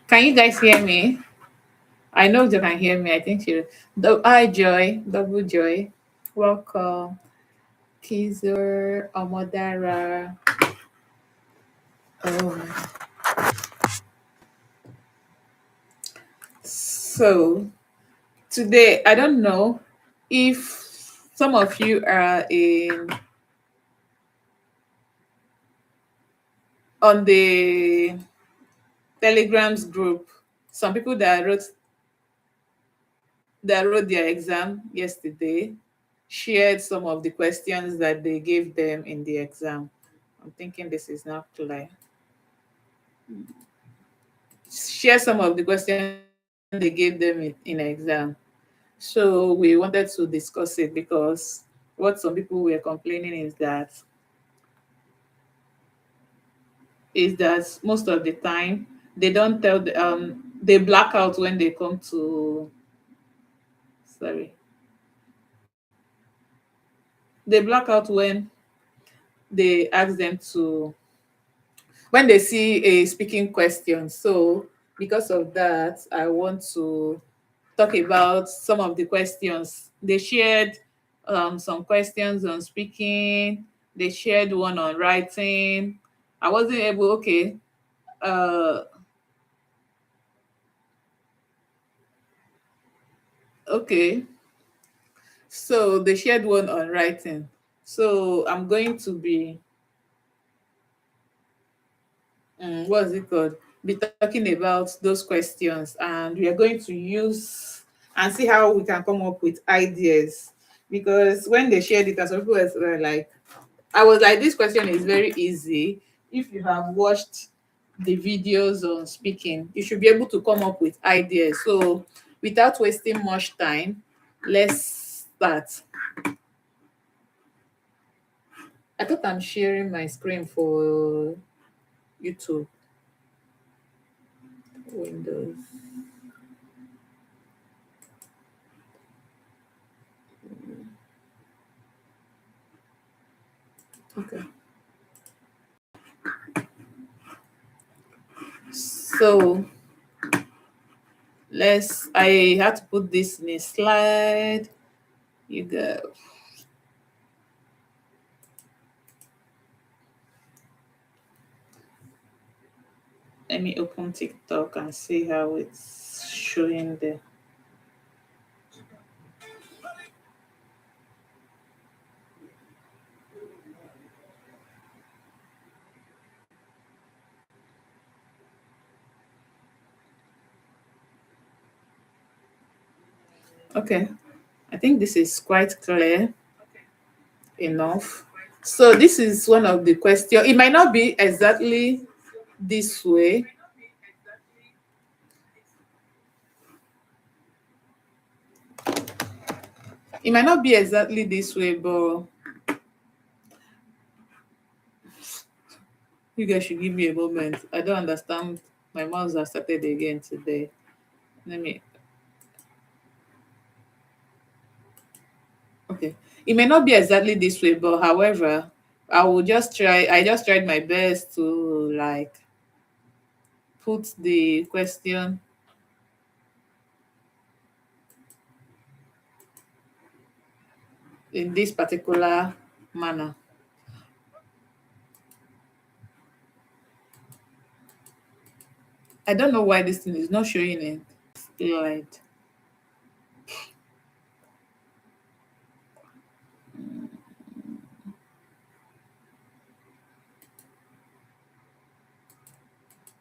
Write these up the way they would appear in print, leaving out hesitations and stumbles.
Can you guys hear me? I know you can hear me. I think you. Hi, Joy. Double Joy. Welcome. Kizor, Amodara. Oh. So, today, I don't know if some of you are in on the Telegrams group. Some people that wrote their exam yesterday shared some of the questions that they gave them in the exam. I'm thinking this is not clear. Share some of the questions they gave them in exam. So we wanted to discuss it because what some people were complaining is that most of the time they don't tell they black out when they come to sorry they black out they ask them to when they see a speaking question. So because of that, I want to talk about some of the questions. They shared some questions on speaking, they shared one on writing. I wasn't able, okay. Uh, okay. So they shared one on writing. So I'm going to be what's it called? Be talking about those questions, and we are going to use and see how we can come up with ideas. Because when they shared it, as some people were like, I was like, this question is very easy. If you have watched the videos on speaking, you should be able to come up with ideas. So without wasting much time, let's start. I thought I'm sharing my screen for YouTube. Windows. Okay. So I had to put this in a slide. You go. Let me open TikTok and see how it's showing there. Okay. I think this is quite clear enough. So this is one of the questions. It might not be exactly this way. It might not be exactly this way, but you guys should give me a moment. I don't understand. My mouse has started again today. Let me. Okay. It may not be exactly this way, but however, I will just try. I just tried my best to like put the question in this particular manner. I don't know why this thing is not showing in slide.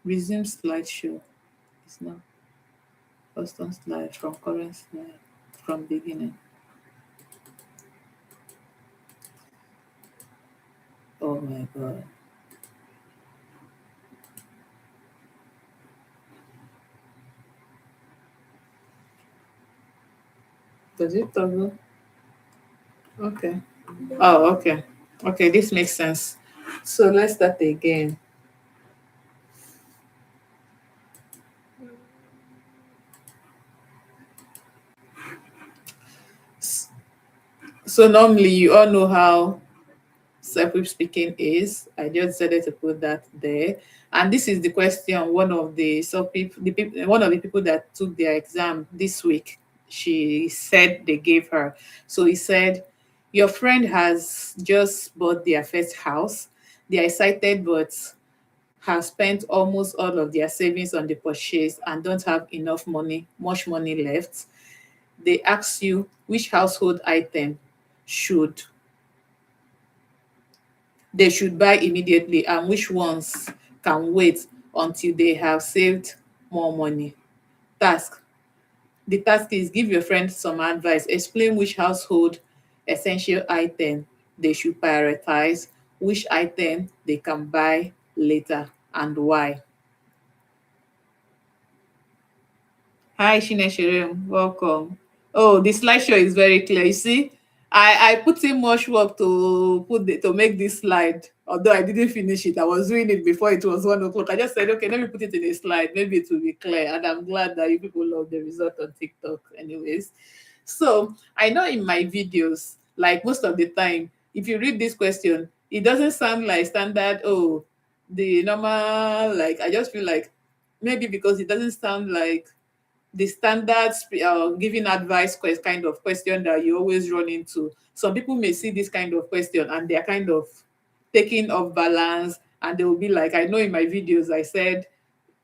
Resume slideshow. It's not custom slide from current slide from beginning. Oh my god. Does it toggle? Okay. Oh, okay. Okay, this makes sense. So let's start again. So normally you all know how Celpip speaking is. I just decided to put that there. And this is the question one of the Celpip, one of the people that took their exam this week, she said they gave her. So he said, your friend has just bought their first house. They are excited, but have spent almost all of their savings on the purchase and don't have enough money, much money left. They ask you which household item should they should buy immediately and which ones can wait until they have saved more money. Task. The task is give your friend some advice. Explain which household essential item they should prioritize, which item they can buy later, and why. Hi, Shineshirim. Welcome. Oh, the slideshow is very clear. You see, I put in much work to make this slide. Although I didn't finish it, I was doing it before it was 1 o'clock. I just said, okay, let me put it in a slide. Maybe it will be clear. And I'm glad that you people love the result on TikTok, anyways. So I know in my videos, like most of the time, if you read this question, it doesn't sound like standard. Oh, the normal. Like I just feel like maybe because it doesn't sound like the standard giving advice kind of question that you always run into. Some people may see this kind of question and they're kind of taking off balance, and they will be like, I know in my videos I said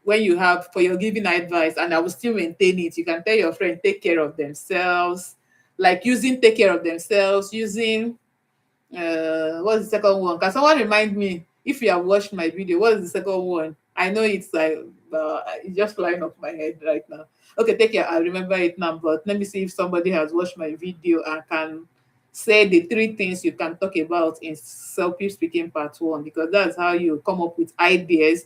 when you have for your giving advice, and I will still maintain it. You can tell your friend take care of themselves, like using take care of themselves, using what's the second one? Can someone remind me if you have watched my video? What is the second one? I know it's like it's just flying off my head right now. Okay, take care. I remember it now, but let me see if somebody has watched my video and can say the three things you can talk about in self speaking part one, because that's how you come up with ideas.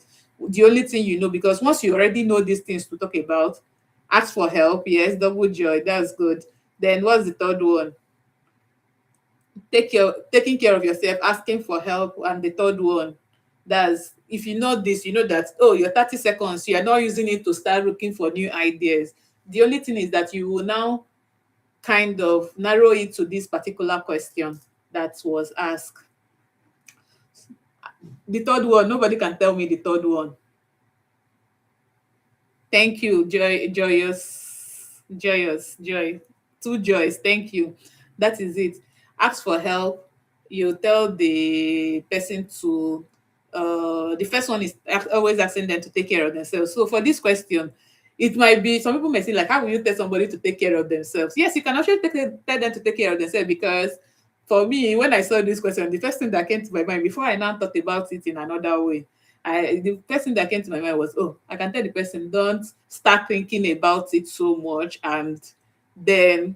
The only thing you know, because once you already know these things to talk about, ask for help. Yes, double joy. That's good. Then what's the third one? Taking care of yourself, asking for help, and the third one, that's if you know this, you know that, oh, your 30 seconds, you are not using it to start looking for new ideas. The only thing is that you will now kind of narrow it to this particular question that was asked. The third one, nobody can tell me the third one. Thank you, Joy. Two joys. Thank you. That is it. Ask for help. You tell the person to. The first one is always asking them to take care of themselves. So for this question, it might be some people may say like, how will you tell somebody to take care of themselves? Yes, you can actually tell them to take care of themselves, because for me, when I saw this question, the first thing that came to my mind before I now thought about it in another way, the first thing that came to my mind was, oh, I can tell the person, don't start thinking about it so much and then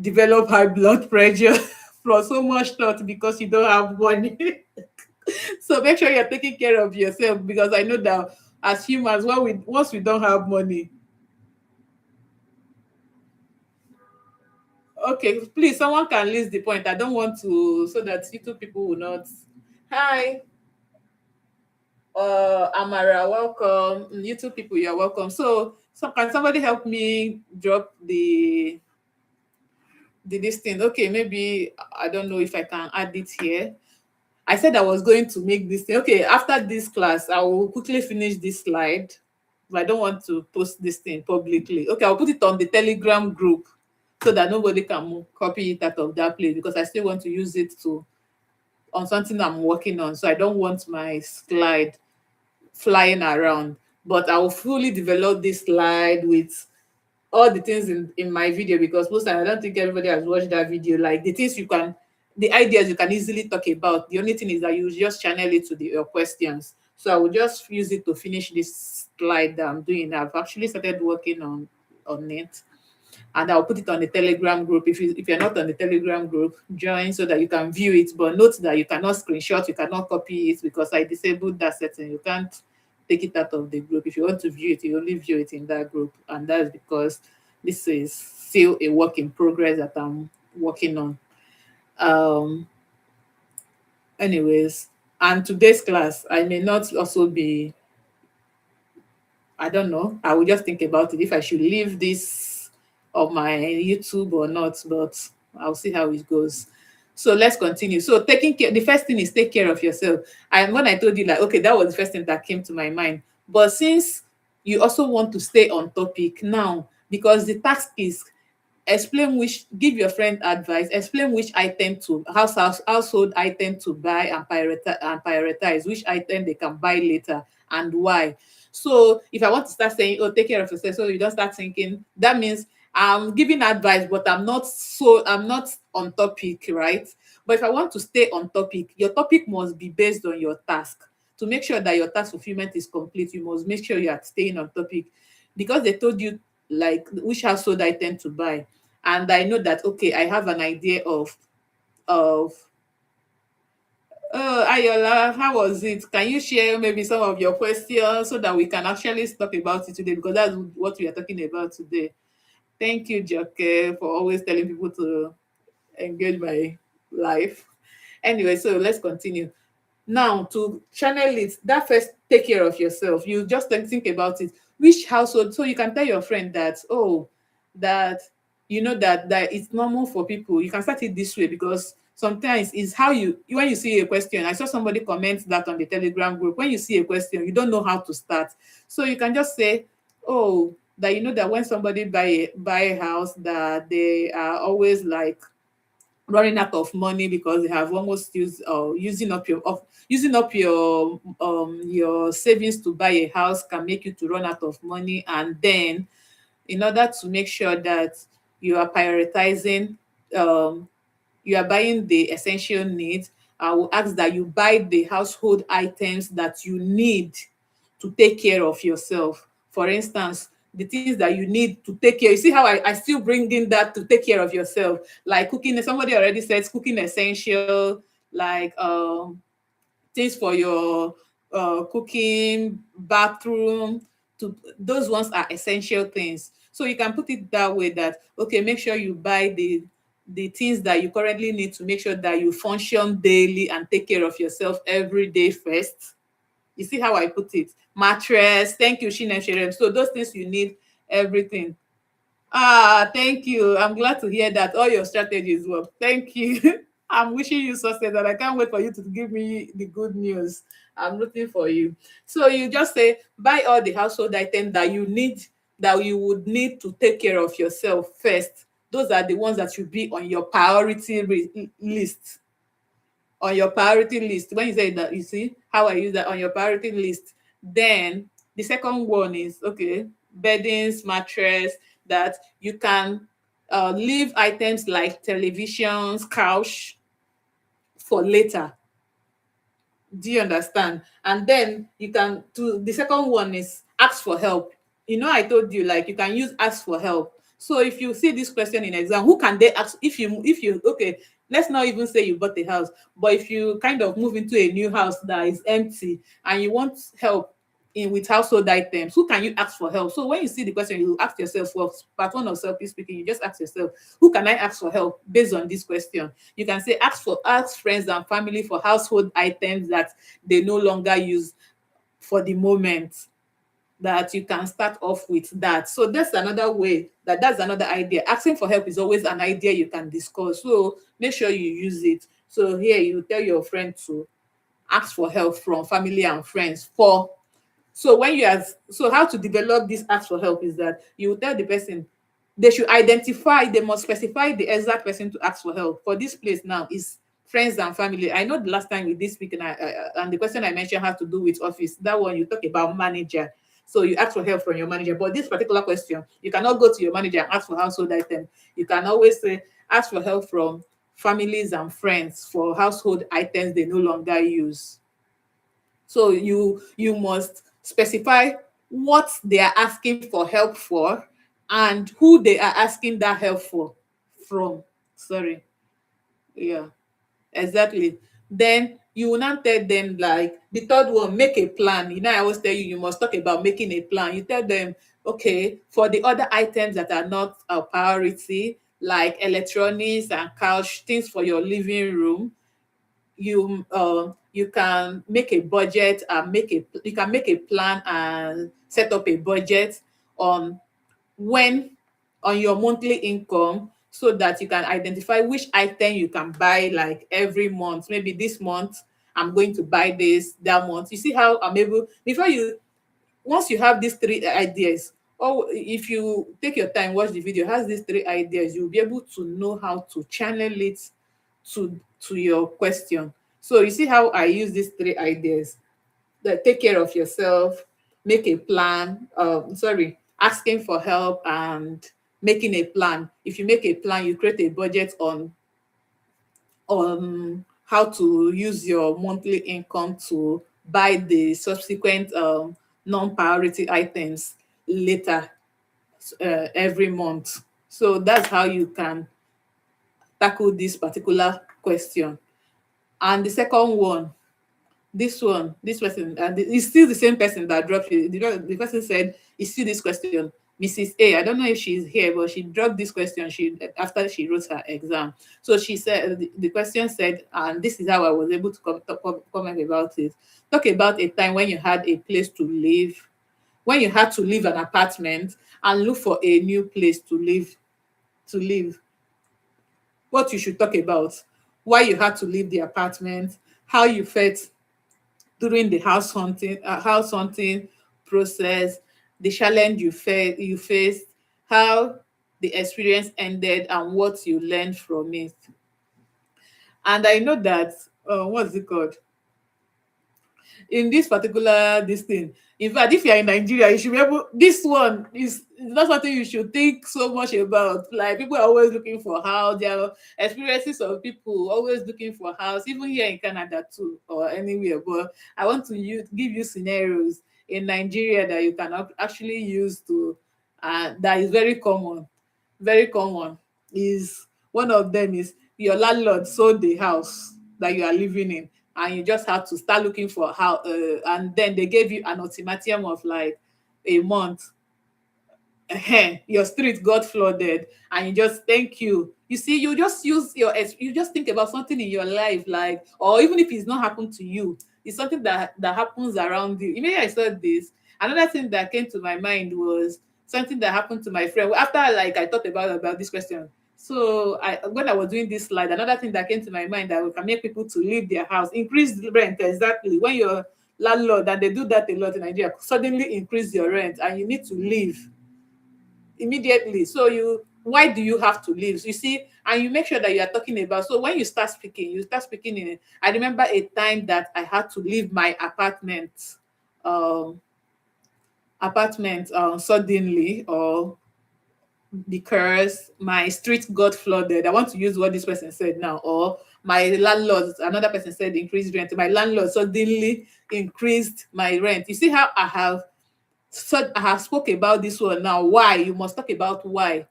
develop high blood pressure for so much thought because you don't have money. So make sure you're taking care of yourself, because I know that as humans, once we don't have money. Okay, please, someone can list the point. I don't want to, so that you two people will not. Hi. Amara, welcome. You two people, you're welcome. So can somebody help me drop the this thing? Okay, maybe I don't know if I can add it here. I said I was going to make this thing. Okay, after this class, I will quickly finish this slide. But I don't want to post this thing publicly. Okay, I'll put it on the Telegram group so that nobody can copy it out of that place, because I still want to use it to on something I'm working on. So I don't want my slide flying around, but I will fully develop this slide with all the things in my video, because most time I don't think everybody has watched that video. Like the things you can, the ideas you can easily talk about. The only thing is that you just channel it to your questions. So I will just use it to finish this slide that I'm doing. I've actually started working on it, and I'll put it on the Telegram group. If you're not on the Telegram group, join so that you can view it. But note that you cannot screenshot, you cannot copy it, because I disabled that setting. You can't take it out of the group. If you want to view it, you only view it in that group, and that's because this is still a work in progress that I'm working on. Um, anyways, and today's class, I may not also be, I don't know. I will just think about it if I should leave this on my YouTube or not, but I'll see how it goes. So let's continue. So taking care, the first thing is take care of yourself. And when I told you, like, okay, that was the first thing that came to my mind. But since you also want to stay on topic now, because the task is explain which, give your friend advice, explain which item to household item to buy, and prioritize which item they can buy later and why. So if I want to start saying, oh, take care of yourself, so you don't start thinking, that means I'm giving advice, but I'm not on topic, right? But if I want to stay on topic, your topic must be based on your task. To make sure that your task fulfillment is complete, you must make sure you are staying on topic, because they told you like which household item to buy. And I know that, okay, I have an idea of Ayola, how was it? Can you share maybe some of your questions so that we can actually talk about it today, because that's what we are talking about today. Thank you, Joke, for always telling people to engage my life. Anyway, so let's continue. Now, to channel it, that first, take care of yourself. You just think about it. Which household, so you can tell your friend that, oh, that that it's normal for people. You can start it this way, because sometimes it's how you, when you see a question. I saw somebody comment that on the Telegram group. When you see a question, you don't know how to start. So you can just say, oh, that that when somebody buy a house, that they are always like running out of money because they have almost used using up your savings to buy a house can make you to run out of money. And then, in order to make sure that you are prioritizing, um you are buying the essential needs, I will ask that you buy the household items that you need to take care of yourself. For instance, the things that you need to take care. You see how I still bring in that to take care of yourself, like cooking. Somebody already says cooking essential, like things for your cooking, bathroom, to those ones are essential things. So you can put it that way, that okay, make sure you buy the things that you currently need to make sure that you function daily and take care of yourself every day first. You see how I put it? Mattress, thank you, Shine Sherem. So those things you need, everything. Ah, thank you. I'm glad to hear that all your strategies work. Thank you. I'm wishing you success, and I can't wait for you to give me the good news. I'm rooting for you. So you just say, buy all the household items that you need, that you would need to take care of yourself first. Those are the ones that should be on your priority list. On your priority list. When you say that, you see how I use that, on your priority list. Then the second one is, okay, beddings, mattress, that you can leave items like televisions, couch for later. Do you understand? And then you can do the second one is ask for help. I told you, like, you can use ask for help. So if you see this question in exam, who can they ask? If you okay, let's not even say you bought a house, but if you kind of move into a new house that is empty and you want help in with household items, who can you ask for help? So when you see the question, you ask yourself, well, part one of self speaking, you just ask yourself, who can I ask for help based on this question? You can say ask friends and family for household items that they no longer use for the moment, that you can start off with that. So that's another way, that's another idea. Asking for help is always an idea you can discuss. So make sure you use it. So here you tell your friend to ask for help from family and friends for. So when you ask, so how to develop this ask for help is that you tell the person, they should identify, they must specify the exact person to ask for help. For this place now is friends and family. I know the last time we did speak, and the question I mentioned has to do with office. That one you talk about manager. So you ask for help from your manager. But this particular question, you cannot go to your manager and ask for household item. You can always say ask for help from families and friends for household items they no longer use. So you must specify what they are asking for help for and who they are asking that help for from. Sorry. Yeah, exactly. Then you will not tell them, like the third one, make a plan. I always tell you, you must talk about making a plan. You tell them, okay, for the other items that are not a priority, like electronics and couch, things for your living room, you can make a budget and you can make a plan and set up a budget on when on your monthly income so that you can identify which item you can buy like every month. Maybe this month I'm going to buy this, that month. You see how I'm able, before you, once you have these three ideas, or if you take your time, watch the video, has these three ideas, you'll be able to know how to channel it to your question. So you see how I use these three ideas: that take care of yourself, make a plan, sorry, asking for help, and making a plan. If you make a plan, you create a budget on how to use your monthly income to buy the subsequent non-priority items later, every month. So that's how you can tackle this particular question. And the second one, this person, and it's still the same person that dropped it. The person said, "Is still this question, Mrs. A. I don't know if she's here, but she dropped this question after she wrote her exam." So she said, the question said, and this is how I was able to comment about it. Talk about a time when you had a place to live, when you had to leave an apartment and look for a new place to live. To live, what you should talk about, why you had to leave the apartment, how you felt during the house hunting process, the challenge you faced, how the experience ended, and what you learned from it. And I know that, what's it called, in this particular this thing. In fact, if you're in Nigeria, you should be able. This one is not something you should think so much about. Like, people are always looking for house. There are experiences of people always looking for house, even here in Canada too, or anywhere. But I want to give you scenarios in Nigeria that you can actually use to, that is very common. Is one of them is your landlord sold the house that you are living in, and you just have to start looking for how, and then they gave you an ultimatum of like a month. Your street got flooded, and you just, thank you. You see, you just use you just think about something in your life, like, or even if it's not happened to you, it's something that happens around you. Immediately I saw this, another thing that came to my mind was something that happened to my friend after, like, I thought about this question. So when I was doing this slide, another thing that came to my mind that we can make people to leave their house, increase the rent. Exactly, when your landlord, and they do that a lot in Nigeria, suddenly increase your rent and you need to leave immediately. So why do you have to leave? You see, and you make sure that you are talking about. So when you start speaking, in. I remember a time that I had to leave my um, apartment suddenly, or because my street got flooded. I want to use what this person said now, or my landlord, another person said increased rent. My landlord suddenly increased my rent. You see how I have spoke about this one now. Why? You must talk about why.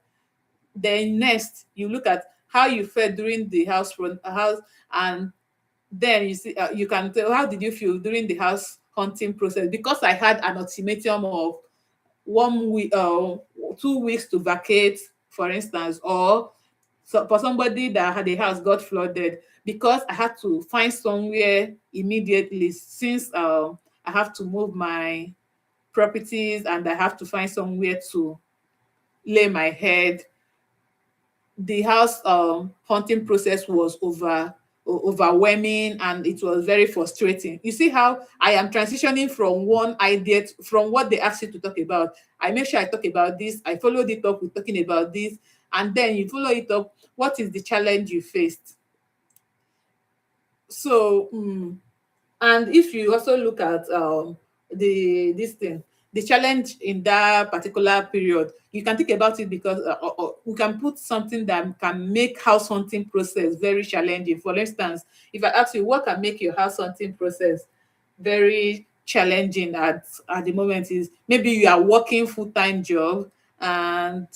Then next, you look at how you felt during the house, and then you see, you can tell how did you feel during the house hunting process. Because I had an ultimatum of 1 week, 2 weeks to vacate, for instance, or so for somebody that had a house got flooded, because I had to find somewhere immediately, since I have to move my properties and I have to find somewhere to lay my head. The house hunting process was overwhelming, and it was very frustrating. You see how I am transitioning from one idea from what they asked you to talk about. I make sure I talk about this, I followed it up with talking about this, and then you follow it up. What is the challenge you faced? So and if you also look at the challenge in that particular period, you can think about it, because we can put something that can make house hunting process very challenging. For instance, if I ask you what can make your house hunting process very challenging at the moment, is maybe you are working full-time job, and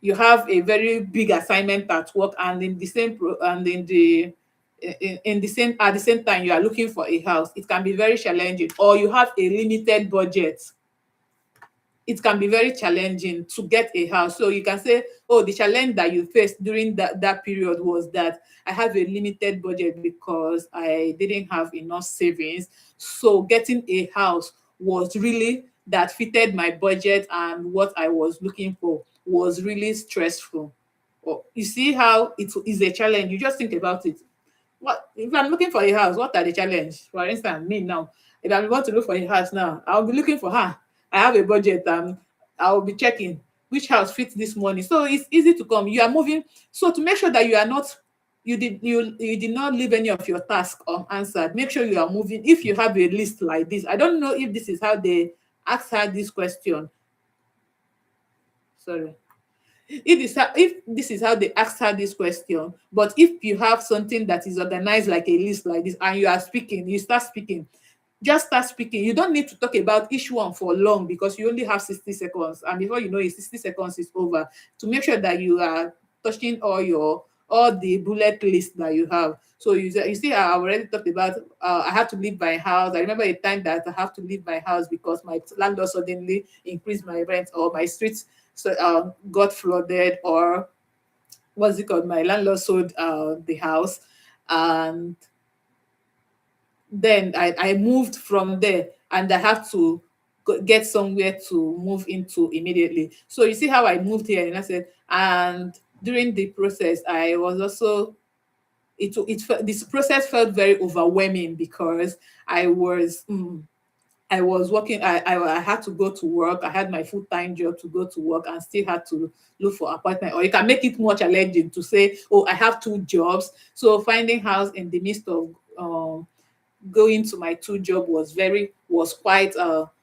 you have a very big assignment at work, and in the same pro and in the same at the same time you are looking for a house. It can be very challenging. Or you have a limited budget, it can be very challenging to get a house. So you can say, oh, the challenge that you faced during that period was that I have a limited budget because I didn't have enough savings. So getting a house was really that fitted my budget, and what I was looking for was really stressful. Or you see how it is a challenge. You just think about it. What if I'm looking for a house? What are the challenge? For instance, me now, if I want to look for a house now, I'll be looking for her. I have a budget. I'll be checking which house fits this money. So it's easy to come. You are moving. So to make sure that you are not, you did not leave any of your tasks unanswered. Make sure you are moving. If you have a list like this, I don't know if this is how they ask her this question. Sorry, if this is how they asked her this question, but if you have something that is organized like a list like this and you are speaking, you start speaking, just start speaking. You don't need to talk about each one for long because you only have 60 seconds, and before you know it, 60 seconds is over. To make sure that you are touching all the bullet list that you have. So you see, I already talked about I have to leave my house. I remember a time that I have to leave my house because my landlord suddenly increased my rent, or my streets got flooded, or what's it called? My landlord sold the house, and then I moved from there, and I have to get somewhere to move into immediately. So you see how I moved here, and I said, and during the process, I was also this process felt very overwhelming because I was I was working. I had to go to work. I had my full time job to go to work, and still had to look for appointment. Or you can make it more challenging to say, "Oh, I have two jobs." So finding house in the midst of going to my two job was quite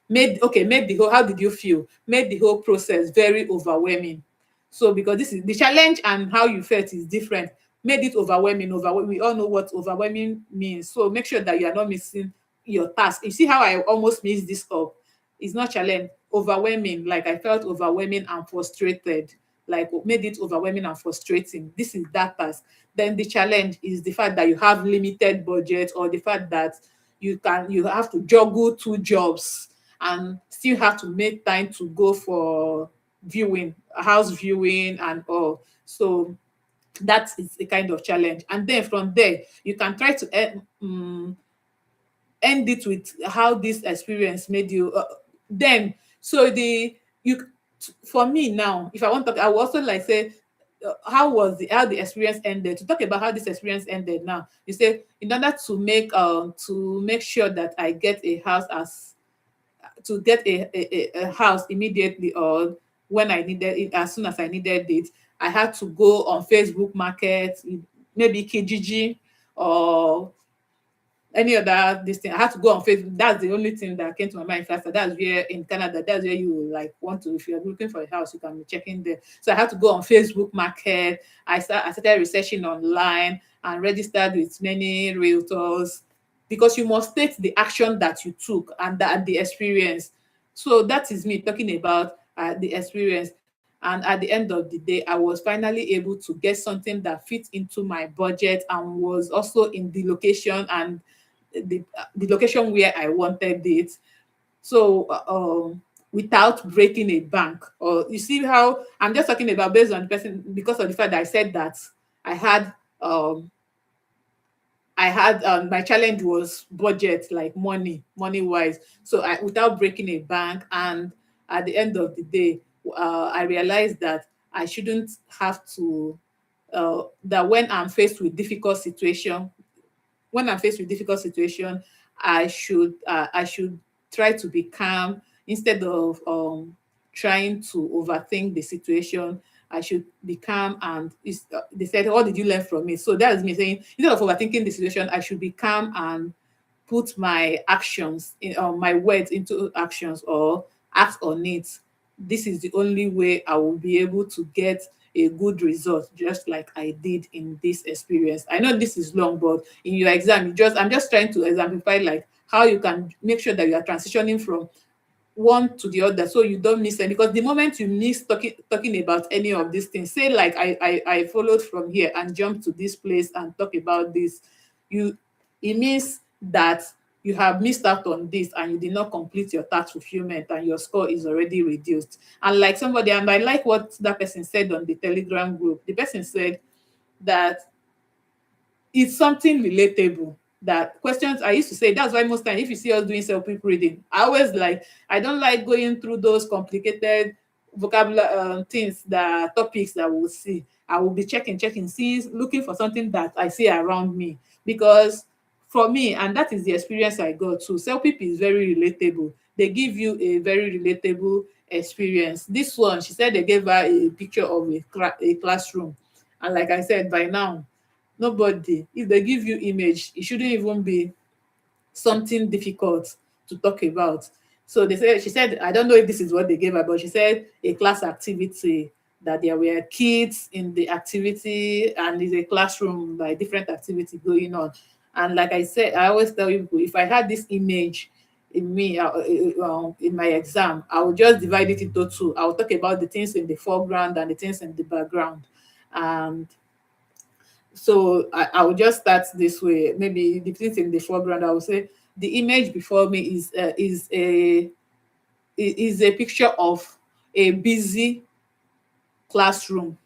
made the whole, how did you feel, made the whole process very overwhelming. So because this is the challenge, and how you felt is different, made it overwhelming. We all know what overwhelming means. So make sure that you are not missing your task. You see how I almost missed this up. It's not challenge, overwhelming. Like I felt overwhelming and frustrated, like made it overwhelming and frustrating. This is that task. Then the challenge is the fact that you have limited budget, or the fact that you have to juggle two jobs and still have to make time to go for viewing, house viewing and all. So that is a kind of challenge. And then from there, you can try to end it with how this experience made you then. So the you for me now, if I want to, I will also like say how the experience ended. To talk about how this experience ended now, you say, in order to make sure that I get a house, as to get a house immediately, or when I needed it, as soon as I needed it, I had to go on Facebook Market, maybe Kijiji, or any other this thing. I had to go on Facebook. That's the only thing that came to my mind faster. That's where in Canada, that's where you like want to, if you're looking for a house, you can be checking there. So I had to go on Facebook Market. I started researching online and registered with many realtors, because you must state the action that you took and the experience. So that is me talking about the experience. And at the end of the day, I was finally able to get something that fits into my budget and was also in the location, and the location where I wanted it. So without breaking a bank. Or you see how I'm just talking about based on the person, because of the fact that I said that I had um my challenge was budget, like money wise. So I without breaking a bank, and at the end of the day, I realized that I shouldn't have to that when I'm faced with difficult situation, I should try to be calm instead of trying to overthink the situation. I should be calm, and they said, "What did you learn from it?" So that is me saying, instead of overthinking the situation, I should be calm and put my actions in my words into actions, or act on it. This is the only way I will be able to get a good result, just like I did in this experience. I know this is long, but in your exam, I'm just trying to exemplify like how you can make sure that you are transitioning from one to the other, so you don't miss any. Because the moment you miss talking about any of these things, say like I followed from here and jumped to this place and talk about this, you it means that you have missed out on this, and you did not complete your task fulfillment, and your score is already reduced. And like somebody, and I like what that person said on the Telegram group. The person said that it's something relatable. That questions, I used to say, that's why most time if you see us doing self reading, I always like, I don't like going through those complicated vocabulary things, that topics that we'll see. I will be checking, see, looking for something that I see around me. Because for me, and that is the experience I got too, Celpip is very relatable. They give you a very relatable experience. This one, she said they gave her a picture of a classroom. And like I said, by now, nobody, if they give you image, it shouldn't even be something difficult to talk about. So she said, I don't know if this is what they gave her, but she said a class activity, that there were kids in the activity and it's a classroom, like different activity going on. And like I said, I always tell you, if I had this image in me, in my exam, I would just divide it into two. I will talk about the things in the foreground and the things in the background. And so I will just start this way. Maybe the things in the foreground, I will say the image before me is a picture of a busy classroom.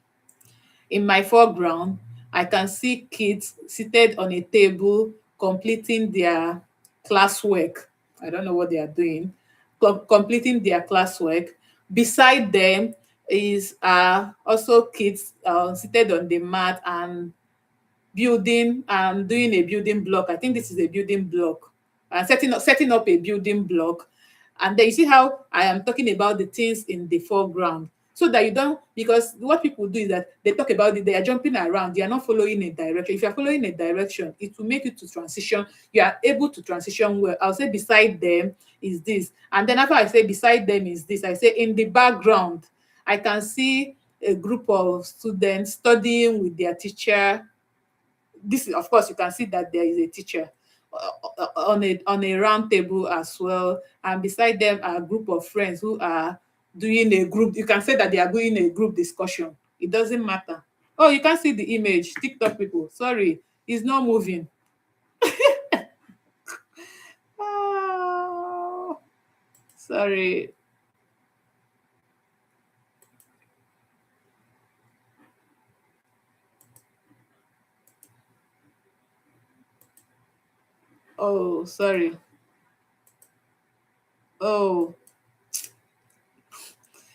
In my foreground, I can see kids seated on a table completing their classwork. I don't know what they are doing. Completing their classwork. Beside them is also kids seated on the mat and building and doing a building block. I think this is a building block. And setting up a building block. And then you see how I am talking about the things in the foreground. So that you don't, because what people do is that they talk about it, they are jumping around, they are not following a direction. If you are following a direction, it will make you to transition. You are able to transition well. I'll say beside them is this. And then after I say beside them is this, I say in the background, I can see a group of students studying with their teacher. This is, of course, you can see that there is a teacher on a round table as well, and beside them are a group of friends who are doing a group. You can say that they are doing a group discussion. It doesn't matter. Oh, you can't see the image. TikTok people, sorry, it's not moving. Oh, sorry. Oh, sorry. Oh,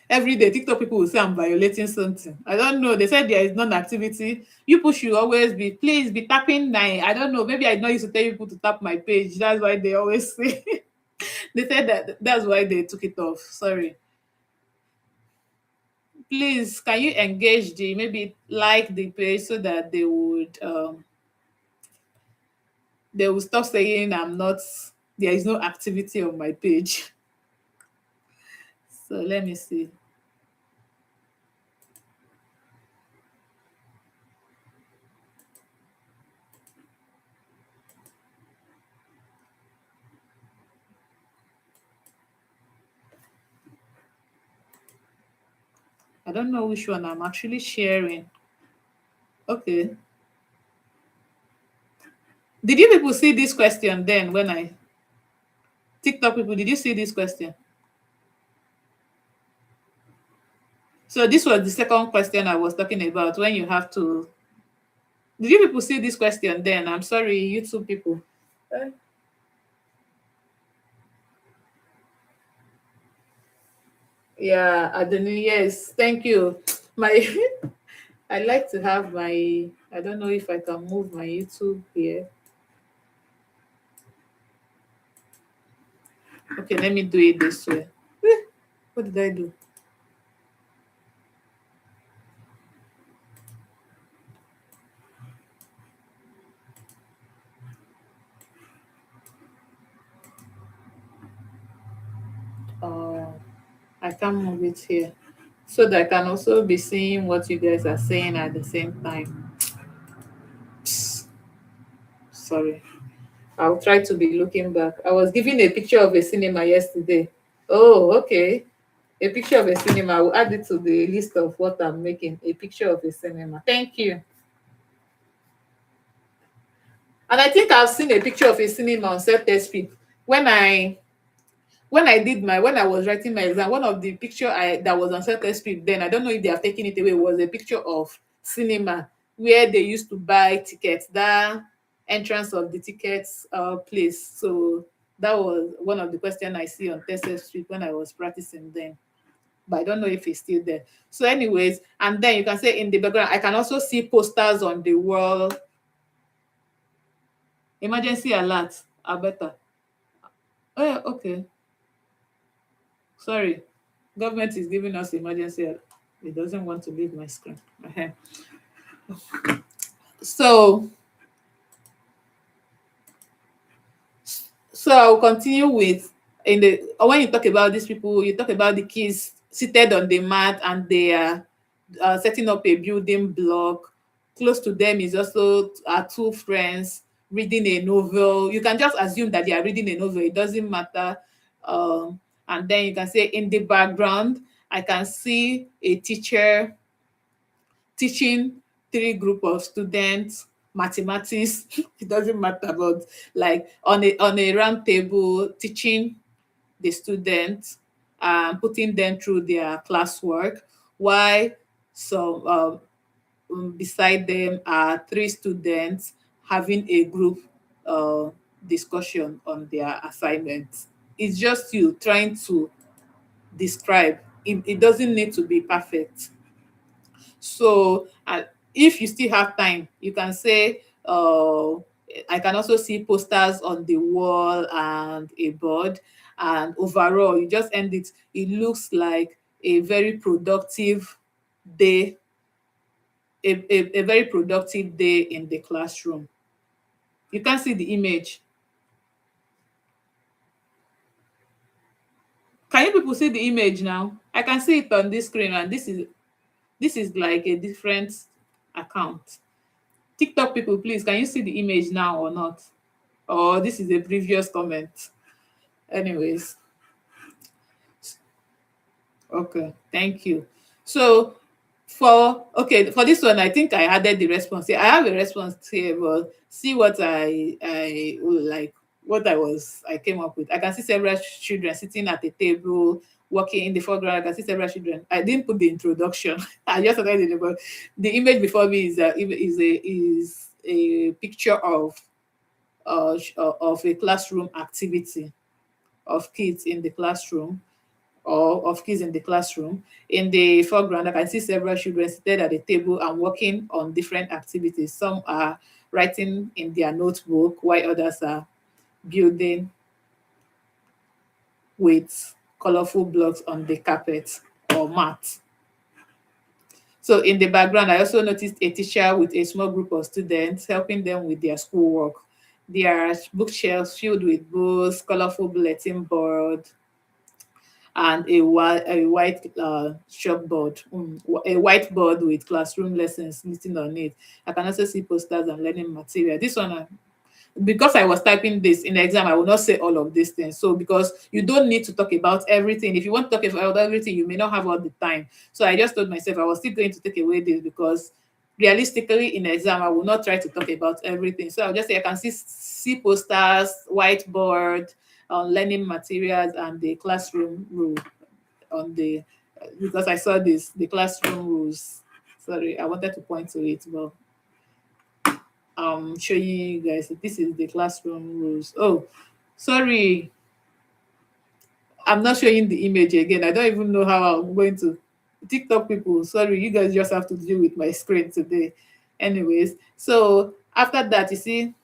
every day TikTok people will say I'm violating something. I don't know. They said there is non-activity. You people should always please be tapping nine. I don't know. Maybe I know used to tell people to tap my page. That's why they always say. They said that's why they took it off. Sorry. Please, can you engage maybe like the page so that they will stop saying I'm not, there is no activity on my page. So let me see. I don't know which one I'm actually sharing. Okay. Did you people see this question then when I TikTok people, did you see this question? So this was the second question I was talking about, when you have to. Did you people see this question then? I'm sorry, YouTube people. Eh, Yeah, Adoni, yes, thank you. My I like to have my, I don't know if I can move my YouTube here. Okay, let me do it this way. Eh, What did I do? Oh, I can move it here so that I can also be seeing what you guys are saying at the same time. Psst, sorry. I'll try to be looking back. I was given a picture of a cinema yesterday. Oh, okay. A picture of a cinema. I will add it to the list of what I'm making. A picture of a cinema. Thank you. And I think I've seen a picture of a cinema on Celpip. When I when I was writing my exam, one of the picture I that was on Celpip then, I don't know if they have taken it away, was a picture of cinema where they used to buy tickets, that entrance of the tickets place. So that was one of the questions I see on Test Street when I was practicing then. but I don't know if it's still there. So, anyways, and then you can say in the background, I can also see posters on the wall. Emergency alert, are better. Oh, yeah, okay. Sorry. Government is giving us emergency alert. It doesn't want to leave my screen. So, so I'll continue with in the when you talk about these people, you talk about the kids seated on the mat and they are setting up a building block. Close to them is also two friends reading a novel. You can just assume that they are reading a novel. It doesn't matter. And then you can say in the background, I can see a teacher teaching three group of students mathematics. It doesn't matter, but like on a round table teaching the students and putting them through their classwork, while some beside them are three students having a group uh, discussion on their assignments. It's just you trying to describe. It doesn't need to be perfect. So if you still have time, you can say, I can also see posters on the wall and a board. And overall, you just end it. It looks like a very productive day, a very productive day in the classroom. You can see the image. Can you people see the image now? I can see it on this screen, and this is like a different account. TikTok people, please, can you see the image now or not? Or this is a previous comment. Anyways, okay, thank you. So for this one, I think I added the response here. I have a response here, but see what I would like what I came up with. I can see several children sitting at a table working in the foreground. I can see several children. I didn't put the introduction. I just added it, but the image before me is a picture of a classroom activity of kids in the classroom or of kids in the classroom. In the foreground, I can see several children seated at a table and working on different activities. Some are writing in their notebook, while others are building with colorful blocks on the carpet or mat. So in the background, I also noticed a teacher with a small group of students helping them with their schoolwork. There are bookshelves filled with books, colorful bulletin board, and a white chalkboard, a whiteboard with classroom lessons written on it. I can also see posters and learning material. This one, because I was typing this in the exam, I will not say all of these things. So because you don't need to talk about everything. If you want to talk about everything, you may not have all the time. So I just told myself I was still going to take away this because realistically in the exam, I will not try to talk about everything. So I'll just say I can see posters, whiteboard, learning materials, and the classroom rule on the because I saw this the classroom rules. Sorry, I wanted to point to it, but showing you guys that this is the classroom rules. Oh, sorry, I'm not showing the image again. I don't even know how I'm going to. TikTok people, sorry, you guys just have to deal with my screen today. Anyways, so after that, you see,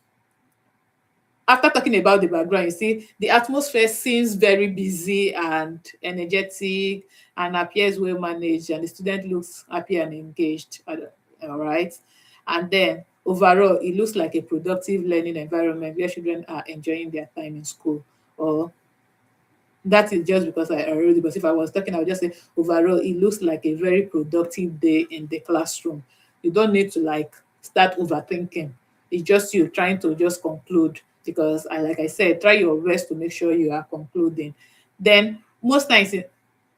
after talking about the background, you see the atmosphere seems very busy and energetic and appears well managed, and the student looks happy and engaged. All right. And then overall, it looks like a productive learning environment where children are enjoying their time in school. Or that is just because I already, because if I was talking, I would just say overall, it looks like a very productive day in the classroom. You don't need to like start overthinking. It's just you trying to just conclude because like I said, try your best to make sure you are concluding. Then most times,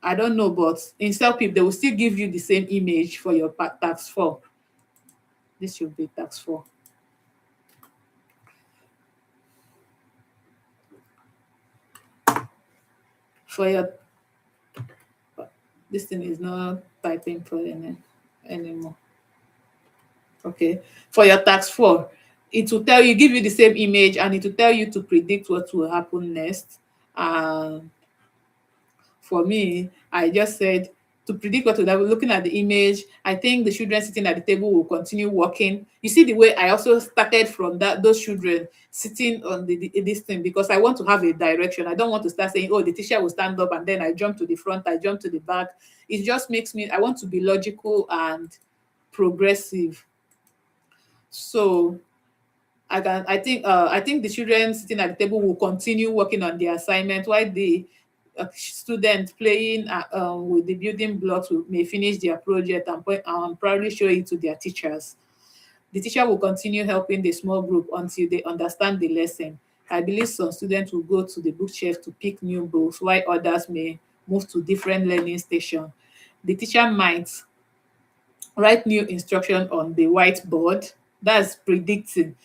I don't know, but in Celpip, they will still give you the same image for your tax 4. This should be tax 4. For your this thing is not typing for anymore. Okay. For your tax 4, it will tell you, give you the same image, and it will tell you to predict what will happen next. And for me, I just said to predict what would happen, looking at the image, I think the children sitting at the table will continue walking. You see the way I also started from that those children sitting on this thing, because I want to have a direction. I don't want to start saying, oh, the teacher will stand up and then I jump to the front, I jump to the back. It just makes me, I want to be logical and progressive. So I think the children sitting at the table will continue working on the assignment, while the students playing with the building blocks may finish their project and probably show it to their teachers. The teacher will continue helping the small group until they understand the lesson. I believe some students will go to the bookshelf to pick new books, while others may move to different learning stations. The teacher might write new instruction on the whiteboard. That's predicting.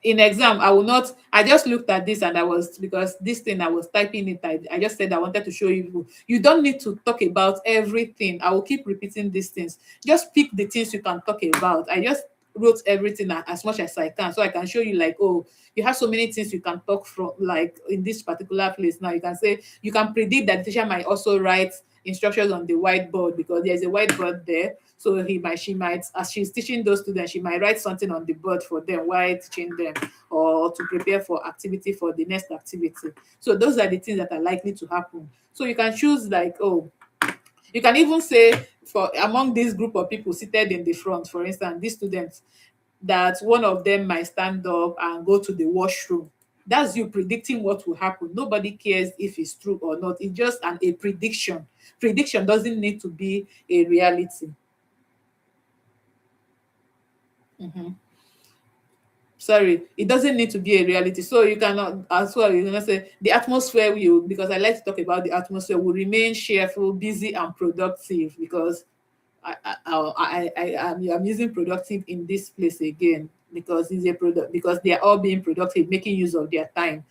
In exam, I will not, I just looked at this and I was, because this thing I was typing it, I just said I wanted to show you. You don't need to talk about everything. I will keep repeating these things. Just pick the things you can talk about. I just wrote everything as much as I can, so I can show you, like, oh, you have so many things you can talk from, like in this particular place. Now you can say, you can predict that the teacher might also write instructions on the whiteboard, because there's a whiteboard there. So she might, as she's teaching those students, she might write something on the board for them while teaching them, or to prepare for activity for the next activity. So those are the things that are likely to happen. So you can choose, like, oh, you can even say, for among this group of people seated in the front, for instance, these students, that one of them might stand up and go to the washroom. That's you predicting what will happen. Nobody cares if it's true or not. It's just a prediction. Prediction doesn't need to be a reality. Mhm. Sorry, it doesn't need to be a reality. So you cannot, as well, you know, say the atmosphere will, because I like to talk about the atmosphere, will remain cheerful, busy, and productive, because I'm using productive in this place again, because it's a product, because they are all being productive, making use of their time.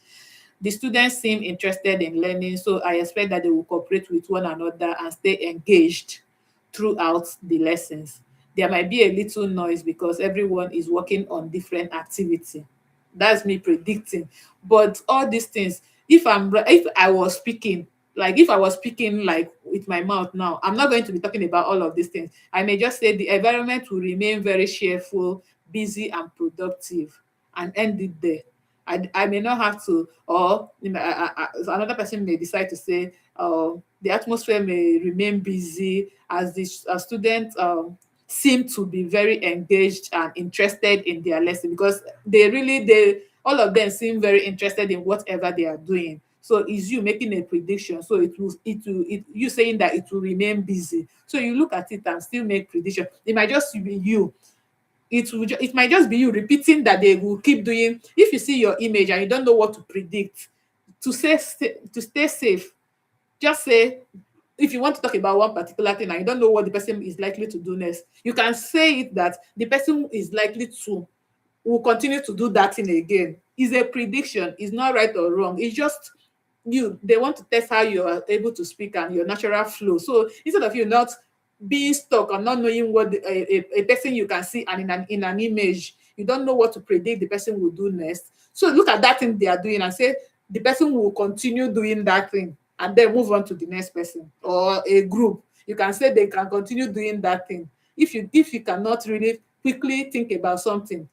The students seem interested in learning, so I expect that they will cooperate with one another and stay engaged throughout the lessons. There might be a little noise because everyone is working on different activity. That's me predicting. But all these things, if I was speaking, like if I was speaking like with my mouth now, I'm not going to be talking about all of these things. I may just say the environment will remain very cheerful, busy, and productive, and end it there. I may not have to, or another person may decide to say, the atmosphere may remain busy as the students seem to be very engaged and interested in their lesson, because they all of them seem very interested in whatever they are doing. So it's you making a prediction. So you saying that it will remain busy. So you look at it and still make prediction. It might just be you, it might just be you repeating that they will keep doing. If you see your image and you don't know what to predict, to stay safe, just say, if you want to talk about one particular thing and you don't know what the person is likely to do next, you can say it that the person is likely to will continue to do that thing again. It's a prediction. It's not right or wrong. It's just they want to test how you are able to speak and your natural flow. So instead of you not being stuck or not knowing what a person you can see, and in an image, you don't know what to predict the person will do next. So look at that thing they are doing and say the person will continue doing that thing and then move on to the next person, or a group. You can say they can continue doing that thing. If you cannot really quickly think about something,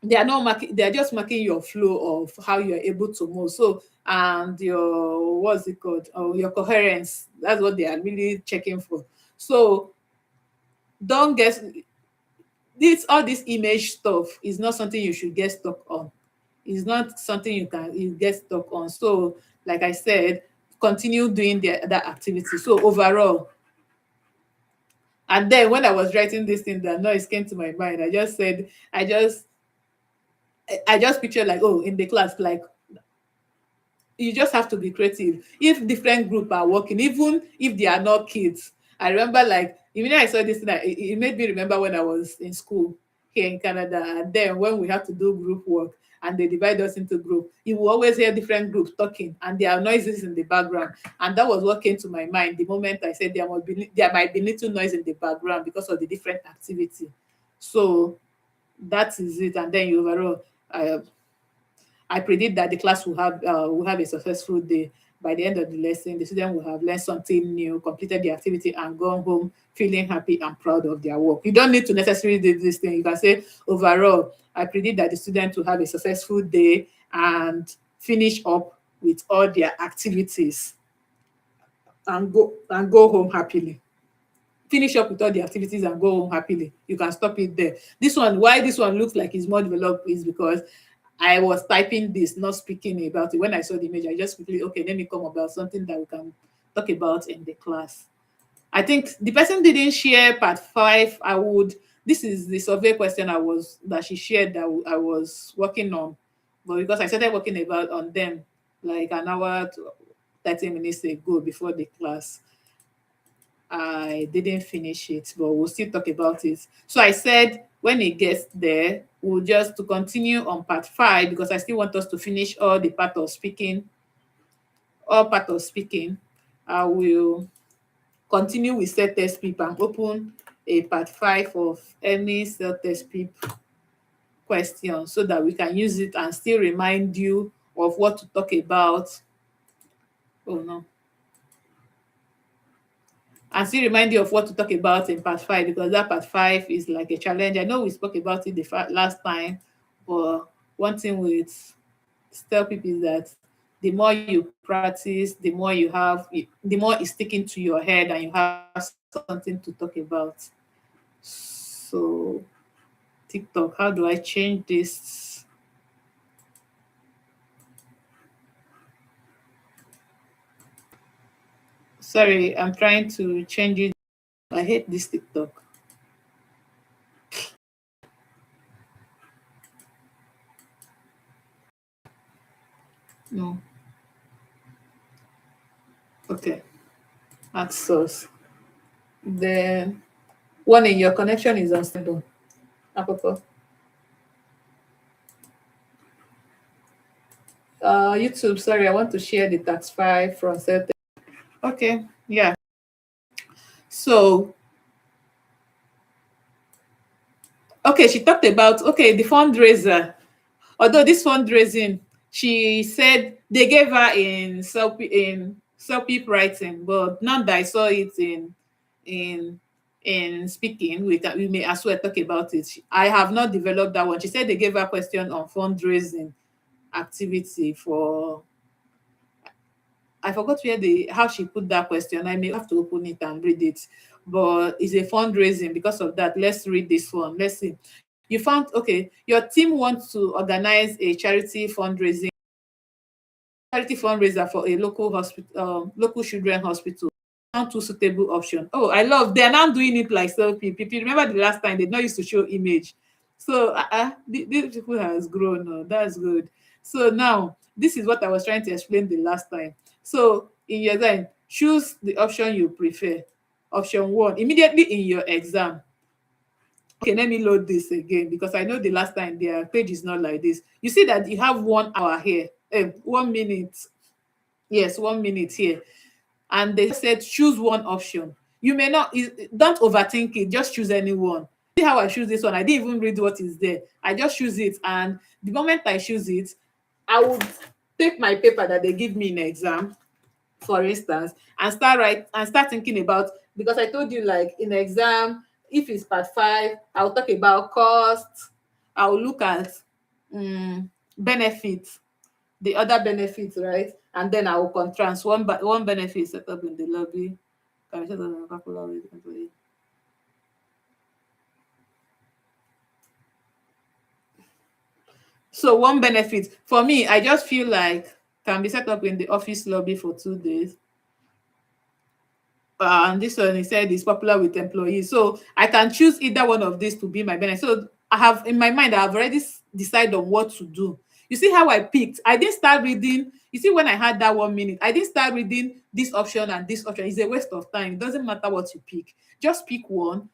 they are not marking, they are just marking your flow of how you are able to move. So, and your, what's it called, your coherence, that's what they are really checking for. So don't get this, all this image stuff is not something you should get stuck on. It's not something you get stuck on. So like I said, continue doing that activity. So overall, and then when I was writing this thing, the noise came to my mind. I just said, I just pictured, like, oh, in the class, like, you just have to be creative. If different group are working, even if they are not kids. I remember, like, even I saw this thing, it made me remember when I was in school here in Canada, and then when we have to do group work and they divide us into group, you will always hear different groups talking and there are noises in the background. And that was what came to my mind the moment I said there might be little noise in the background because of the different activity. So that is it. And then overall, I predict that the class will have a successful day. by the end of the lesson, the student will have learned something new, completed the activity, and gone home feeling happy and proud of their work. You don't need to necessarily do this thing. You can say, overall, I predict that the student will have a successful day and finish up with all their activities and go home happily. Finish up with all the activities and go home happily. You can stop it there. This one, why this one looks like it's more developed is because I was typing this, not speaking about it. When I saw the image, I just quickly, okay, let me come about something that we can talk about in the class. I think the person didn't share part 5. This is the survey question that she shared that I was working on. But because I started working about on them like an hour to 30 minutes ago before the class, I didn't finish it, but we'll still talk about it. So I said when it gets there, we'll just to continue on part 5 because I still want us to finish all part of speaking. I will continue with Celpip and open a part 5 of any Celpip question so that we can use it and still remind you of what to talk about. Oh no. And still remind you of what to talk about in part 5 because that part 5 is like a challenge. I know we spoke about it last time, but one thing with Celpip is that the more you practice, the more it's sticking to your head and you have something to talk about. So, TikTok, how do I change this? Sorry, I'm trying to change it. I hate this TikTok. No. Okay. Add source. Then warning, your connection is unstable. Apropos. YouTube, sorry, I want to share the tax file from Celpip. Okay, yeah. So, okay, she talked about the fundraiser. Although this fundraising, she said they gave her in Celpip writing, but now that I saw it in in speaking, we may as well talk about it. I have not developed that one. She said they gave her question on fundraising activity for I forgot where how she put that question. I may have to open it and read it. But it's a fundraising because of that. Let's read this one. Let's see. You found your team wants to organize a charity fundraiser for a local hospital, local children hospital. Found two suitable options. Oh, I love they're now doing it like selfie. If you remember the last time they not used to show image. So these people has grown. Oh, that's good. So now this is what I was trying to explain the last time. So in your time, choose the option you prefer. Option 1, immediately in your exam. Okay, let me load this again because I know the last time their page is not like this. You see that you have 1 hour here, 1 minute. Yes, 1 minute here. And they said choose one option. You may not, don't overthink it, just choose any one. See how I choose this one? I didn't even read what is there. I just choose it. And the moment I choose it, I would take my paper that they give me in exam, for instance, and start thinking about, because I told you like in exam, if it's part 5, I'll talk about cost, I'll look at benefits, the other benefits, right? And then I will contrast one benefit set up in the lobby. Can be set up in a popular way, employee. So one benefit for me, I just feel like can be set up in the office lobby for 2 days. And this one he said is popular with employees. So I can choose either one of these to be my benefit. So I have in my mind, I have already decided on what to do. You see how I picked? I didn't start reading. You see, when I had that 1 minute, I didn't start reading this option and this option. It's a waste of time. It doesn't matter what you pick. Just pick one.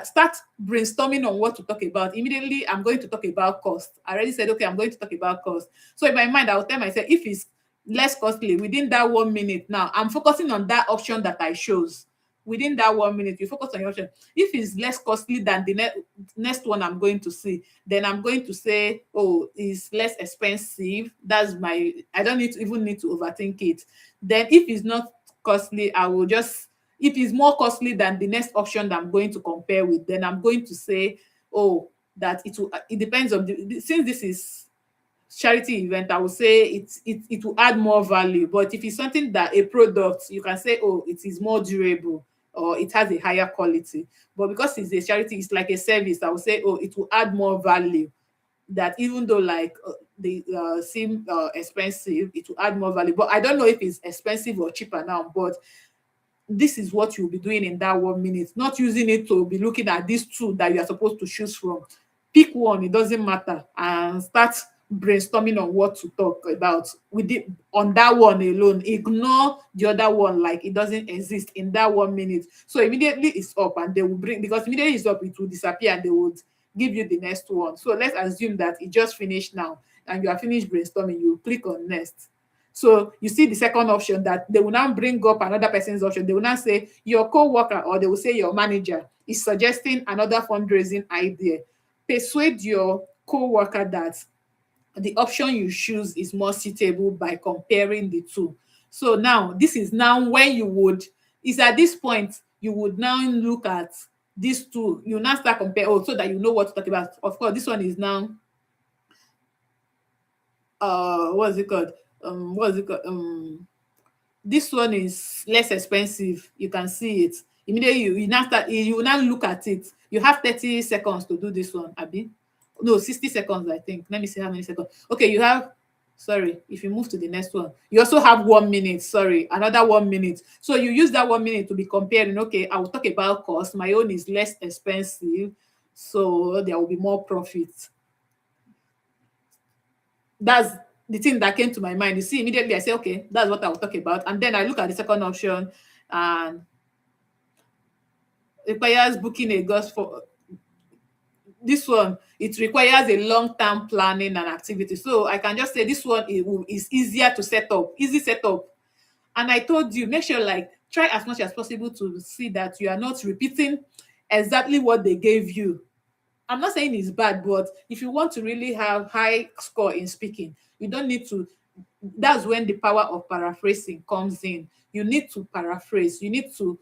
Start brainstorming on what to talk about. Immediately, I'm going to talk about cost. I already said, okay, I'm going to talk about cost. So in my mind, I will tell myself, if it's less costly within that 1 minute, now I'm focusing on that option that I chose. within that 1 minute, you focus on your option. If it's less costly than the next one I'm going to see, then I'm going to say, oh, it's less expensive. That's my, I don't need to overthink it. Then if it's not costly, I will just, if it's more costly than the next option that I'm going to compare with, then I'm going to say, oh, that it will, it depends on since this is charity event, I would say it will add more value. But if it's something that a product, you can say, oh, it is more durable or it has a higher quality. But because it's a charity, it's like a service, I would say, oh, it will add more value. That even though like they seem expensive, it will add more value. But I don't know if it's expensive or cheaper now. But this is what you'll be doing in that 1 minute, not using it to be looking at these two that you are supposed to choose from. Pick one, it doesn't matter, and start brainstorming on what to talk about with it on that one alone. Ignore the other one like it doesn't exist in that 1 minute. So immediately it's up and they will bring, because immediately it's up, it will disappear and they would give you the next one. So let's assume that it just finished now and you are finished brainstorming, you click on next. So you see the second option that they will now bring up another person's option. They will now say your co-worker, or they will say your manager is suggesting another fundraising idea. Persuade your co-worker that the option you choose is more suitable by comparing the two. So now this is now when you would, is at this point you would now look at these two. You now start compare, oh, so that you know what to talk about. Of course, this one is now what's it called? What's it called? This one is less expensive. You can see it. Immediately you now start, you now look at it. You have 30 seconds to do this one, Abby. No, 60 seconds, I think. Let me see how many seconds. Okay, you have, sorry, if you move to the next one, you also have 1 minute, sorry, another 1 minute. So you use that 1 minute to be comparing. Okay, I will talk about cost. My own is less expensive, so there will be more profit. That's the thing that came to my mind. You see, immediately I say, okay, that's what I will talk about. And then I look at the second option, and it requires booking a ghost for this one. It requires a long-term planning and activity. So I can just say this one is easier to set up, easy setup. And I told you, make sure like try as much as possible to see that you are not repeating exactly what they gave you. I'm not saying it's bad, but if you want to really have high score in speaking, you don't need to. That's when the power of paraphrasing comes in. You need to paraphrase. You need to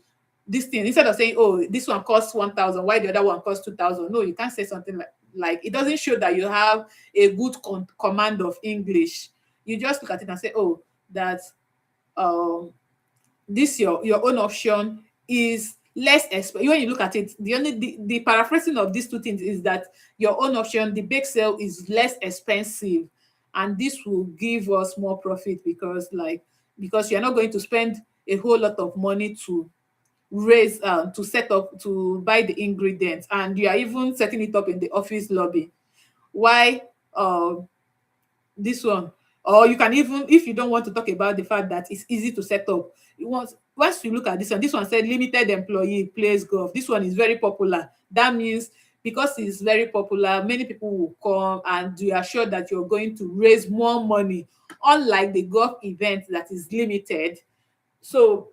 this thing instead of saying, "Oh, this one costs 1,000, why the other one costs 2,000." No, you can't say something like it doesn't show that you have a good command of English. You just look at it and say, "Oh, that um this your own option is less when you look at it, the paraphrasing of these two things is that your own option, the bake sale, is less expensive, and this will give us more profit because you're not going to spend a whole lot of money to raise to set up to buy the ingredients, and you are even setting it up in the office lobby. Why this one, or you can even, if you don't want to talk about the fact that it's easy to set up, you want, once you look at this one said limited employee plays golf. This one is very popular. That means because it's very popular, many people will come and you are sure that you're going to raise more money, unlike the golf event that is limited. So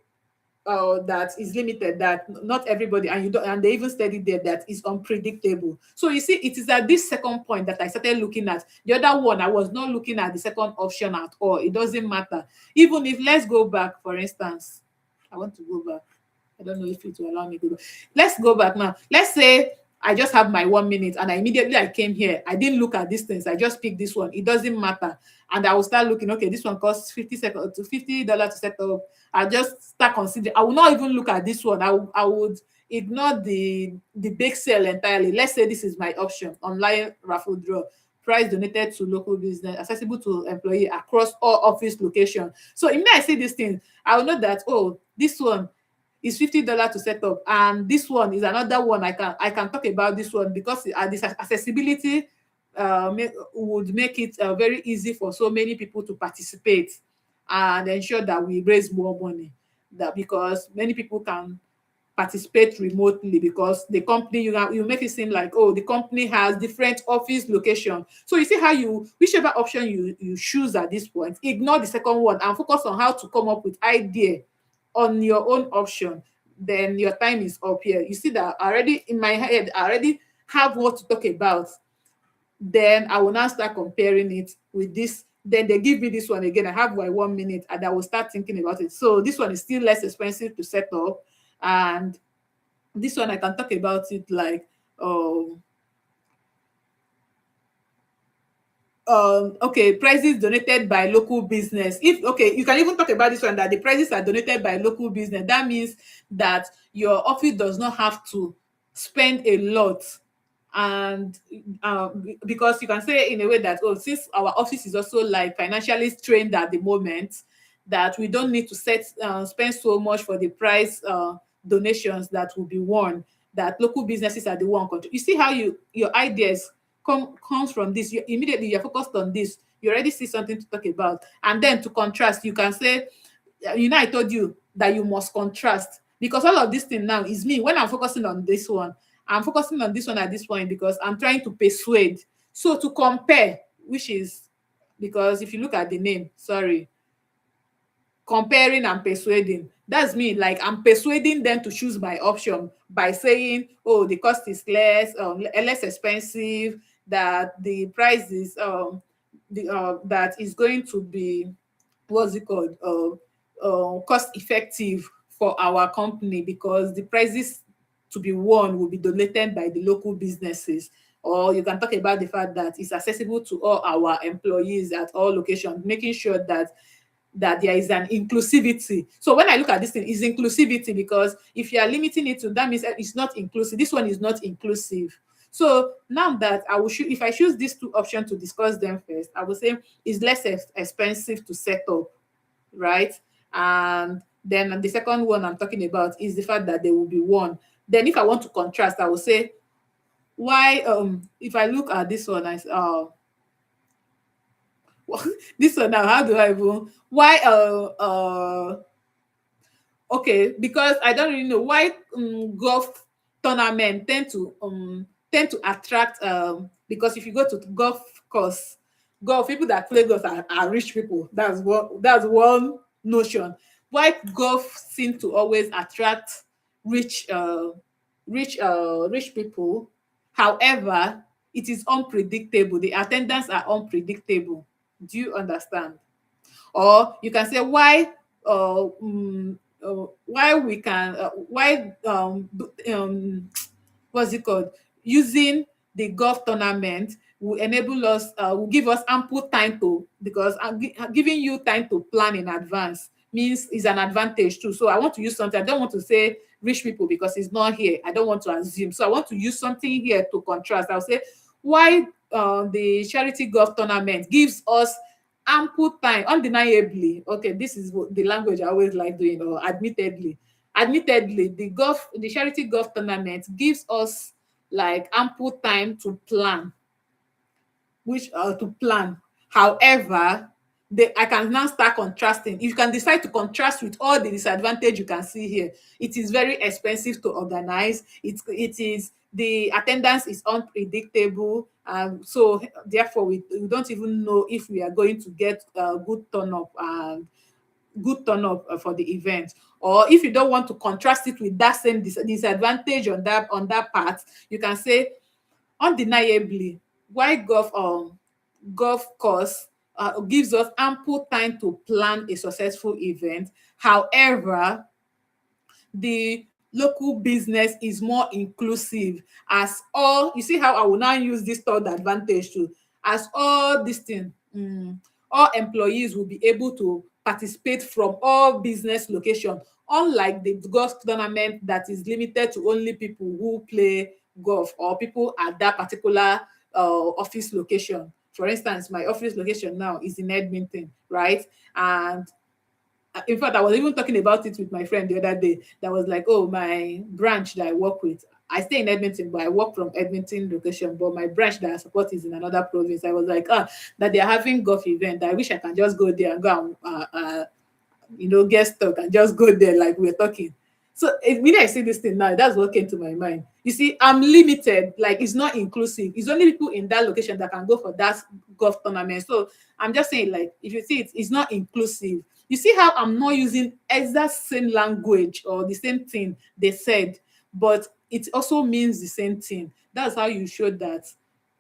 that is limited, that not everybody, and you don't, and they even studied there that is unpredictable. So you see, it is at this second point that I started looking at the other one. I was not looking at the second option at all. It doesn't matter. Even if, let's go back, for instance, I want to go back. I don't know if it will allow me to go. Let's go back now. Let's say I just have my 1 minute and I came here. I didn't look at these things. I just picked this one. It doesn't matter. And I will start looking, okay, this one costs 50 seconds to $50 to set up. I just start considering. I will not even look at this one. I would ignore the bake sale entirely. Let's say this is my option: online raffle draw, prize donated to local business, accessible to employee across all office locations. So if I see these things, I will know that, oh, this one is $50 to set up, and this one is another one. I can talk about this one because this accessibility would make it very easy for so many people to participate and ensure that we raise more money. That because many people can participate remotely, because the company, you make it seem like, oh, the company has different office location. So you see how whichever option you choose at this point, ignore the second one and focus on how to come up with idea on your own option. then your time is up here. You see that already in my head, I already have what to talk about. Then I will now start comparing it with this. Then they give me this one again. I have my 1 minute and I will start thinking about it. So this one is still less expensive to set up. And this one I can talk about it like um okay, prizes donated by local business. If okay, you can even talk about this one, that the prizes are donated by local business. That means that your office does not have to spend a lot. And because you can say in a way that, oh, since our office is also like financially strained at the moment, that we don't need to spend so much for the prize donations that will be won, that local businesses are the one control. You see how your ideas comes from this. You immediately you're focused on this, you already see something to talk about. And then to contrast, you can say, I told you that you must contrast, because all of this thing now is me. When I'm focusing on this one, I'm focusing on this one at this point because I'm trying to persuade. So to compare, which is, because if you look at the name, sorry, comparing and persuading, that's me, like I'm persuading them to choose my option by saying, oh, the cost is less expensive, that the price is that is going to be, what's it called, cost effective for our company, because the prices to be won will be donated by the local businesses. Or you can talk about the fact that it's accessible to all our employees at all locations, making sure that there is an inclusivity. So when I look at this thing, is inclusivity, because if you are limiting it to, that means it's not inclusive. This one is not inclusive. So now that I will if I choose these two options to discuss them first, I will say it's less expensive to set up, right? And then the second one I'm talking about is the fact that there will be one. Then if I want to contrast, I will say, why if I look at this one, this one now, how do I even, why okay, because I don't really know why golf tournament tend to attract, because if you go to golf course, golf people that play golf are rich people. That's one notion. Why golf seem to always attract rich rich people. However, it is unpredictable. The attendance are unpredictable. Do you understand? Or you can say why we can why what's it called, using the golf tournament will enable us, will give us ample time to, because giving you time to plan in advance means is an advantage too. So I want to use something. I don't want to say rich people because it's not here. I don't want to assume. So I want to use something here to contrast. I'll say why the charity golf tournament gives us ample time, undeniably. Okay, this is the language I always like doing, or admittedly, the charity golf tournament gives us like ample time to plan, which to plan. However, I can now start contrasting. If you can decide to contrast with all the disadvantage you can see here, it is very expensive to organize. It is, the attendance is unpredictable, so therefore we don't even know if we are going to get good turn up for the event. Or if you don't want to contrast it with that same disadvantage on that part, you can say undeniably, why golf course gives us ample time to plan a successful event. However, the local business is more inclusive, as all, you see how I will now use this third advantage too, as all this thing, all employees will be able to participate from all business location, unlike the golf tournament that is limited to only people who play golf, or people at that particular office location. For instance, my office location now is in Edmonton, right? And in fact, I was even talking about it with my friend the other day. That was like, oh, my branch that I work with, I stay in Edmonton, but I work from Edmonton location. But my branch that I support is in another province. I was like, that they're having golf event. I wish I can just go there and go and get stuck and just go there like we're talking. So when I see this thing now, that's what came to my mind. You see, I'm limited, like it's not inclusive. It's only people in that location that can go for that golf tournament. So I'm just saying, like, if you see it, it's not inclusive. You see how I'm not using exact same language or the same thing they said, but it also means the same thing. That's how you show that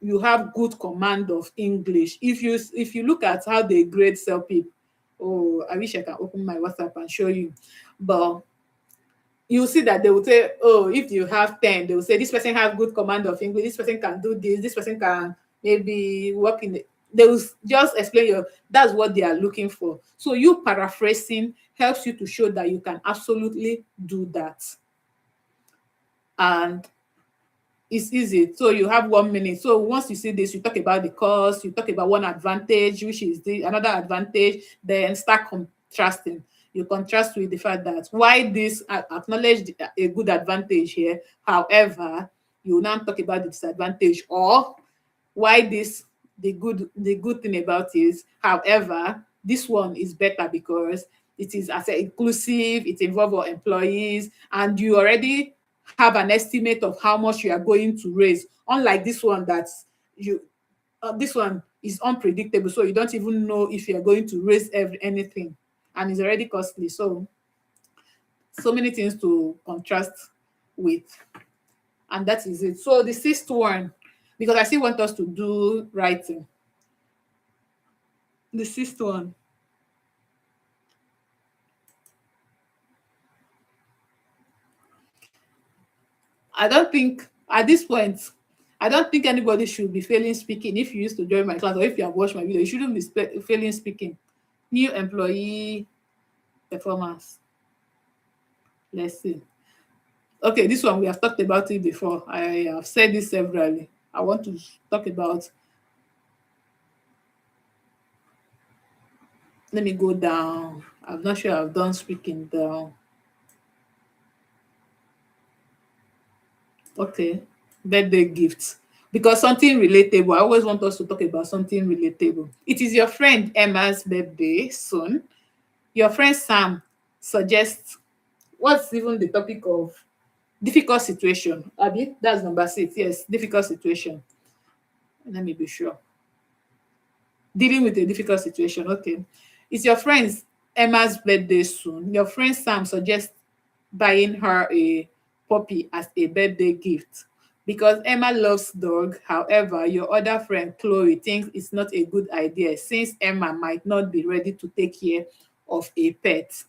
you have good command of English. If you look at how they grade Celpip, oh, I wish I can open my WhatsApp and show you. But you see that they will say, oh, if you have 10, they will say this person have good command of English, this person can do this person can maybe work in the, they will just explain your, that's what they are looking for. So you paraphrasing helps you to show that you can absolutely do that. And it's easy. So you have 1 minute. So once you see this, you talk about the cause, you talk about one advantage, which is the another advantage, then start contrasting. You contrast with the fact that why this acknowledge a good advantage here. However, you now talk about the disadvantage, or why this the good thing about is, however, this one is better because it is as inclusive, it involves our employees, and you already have an estimate of how much you are going to raise, unlike this one that you this one is unpredictable, so you don't even know if you're going to raise anything, and it's already costly. So many things to contrast with, and that is it. So the sixth one, because I still want us to do writing. The sixth one, I don't think at this point, I don't think anybody should be failing speaking. If you used to join my class or if you have watched my video, you shouldn't be failing speaking. New employee performance. Let's see. Okay, this one we have talked about it before. I have said this severally. I want to talk about, let me go down. I'm not sure I've done speaking down. Okay, birthday gifts. Because something relatable. I always want us to talk about something relatable. It is your friend Emma's birthday soon. Your friend Sam suggests, what's even the topic of difficult situation? Abi, that's number 6. Yes, difficult situation. Let me be sure. Dealing with a difficult situation. Okay. It's your friend's Emma's birthday soon. Your friend Sam suggests buying her a puppy as a birthday gift because Emma loves dog. However, your other friend Chloe thinks it's not a good idea since Emma might not be ready to take care of a pet.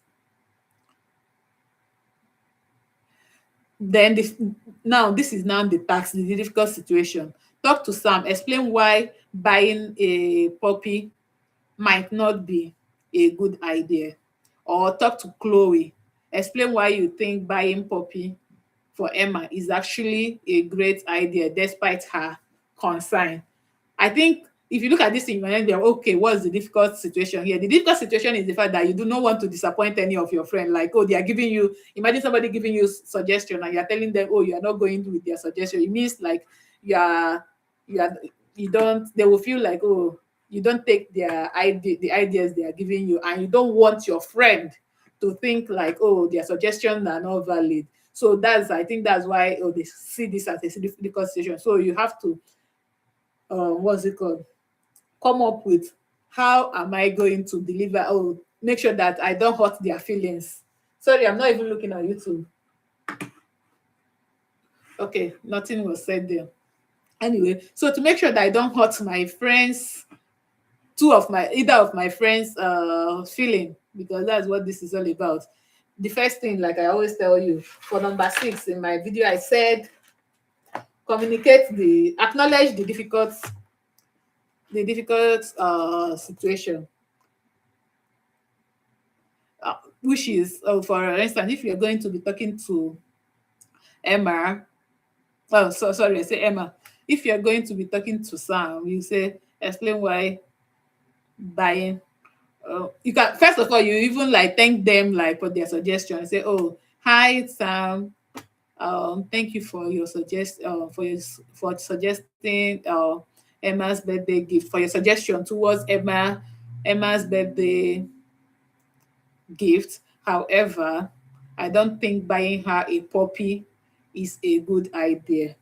Then this, now this is now the difficult situation. Talk to Sam, explain why buying a puppy might not be a good idea. Or talk to Chloe, explain why you think buying puppy for Emma is actually a great idea despite her concern. I think if you look at this thing, you're okay, what's the difficult situation here? The difficult situation is the fact that you do not want to disappoint any of your friends. Like, oh, they are giving you, imagine somebody giving you suggestion and you're telling them, oh, you are not going with their suggestion. It means like you are, you are, you don't, they will feel like, oh, you don't take their idea, the ideas they are giving you, and you don't want your friend to think like, oh, their suggestions are not valid. So I think that's why, oh, they see this as a difficult situation. So you have to, what's it called? Come up with, how am I going to deliver? Oh, make sure that I don't hurt their feelings. Sorry, I'm not even looking at YouTube. Okay, nothing was said there. Anyway, so to make sure that I don't hurt my friends, either of my friends feeling, because that's what this is all about. The first thing, like I always tell you, for number 6 in my video, I said acknowledge the difficult situation, which is, for instance, if you're going to be talking to Emma, sorry, I say Emma. If you're going to be talking to Sam, you say, explain why buying. You can, first of all, you even like thank them like for their suggestion. Say, oh, hi Sam, thank you for your for suggesting Emma's birthday gift, for your suggestion towards Emma's birthday gift. However, I don't think buying her a puppy is a good idea.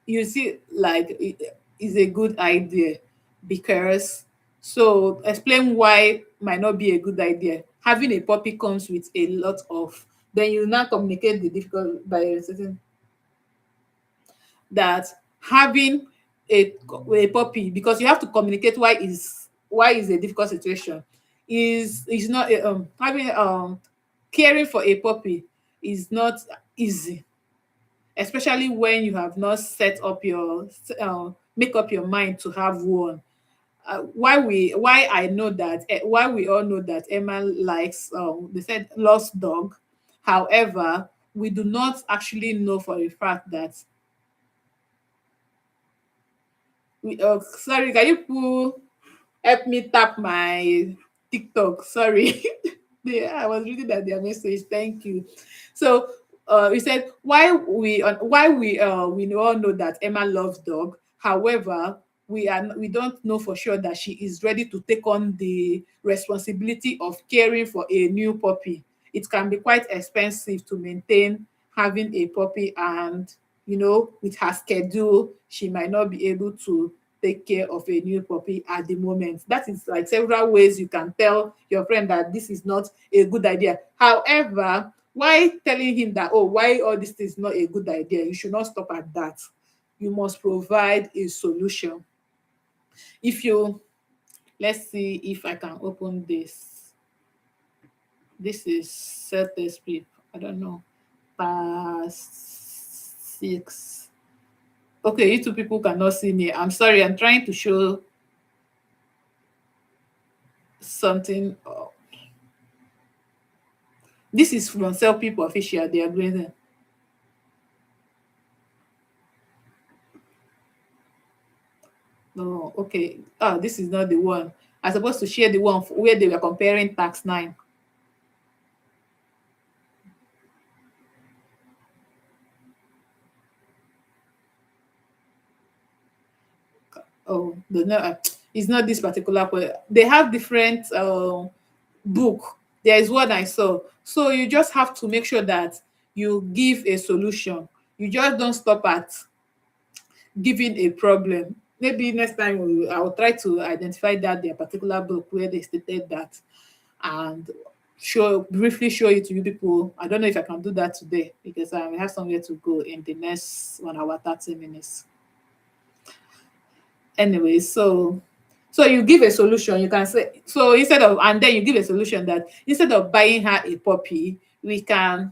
You see, like it is a good idea because, so explain why might not be a good idea. having a puppy comes with a lot of, then you now communicate the difficult by saying that having a puppy, because you have to communicate why is a difficult situation, is not having caring for a puppy is not easy, especially when you have not set up your make up your mind to have one. Why I know that, why we all know that Emma likes, they said, lost dog. However, we do not actually know for a fact that we sorry, can you people help me tap my TikTok? Sorry. Yeah, I was reading that their message. Thank you. So we said why we all know that Emma loves dog. However, we don't know for sure that she is ready to take on the responsibility of caring for a new puppy. It can be quite expensive to maintain having a puppy, and with her schedule, she might not be able to take care of a new puppy at the moment. That is like several ways you can tell your friend that this is not a good idea. However, why telling him that, oh, why all this is not a good idea? You should not stop at that. You must provide a solution. If you Let's see if I can open this. This is Celpip. I don't know. Past 6. Okay, you two people cannot see me. I'm sorry. I'm trying to show something. This is from Celpip official. They are going. No, okay. This is not the one. I'm supposed to share the one where they were comparing tax 9. Oh, no, it's not this particular one. They have different book. There is one I saw. So you just have to make sure that you give a solution. You just don't stop at giving a problem. Maybe next time I will try to identify that their particular book where they stated that, and briefly show it to you people. I don't know if I can do that today because I have somewhere to go in the next 1 hour 30 minutes. Anyway, so you give a solution. You can say, so instead of, and then you give a solution that instead of buying her a puppy, we can,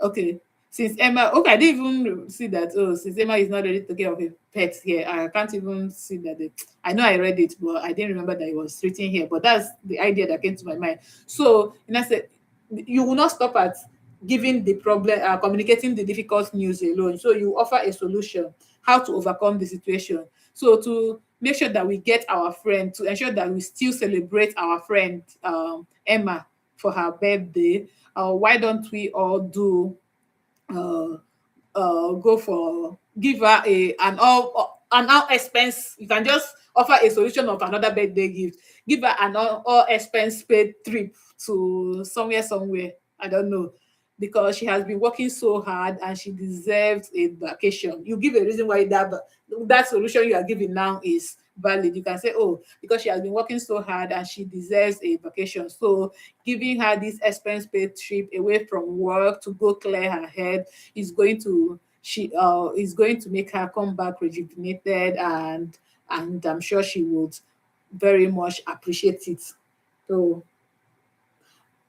okay, since Emma, okay, I didn't even see that. Oh, since Emma is not ready to take care of a pet here, I can't even see that. I know I read it, but I didn't remember that it was written here. But that's the idea that came to my mind. So, and I said, you will not stop at giving the problem, communicating the difficult news alone. So you offer a solution, how to overcome the situation. So to make sure that we get our friend, to ensure that we still celebrate our friend Emma for her birthday, why don't we all do uh, go for, give her an all expense. You can just offer a solution of another birthday gift. Give her an all expense paid trip to somewhere. I don't know, because she has been working so hard and she deserves a vacation. You give a reason why that solution you are giving now is valid. You can say, oh, because she has been working so hard and she deserves a vacation. So giving her this expense paid trip away from work to go clear her head is going to make her come back rejuvenated, and I'm sure she would very much appreciate it. So,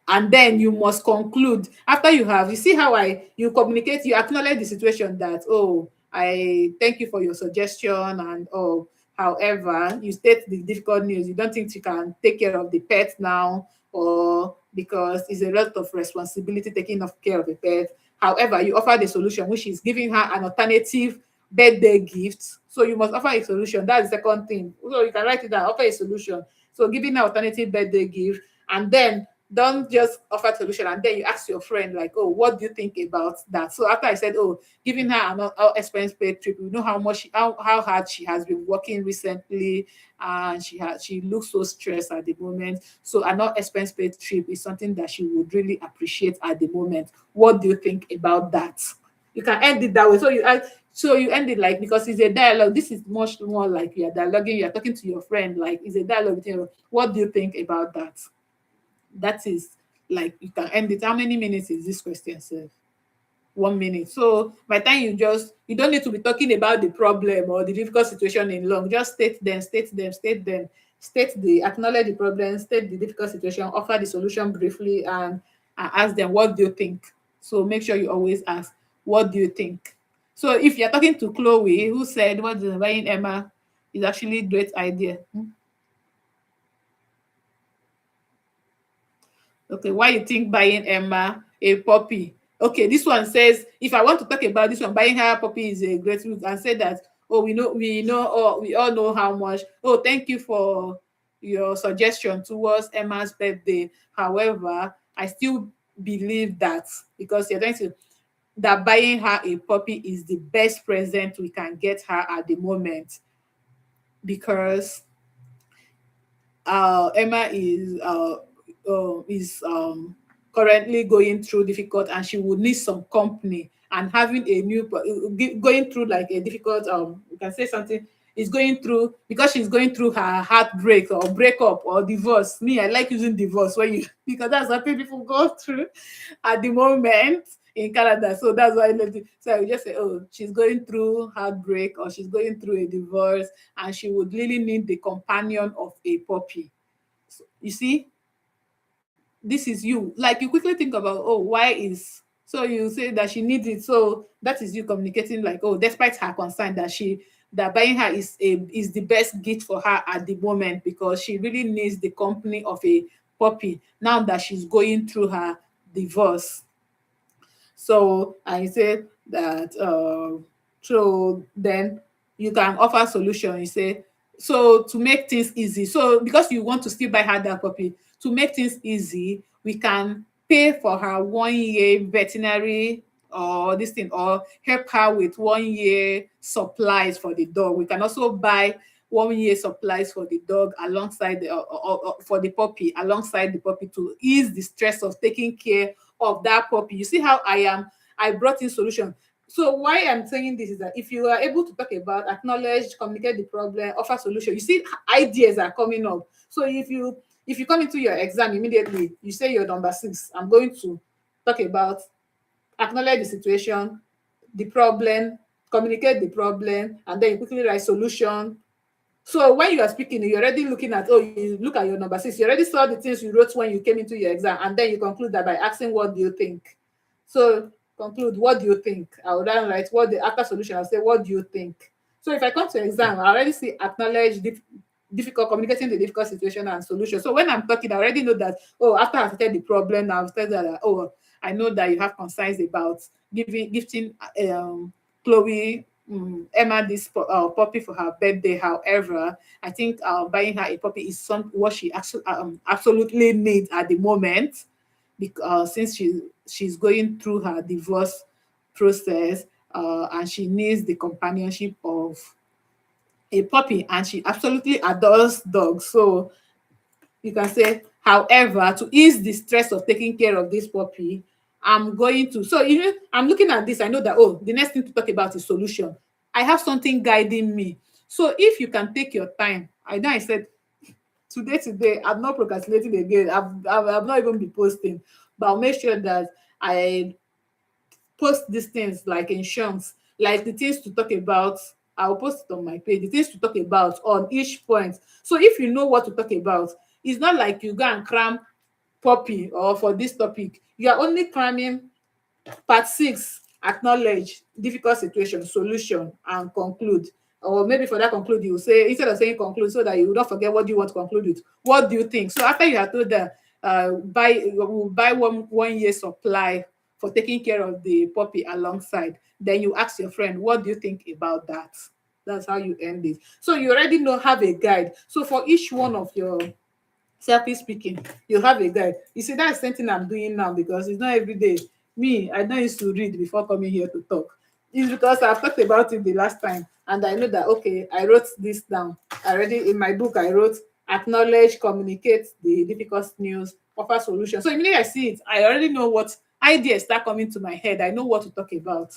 and then you must conclude after you see how you communicate, you acknowledge the situation that, oh, I thank you for your suggestion, and oh, however, you state the difficult news. You don't think you can take care of the pet now, or because it's a lot of responsibility taking of care of a pet. However, you offer the solution, which is giving her an alternative birthday gift. So you must offer a solution. That's the second thing. So you can write it down, offer a solution. So giving her alternative birthday gift, and then don't just offer solution and then you ask your friend like, oh, what do you think about that? So after I said, oh, giving her an all expense paid trip, you know how much how hard she has been working recently, and she looks so stressed at the moment. So an all expense paid trip is something that she would really appreciate at the moment. What do you think about that? You can end it that way. So you end it like, because it's a dialogue. This is much more like you're dialoguing, you're talking to your friend, like it's a dialogue between you. What do you think about that? That is, like, you can end it. How many minutes is this question, sir? 1 minute. So by the time you don't need to be talking about the problem or the difficult situation in long. Just acknowledge the problem, state the difficult situation, offer the solution briefly, and ask them, what do you think? So make sure you always ask, what do you think? So if you're talking to Chloe, who said what the buying Emma is actually a great idea. Okay, why you think buying Emma a puppy? Okay, this one says, if I want to talk about this one, buying her a puppy is a great move, and say that, oh, we all know how much. Oh, thank you for your suggestion towards Emma's birthday. However, I still believe that, because you're trying to, that buying her a puppy is the best present we can get her at the moment, because Emma is currently going through difficult, and she would need some company. And having a going through like a difficult, you can say something is going through, because she's going through her heartbreak or breakup or divorce. Me, I like using divorce when you because that's what people go through at the moment in Canada. So that's why I love it. So I would just say, oh, she's going through heartbreak or she's going through a divorce, and she would really need the companion of a puppy. So, you see, this is you. Like, you quickly think about, oh, why is, so you say that she needs it. So that is you communicating, like, oh, despite her concern, that buying her is the best gift for her at the moment, because she really needs the company of a puppy now that she's going through her divorce. So I said that, so then you can offer solution. You say, so to make things easy, so because you want to still buy her that puppy, to make things easy, we can pay for her 1 year veterinary or this thing, or help her with 1 year supplies for the dog. We can also buy 1 year supplies for the dog alongside for the puppy, alongside the puppy, to ease the stress of taking care of that puppy. You see how I brought in solution. So why I'm saying this is that if you are able to talk about, acknowledge, communicate the problem, offer solution, you see ideas are coming up. So if you come into your exam immediately, you say you're number 6, I'm going to talk about, acknowledge the situation, the problem, communicate the problem, and then you quickly write solution. So when you are speaking, you're already looking at, oh, you look at your number 6, you already saw the things you wrote when you came into your exam, and then you conclude that by asking, what do you think? So conclude, what do you think? I would then write what the after solution, I'll say, what do you think? So if I come to exam, I already see acknowledge difficult, communicating the difficult situation and solution. So when I'm talking, I already know that, oh, after I've stated the problem, I've stated that, oh, I know that you have concerns about gifting Chloe, Emma this puppy for her birthday. However, I think buying her a puppy is what she actually absolutely needs at the moment, because since she's going through her divorce process, and she needs the companionship of a puppy, and she absolutely adores dogs. So you can say, however, to ease the stress of taking care of this puppy, I'm going to, so I'm looking at this, I know that, oh, the next thing to talk about is solution. I have something guiding me. So if you can take your time, I know I said today, I'm not procrastinating again. I've not even been posting, but I'll make sure that I post these things like in chunks, like the things to talk about. I'll post it on my page, the things to talk about on each point. So if you know what to talk about, it's not like you go and cram puppy or for this topic. You are only cramming part 6, acknowledge difficult situation, solution, and conclude. Or maybe for that conclude, you say, instead of saying conclude, so that you will not forget what do you want to conclude with. What do you think? So after you have told them, we'll buy 1 year supply for taking care of the puppy alongside, then you ask your friend, what do you think about that? That's how you end it. So you already know, have a guide. So for each one of your selfish speaking, you have a guide. You see, that's the same thing I'm doing now, because it's not every day. Me, I don't used to read before coming here to talk. It's because I've talked about it the last time, and I know that, okay, I wrote this down. I already, in my book, I wrote acknowledge, communicate the difficult news, offer solutions. So immediately I see it, I already know what ideas start coming to my head. I know what to talk about.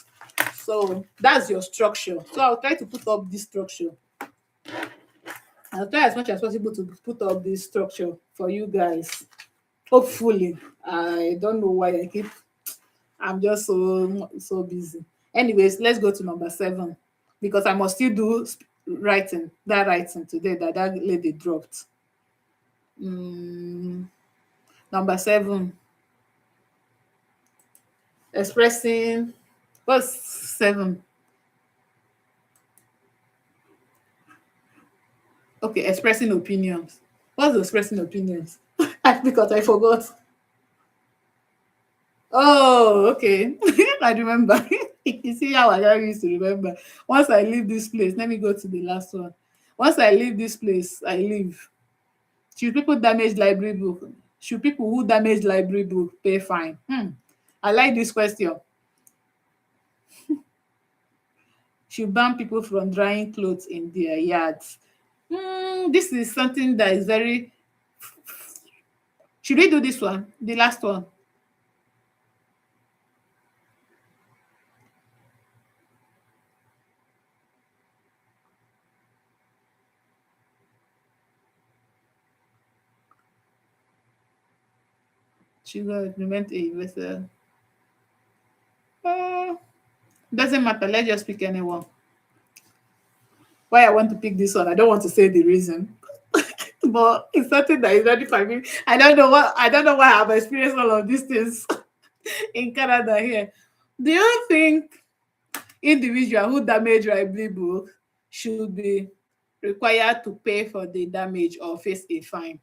So that's your structure. So I'll try to put up this structure. I'll try as much as possible to put up this structure for you guys. Hopefully. I don't know why I'm just so busy. Anyways, let's go to number 7 because I must still do writing today that lady dropped. Mm, number 7, expressing what's 7? Okay, expressing opinions. What's expressing opinions? Because I forgot. Oh, okay. I remember. You see how I used to remember. Once I leave this place, let me go to the last one. Once I leave this place, I leave. Should people damage library book? Should people who damage library book pay fine? I like this question. Should ban people from drying clothes in their yards? This is something that is very. Should we do this one? The last one. Should I implement a vessel? Uh, doesn't matter. Let's just pick anyone. Why I want to pick this one, I don't want to say the reason, but it's something that is very familiar. I don't know why I've experienced all of these things in Canada here. Do you think individual who damage library book should be required to pay for the damage or face a fine?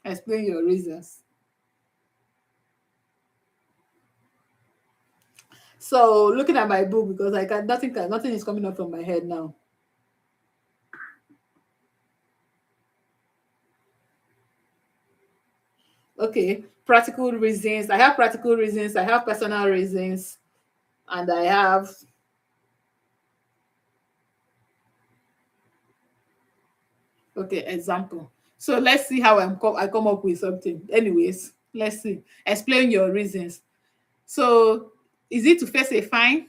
Explain your reasons. So looking at my book because I can nothing is coming up from my head now. Okay, practical reasons. I have practical reasons. I have personal reasons, and I have okay example. So let's see how I come up with something. Anyways, let's see. Explain your reasons. So is it to face a fine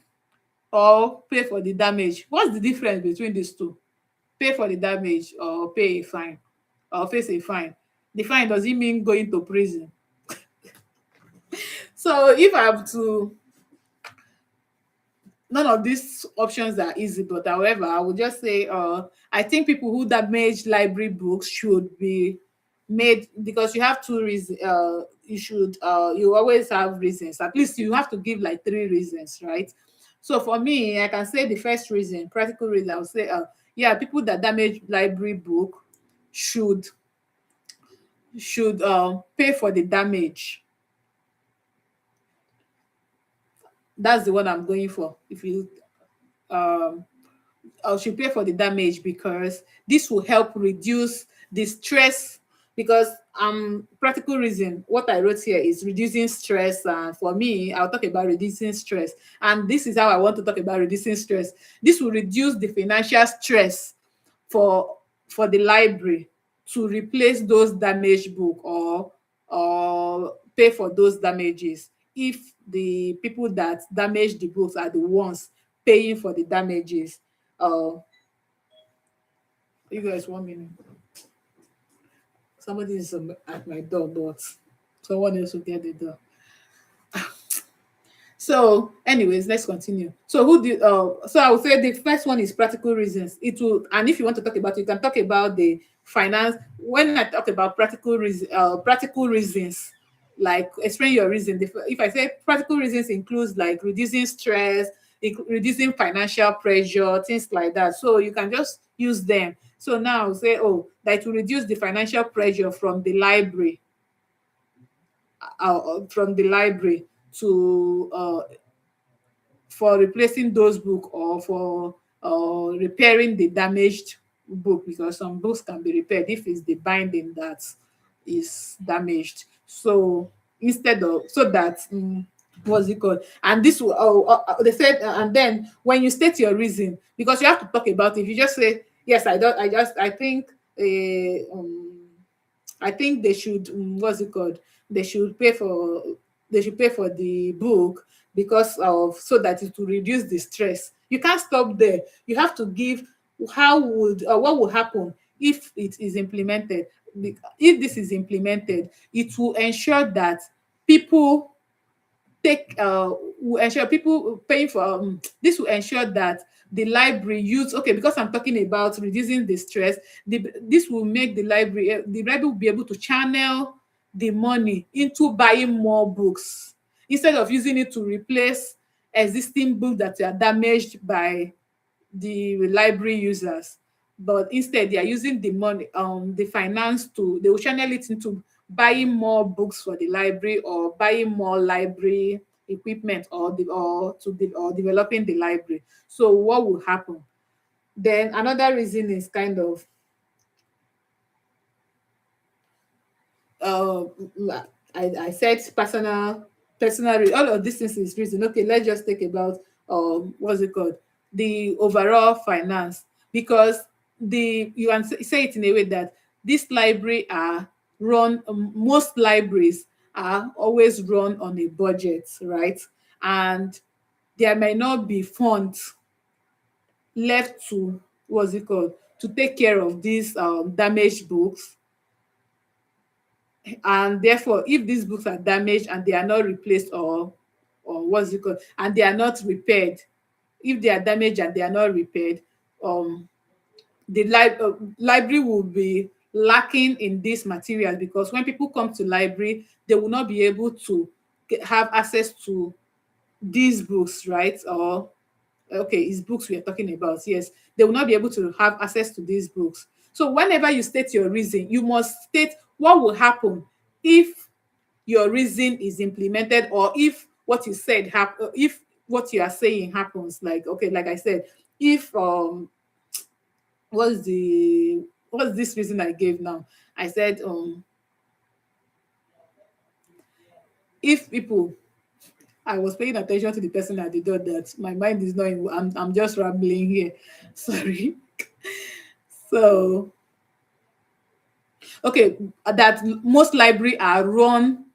or pay for the damage? What's the difference between these two? Pay for the damage or pay a fine or face a fine? The fine, does it mean going to prison? So if I have to, none of these options are easy, but however, I would just say I think people who damage library books should be made because you have two reasons. You should you always have reasons. At least you have to give like 3 reasons, right? So for me, I can say the first reason, practical reason, I would say yeah, people that damage library book should pay for the damage. That's the one I'm going for. If you um should pay for the damage because this will help reduce the stress because practical reason what I wrote here is reducing stress, and for me I'll talk about reducing stress, and this is how I want to talk about reducing stress. This will reduce the financial stress for the library to replace those damaged book or pay for those damages if the people that damage the books are the ones paying for the damages. uh you guys 1 minute, somebody is at my door, but someone else will get the door. So, anyways, let's continue. So, so I would say the first one is practical reasons. It will, and if you want to talk about it, you can talk about the finance. When I talk about practical reasons, like explain your reason. If I say practical reasons includes like reducing stress, reducing financial pressure, things like that. So you can just use them. So now say, oh, that will reduce the financial pressure from the library to for replacing those book or for repairing the damaged book because some books can be repaired if it's the binding that is damaged. So instead of so that what's it called? And this will they said and then when you state your reason because you have to talk about it. If you just say yes, I think they should what's it called? They should pay for the book because of so that it will reduce the stress. You can't stop there. You have to give what will happen if it is implemented. If this is implemented, it will ensure that people take will ensure people paying for this will ensure that the library use, okay, because I'm talking about reducing the stress, this will make the library will be able to channel the money into buying more books instead of using it to replace existing books that are damaged by the library users. But instead they are using the money, the finance, to they will channel it into buying more books for the library, or buying more library equipment, or developing the library. So what will happen then? Another reason is kind of uh I said all of these things is reason. Okay, let's just think about what's it called, the overall finance. Because you can say it in a way that this library are run most libraries are always run on a budget, right? And there may not be funds left to, what's it called, to take care of these damaged books. And therefore, if these books are damaged and they are not replaced, or what's it called, and they are not repaired, if they are damaged and they are not repaired, um the library will be lacking in these materials, because when people come to library, they will not be able to have access to these books, right? Or okay, it's books we are talking about. Yes, they will not be able to have access to these books. So whenever you state your reason, you must state what will happen if your reason is implemented, or if what you said if what you are saying happens. Like, okay, like I said, if what's this reason I gave now? I said if people I was paying attention to the person at the door, that my mind is not in, I'm just rambling here. Sorry. So okay, that most library are run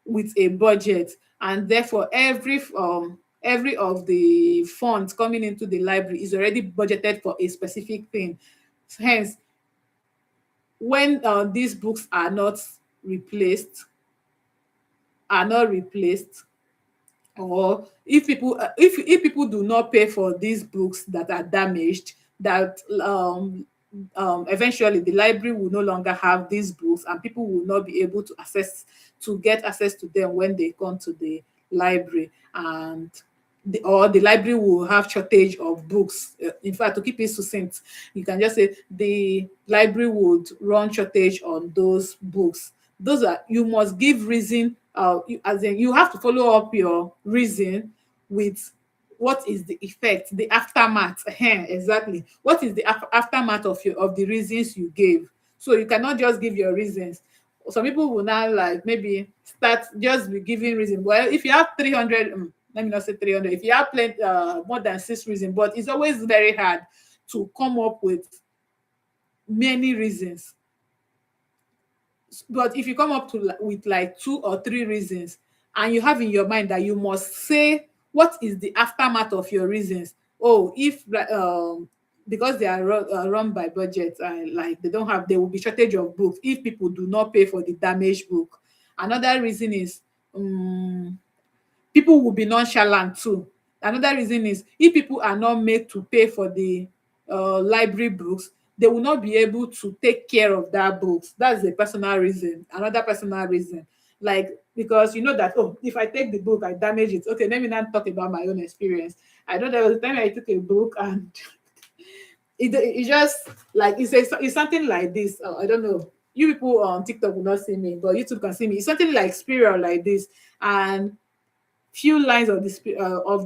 with a budget, and therefore every of the funds coming into the library is already budgeted for a specific thing. Hence, when these books replaced are not replaced, or if people do not pay for these books that are damaged, that eventually the library will no longer have these books, and people will not be able to get access to them when they come to the library. And the library will have shortage of books. In fact, to keep it succinct, you can just say the library would run shortage on those books. Those are, you must give reason, as in you have to follow up your reason with what is the effect, the aftermath. Exactly, what is the aftermath of the reasons you gave. So you cannot just give your reasons. Some people will now, like, maybe start just be giving reason. Well, if you have 300, let me not say 300, if you have plenty, more than six reasons, but it's always very hard to come up with many reasons. But if you come up with like two or three reasons, and you have in your mind that you must say what is the aftermath of your reasons. Oh, if because they are run by budget, and like they will be shortage of books if people do not pay for the damaged book. Another reason is people will be nonchalant too. Another reason is if people are not made to pay for the library books, they will not be able to take care of that books. That's a personal reason. Another personal reason, like, because you know that, oh, if I take the book, I damage it. Okay, let me not talk about my own experience. I know there was a time I took a book, and it just like it's something like this. I don't know. You people on TikTok will not see me, but YouTube can see me. It's something like spiral like this, and few lines of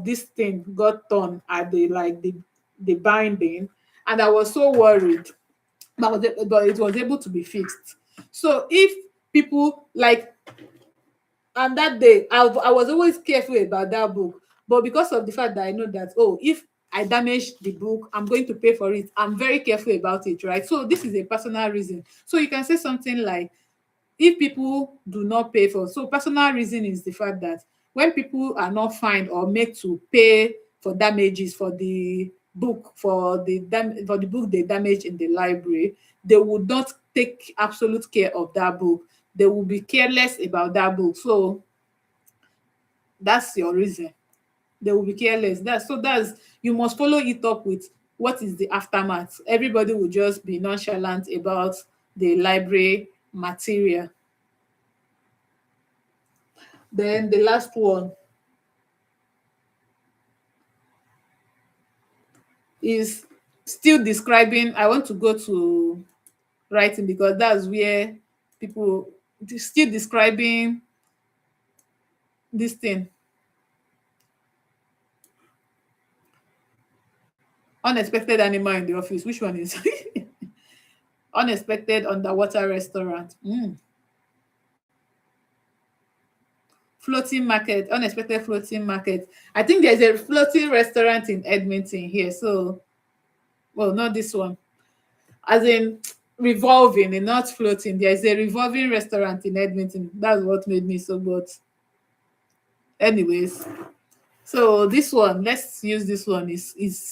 this thing got torn at the binding, and I was so worried, but it was able to be fixed. So if people like, and that day I was always careful about that book, but because of the fact that I know that, oh, if I damage the book, I'm going to pay for it, I'm very careful about it, right? So this is a personal reason. So you can say something like, if people do not pay for, so personal reason is the fact that when people are not fined or made to pay for damages for the book for for the book they damaged in the library, they would not take absolute care of that book. They will be careless about that book. So that's your reason. They will be careless. That's you must follow it up with what is the aftermath. Everybody will just be nonchalant about the library material. Then the last one is still describing. I want to go to writing because that's where people still describing this thing. Unexpected animal in the office. Which one is unexpected underwater restaurant? Floating market, unexpected floating market. I think there's a floating restaurant in Edmonton here. So, well, not this one. As in revolving and not floating. There's a revolving restaurant in Edmonton. That's what made me so good. Anyways, so this one, let's use this one. Is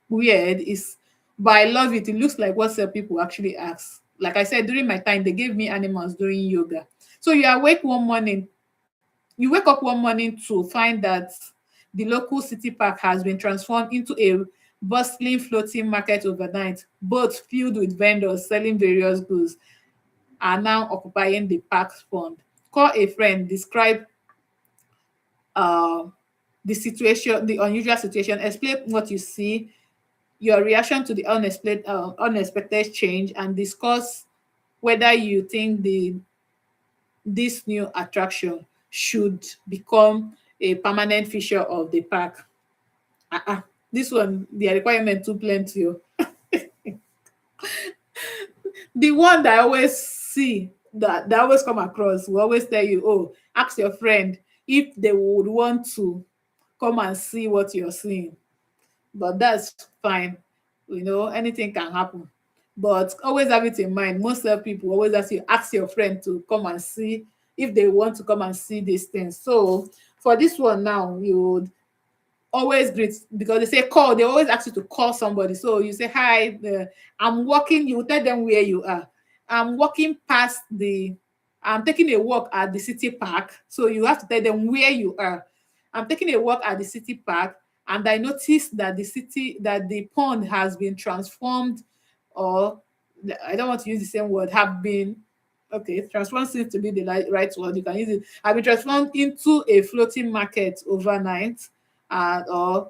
weird. Is but I love it. It looks like what some people actually ask. Like I said, during my time, they gave me animals during yoga. So you wake up one morning to find that the local city park has been transformed into a bustling floating market overnight. Boats filled with vendors selling various goods are now occupying the park's fund. Call a friend, describe uh, the situation, the unusual situation, explain what you see, your reaction to the unexpected change, and discuss whether you think this new attraction should become a permanent feature of the park. This one, the requirement too plenty. Oh. The one that I always see that always come across will always tell you, oh, ask your friend if they would want to come and see what you're seeing. But that's fine. Anything can happen. But always have it in mind. Most of people always ask your friend to come and see if they want to come and see these things. So for this one now, you would always greet because they say call. They always ask you to call somebody. So you say hi. I'm walking. You tell them where you are. I'm walking past the. I'm taking a walk at the city park. So you have to tell them where you are. I'm taking a walk at the city park, and I noticed that the pond has been transformed, or I don't want to use the same word. Have been okay. Transformed seems to be the right word. You can use it. Have been transformed into a floating market overnight, and or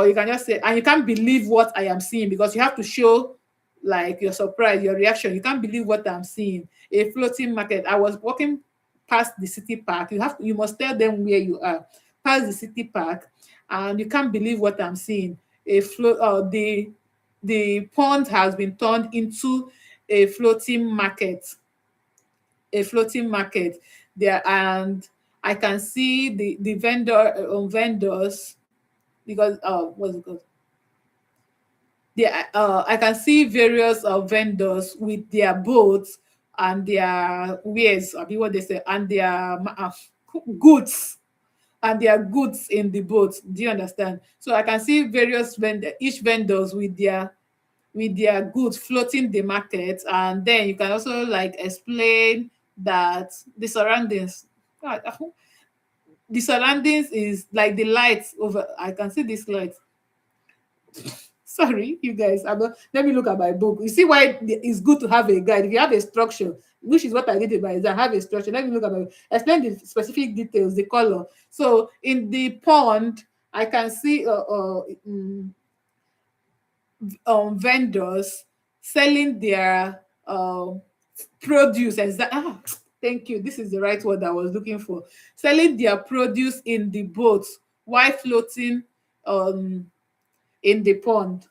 you can just say, and you can't believe what I am seeing because you have to show like your surprise, your reaction. You can't believe what I'm seeing. A floating market. I was walking past the city park. You must tell them where you are. Past the city park, and you can't believe what I'm seeing. A float. The pond has been turned into a floating market. A floating market there, and I can see the vendors because what's it called? I can see various vendors with their boats and their wares, I mean what they say, and their goods and their goods in the boat. Do you understand? So I can see various each vendors with their goods floating the market, and then you can also like explain that the surroundings. The surroundings is like the lights over. I can see this light. Sorry, you guys. Let me look at my book. You see why it's good to have a guide. If you have a structure, which is what I did about is I have a structure. Let me look at my explain the specific details, the color. So in the pond, I can see vendors selling their produce. Thank you. This is the right word I was looking for. Selling their produce in the boat while floating in the pond.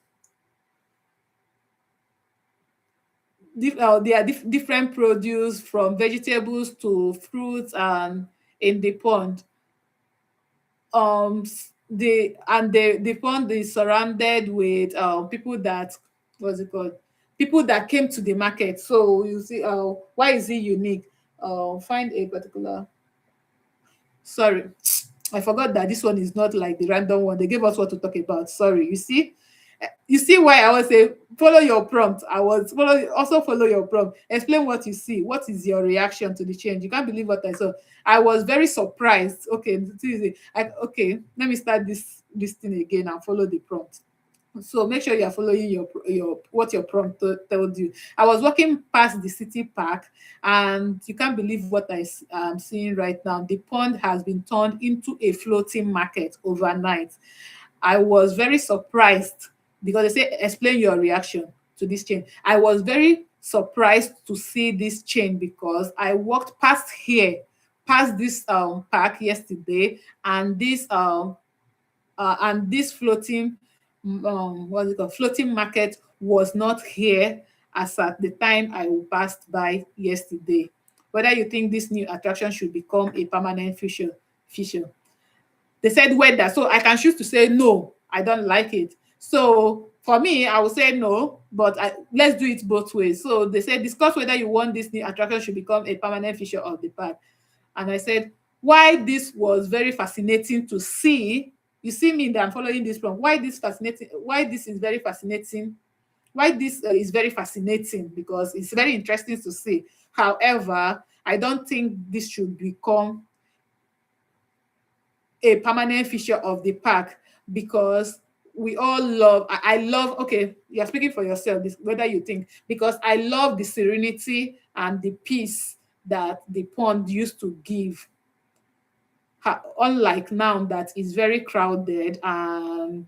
There are different produce from vegetables to fruits and in the pond. The pond is surrounded with people that what's it called? People that came to the market. So you see, why is it unique? Find a particular. Sorry, I forgot that this one is not like the random one. They gave us what to talk about. Sorry. You see why I was say follow your prompt. I was follow your prompt. Explain what you see. What is your reaction to the change? You can't believe what I saw. I was very surprised. Okay, okay. Let me start this thing again and follow the prompt. So make sure you are following your what your prompt told you. I was walking past the city park, and you can't believe what am seeing right now. The pond has been turned into a floating market overnight. I was very surprised because they say explain your reaction to this change. I was very surprised to see this change because I walked past this park yesterday, and this floating what's it called floating market was not here as at the time I passed by yesterday. Whether you think this new attraction should become a permanent feature. They said weather, so I can choose to say no, I don't like it. So for me, I will say no, but let's do it both ways. So they said discuss whether you want this new attraction should become a permanent feature of the park. And I said why this was very fascinating to see. You see me that I'm following this from why this is very fascinating, why this is very fascinating because it's very interesting to see. However, I don't think this should become a permanent feature of the park because we all love I love, okay, you're speaking for yourself this whether you think, because I love the serenity and the peace that the pond used to give. Unlike now that is very crowded and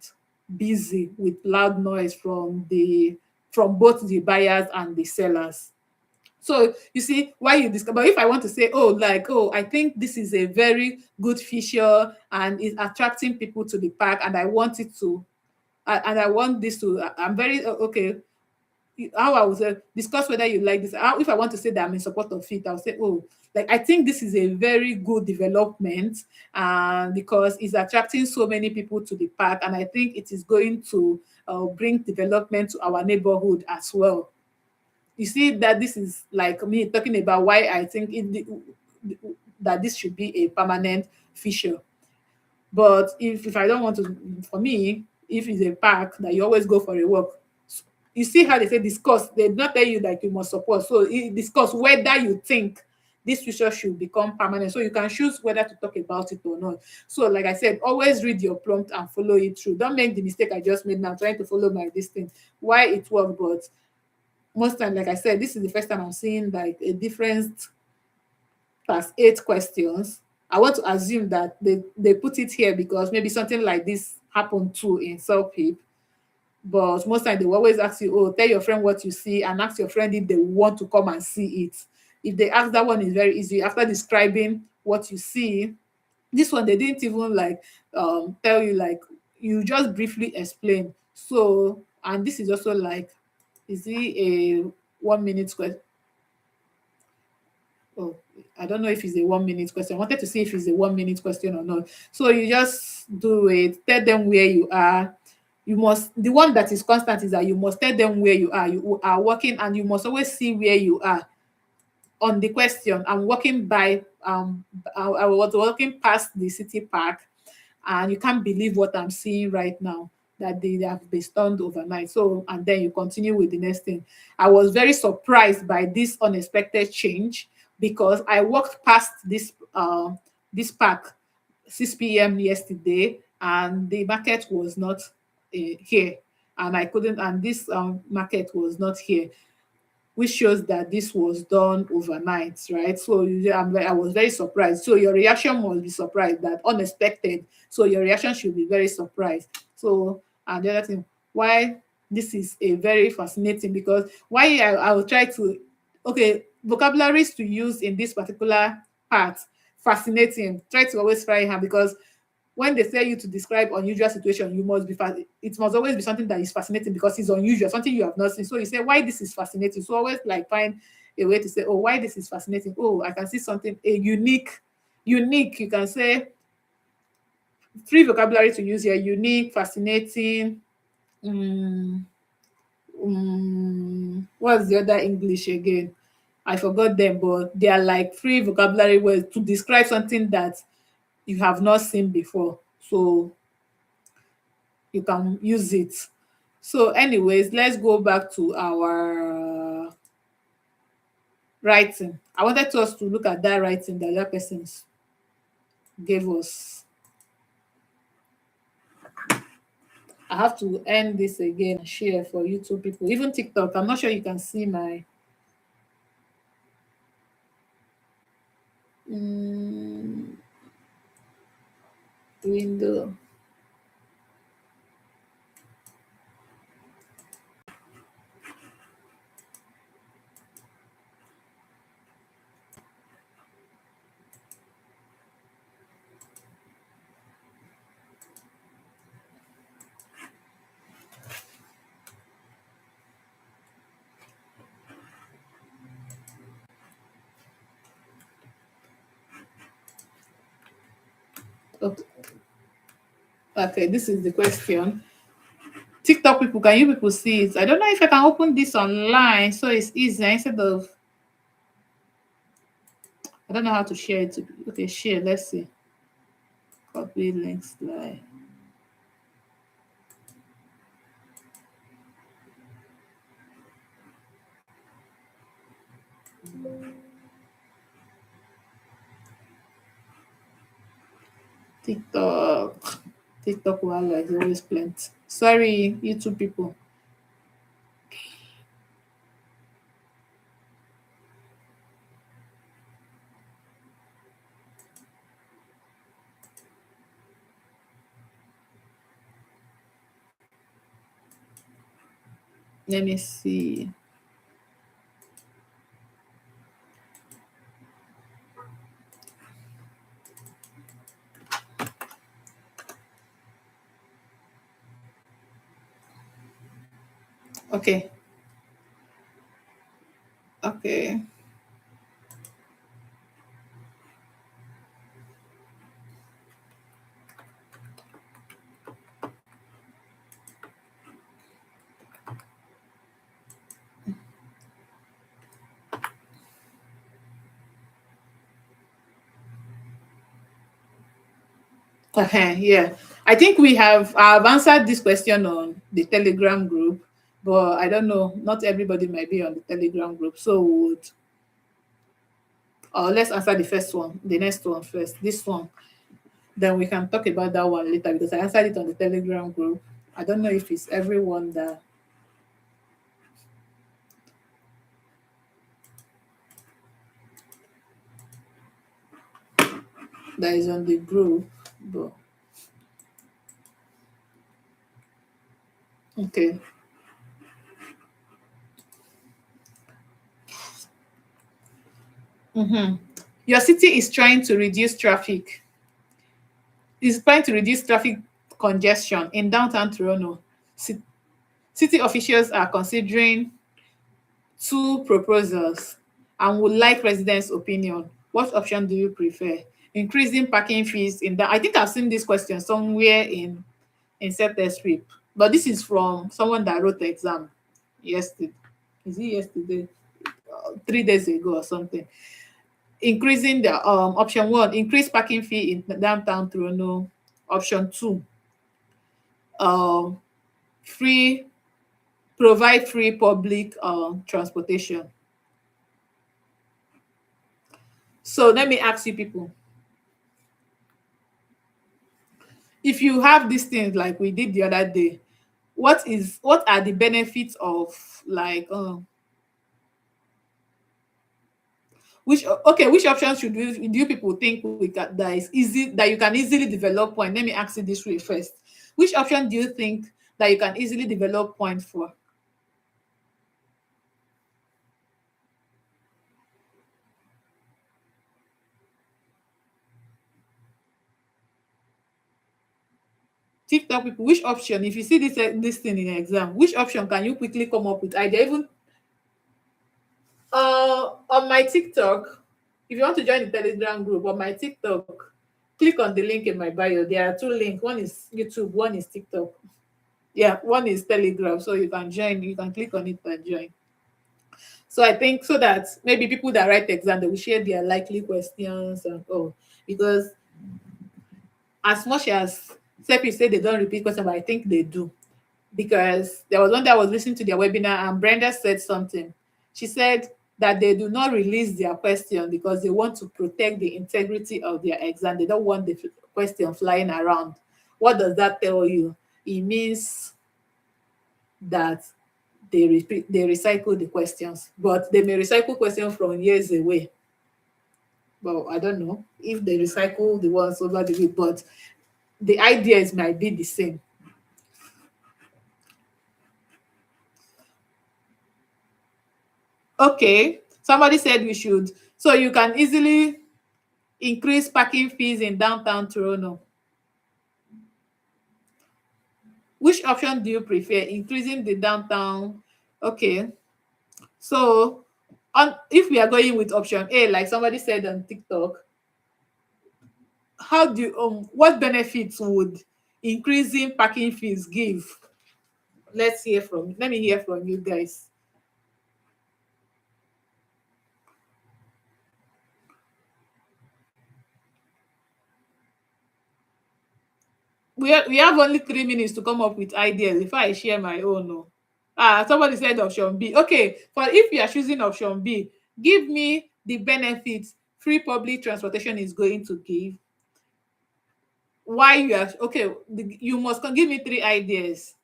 busy with loud noise from both the buyers and the sellers. So you see why you discover. But if I want to say, I think this is a very good feature and is attracting people to the park, and I want it to, and I want this to. I'm very okay. How I would say discuss whether you like this. If I want to say that I'm in support of it, I'll say, like I think this is a very good development, because it's attracting so many people to the park, and I think it is going to bring development to our neighborhood as well. You see that this is like me talking about why I think that this should be a permanent feature. But if I don't want to, for me, if it's a park that you always go for a walk, you see how they say discuss. They not tell you that you must support. So discuss whether you think this feature should become permanent. So you can choose whether to talk about it or not. So like I said, always read your prompt and follow it through. Don't make the mistake I just made now trying to follow my this thing. Why it worked, but most time, like I said, this is the first time I'm seeing like a different past 8 questions. I want to assume that they put it here because maybe something like this happened too in Celpip. But most time they will always ask you, tell your friend what you see and ask your friend if they want to come and see it. If they ask, that one is very easy. After describing what you see, this one they didn't even like tell you, like you just briefly explain. So, and this is also like, is it a 1 minute question? Oh, I don't know if it's a 1 minute question. I wanted to see if it's a 1 minute question or not. So you just do it, tell them where you are. You must, the one that is constant is that you must tell them where you are. You are working and you must always see where you are on the question. I'm walking by, I was walking past the city park, and you can't believe what I'm seeing right now, that they have been stunned overnight. So, and then you continue with the next thing. I was very surprised by this unexpected change because I walked past this park 6 p.m. yesterday, and the market was not here, and I couldn't, and this market was not here, which shows that this was done overnight, right? So I was very surprised. So your reaction must be surprised, that unexpected. So your reaction should be very surprised. So, and the other thing, why this is a very fascinating, because why I will try to, okay, vocabularies to use in this particular part, fascinating. Try to always try hard, because when they say you to describe unusual situation, you must be it must always be something that is fascinating because it's unusual, something you have not seen. So you say why this is fascinating. So always like find a way to say, oh, why this is fascinating. Oh, I can see something a unique. You can say three vocabulary to use here: unique, fascinating. Mm, what's the other English again? I forgot them, but they are like three vocabulary words to describe something that you have not seen before. So you can use it. So, anyways, let's go back to our writing. I wanted us to look at that writing that that person gave us. I have to end this again and share for YouTube people, even TikTok. I'm not sure you can see my mm, window. Okay, okay, this is the question. TikTok people, can you people see it? I don't know if I can open this online so it's easier instead of I don't know how to share it. Okay, share. Let's see. Copy link slide. TikTok. TikTok while is always plenty. Sorry, YouTube people. Let me see. Okay. Okay. Okay. Yeah. I think I've answered this question on the Telegram group, but I don't know. Not everybody might be on the Telegram group. So let's answer the first one, the next one first. This one. Then we can talk about that one later because I answered it on the Telegram group. I don't know if it's everyone that is on the group, but okay. Mhm. Your city is trying to reduce traffic. Is trying to reduce traffic congestion in downtown Toronto. Ci- City officials are considering two proposals and would like residents' opinion. What option do you prefer? Increasing parking fees in that. I think I've seen this question somewhere in Celpip, but this is from someone that wrote the exam yesterday. Is it yesterday? 3 days ago or something. Increasing the option one, increase parking fee in downtown Toronto. Option two, um, free provide free public transportation. So let me ask you people, if you have these things like we did the other day, what are the benefits of like which option should we do you people think we can that is easy that you can easily develop point? Let me ask you this way first. Which option do you think that you can easily develop point for? TikTok people, which option, if you see this thing in exam, which option can you quickly come up with idea? Even on my TikTok, if you want to join the Telegram group on my TikTok, click on the link in my bio. There are two links. One is YouTube, one is TikTok. Yeah, one is Telegram. So you can join, you can click on it and join. So I think so that maybe people that write exam they will share their likely questions and because as much as Celpip say they don't repeat question, but I think they do. Because there was one day I was listening to their webinar and Brenda said something. She said that they do not release their question because they want to protect the integrity of their exam. They don't want the question flying around. What does that tell you? It means that they recycle the questions, but they may recycle questions from years away. Well, I don't know if they recycle the ones over the week, but the ideas might be the same. Okay, somebody said we should. So you can easily increase parking fees in downtown Toronto. Which option do you prefer? Increasing the downtown? Okay. So on if we are going with option A, like somebody said on TikTok, how do you, what benefits would increasing parking fees give? Let me hear from you guys. We have only 3 minutes to come up with ideas before I share my own. Oh. Somebody said option B. Okay, for if you are choosing option B, give me the benefits free public transportation is going to give. Why you are okay? You must give me 3 ideas,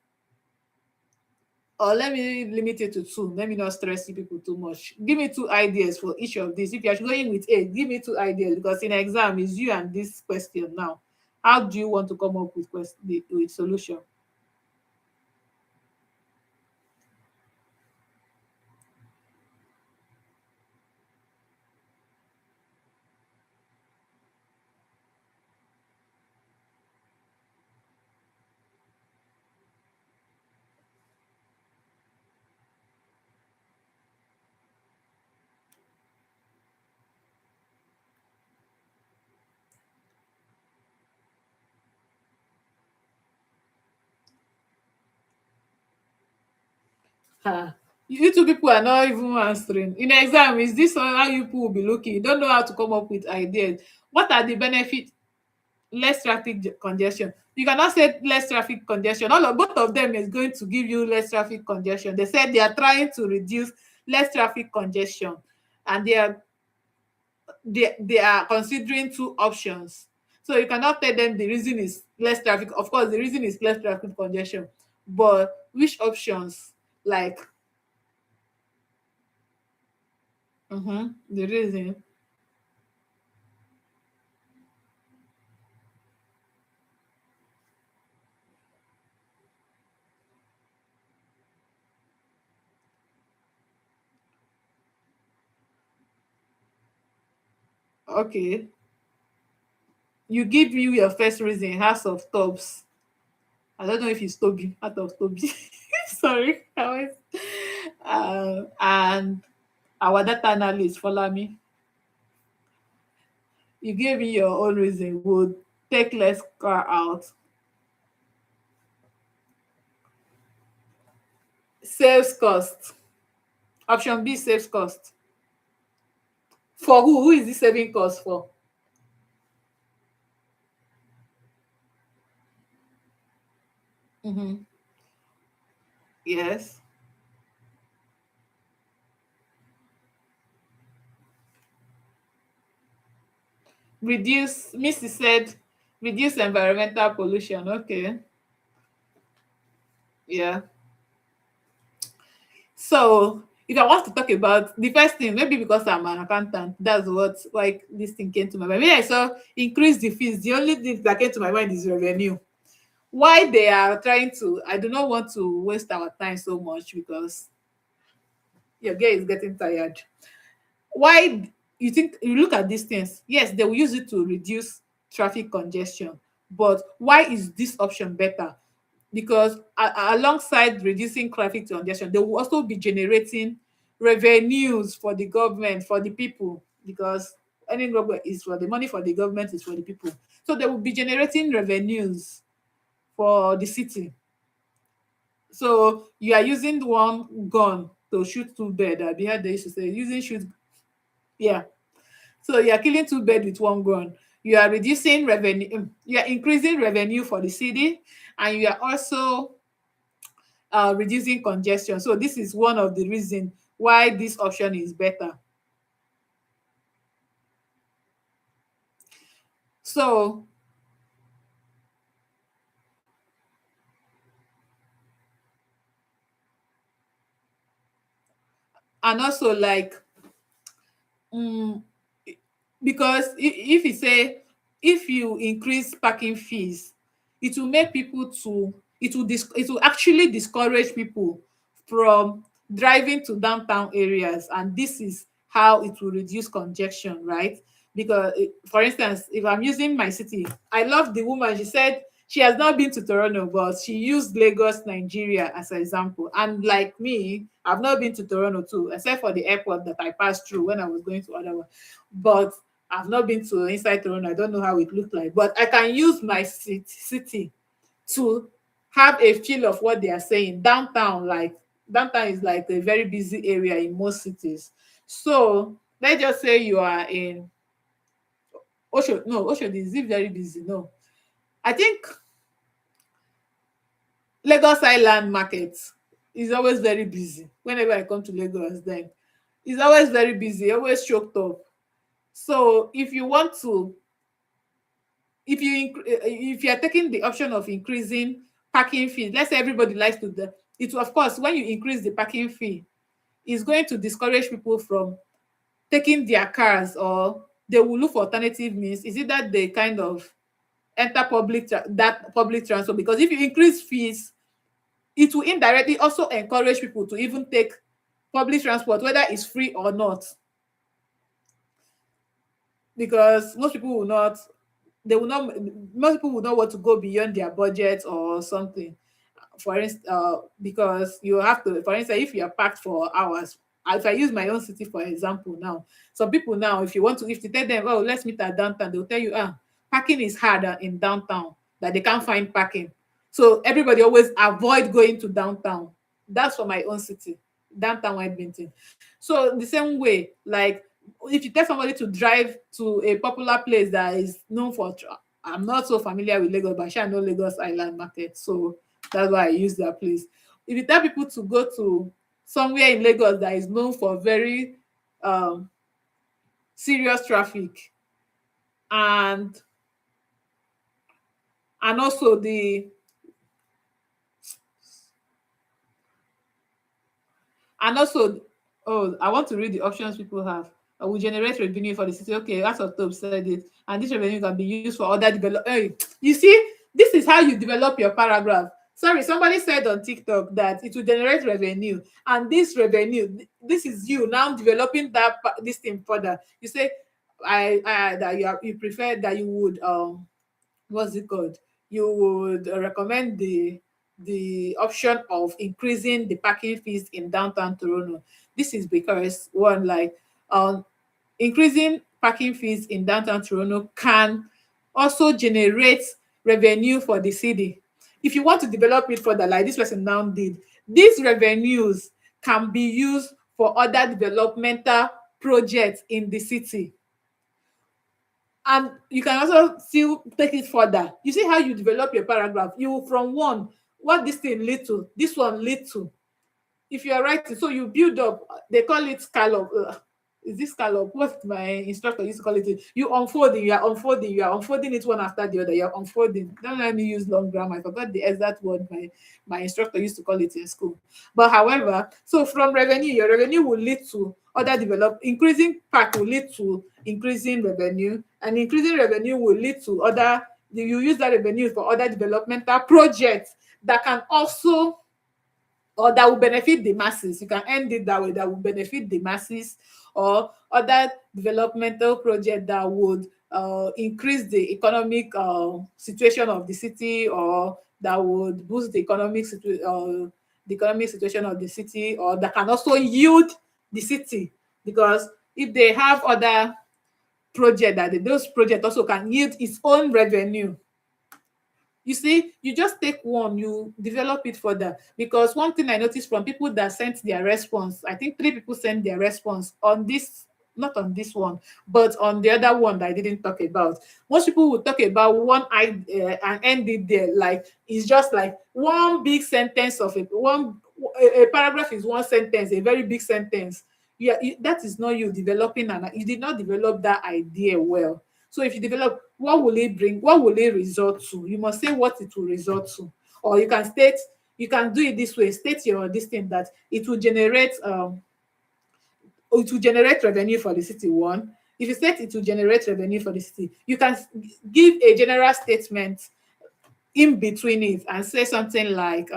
or let me limit it to two. Let me not stress you people too much. Give me 2 ideas for each of these. If you are going with A, give me 2 ideas because in exam is you and this question now. How do you want to come up with with solution? Ah, you two people are not even answering. In exam, is this how you people will be looking? You don't know how to come up with ideas. What are the benefits? Less traffic congestion. You cannot say less traffic congestion. Both of them is going to give you less traffic congestion. They said they are trying to reduce less traffic congestion, and they are considering 2 options. So you cannot tell them the reason is less traffic. Of course, the reason is less traffic congestion, but which options? Like, the reason. Okay, you give me your first reason. House of Tops. I don't know if it's Toby, out of Toby. Sorry, I was. And our data analyst, follow me. You gave me your own reason. Would take less car out. Saves cost. Option B saves cost. For who? Who is this saving cost for? Mm-hmm. Yes. Reduce, Missy said, reduce environmental pollution. Okay. Yeah. So if I want to talk about the first thing, maybe because I'm an accountant, that's what like this thing came to my mind. When I saw increase the fees, the only thing that came to my mind is revenue. Why they are trying to, I do not want to waste our time so much because your girl is getting tired. Why you think you look at these things? Yes, they will use it to reduce traffic congestion, but why is this option better? Because alongside reducing traffic congestion, they will also be generating revenues for the government, for the people, because any government is for the money for the government is for the people. So they will be generating revenues for the city. So you are using one gun to shoot two birds. I heard they used to say using shoot, yeah. So you are killing two birds with one gun. you are reducing revenue, you are increasing revenue for the city, and you are also reducing congestion. So this is one of the reasons why this option is better. So, and also like, mm, because if you say, if you increase parking fees, it will make people to, it will actually discourage people from driving to downtown areas, and this is how it will reduce congestion, right? Because for instance, if I'm using my city, I love the woman, she said she has not been to Toronto, but she used Lagos, Nigeria as an example. And like me, I've not been to Toronto too, except for the airport that I passed through when I was going to Ottawa. But I've not been to inside Toronto. I don't know how it looked like, but I can use my city to have a feel of what they are saying. Downtown is like a very busy area in most cities. So let's just say you are in Osho. No, Osho is it very busy? No, I think Lagos Island Market is always very busy. Whenever I come to Lagos, then it's always very busy, always choked up. So if you want to, if you are taking the option of increasing parking fees, let's say everybody likes to it will, of course, when you increase the parking fee, it's going to discourage people from taking their cars, or they will look for alternative means. Is it that they kind of enter that public transport? Because if you increase fees, it will indirectly also encourage people to even take public transport, whether it's free or not, because most people will not want to go beyond their budget or something. For instance, because you have to, for instance, if you are parked for hours, if I use my own city for example now, some people now, if you tell them, oh, let's meet at downtown, they'll tell you, parking is harder in downtown, that they can't find parking. So everybody always avoid going to downtown. That's for my own city, downtown Edmonton. So the same way, like, if you tell somebody to drive to a popular place that is known for, I'm not so familiar with Lagos, but I know Lagos Island Market, so that's why I use that place. If you tell people to go to somewhere in Lagos that is known for very um, serious traffic, and also the and also, oh, I want to read the options people have. We generate revenue for the city. Okay, that's what Top said it. And this revenue can be used for other develop. Hey, you see, this is how you develop your paragraph. Sorry, somebody said on TikTok that it will generate revenue, and this revenue, this is you now developing this thing further. You say, I that you prefer that you would what's it called? You would recommend the option of increasing the parking fees in downtown Toronto. This is because one, like, um increasing parking fees in downtown Toronto can also generate revenue for the city. If you want to develop it further, like this person now did, these revenues can be used for other developmental projects in the city. And you can also still take it further. You see how you develop your paragraph. You from one, what this thing lead to, this one lead to. If you are writing, so you build up, they call it scallop. Is this scallop? What my instructor used to call it? You unfolding, you are unfolding it one after the other. You are unfolding. Don't let me use long grammar. I forgot the exact word my instructor used to call it in school. But however, so from revenue, your revenue will lead to other increasing park will lead to increasing revenue, and increasing revenue will lead to other, you use that revenue for other developmental projects that can also, or that will benefit the masses. You can end it that way, that will benefit the masses, or other developmental project that would increase the economic situation of the city, or that would boost the economic situation of the city, or that can also yield the city. Because if they have other project, those projects also can yield its own revenue. You see, you just take one, you develop it further. Because one thing I noticed from people that sent their response, I think 3 people sent their response on this not on this one, but on the other one that I didn't talk about. Most people will talk about one idea and end it there. Like it's just like one big sentence of it. A paragraph is one sentence, a very big sentence. Yeah, that is not you developing, and you did not develop that idea well. So if you develop, what will it bring? What will it result to? You must say what it will result to, or you can state. You can do it this way. State your this thing that it will generate revenue for the city. One, if you state it will generate revenue for the city, you can give a general statement in between it and say something like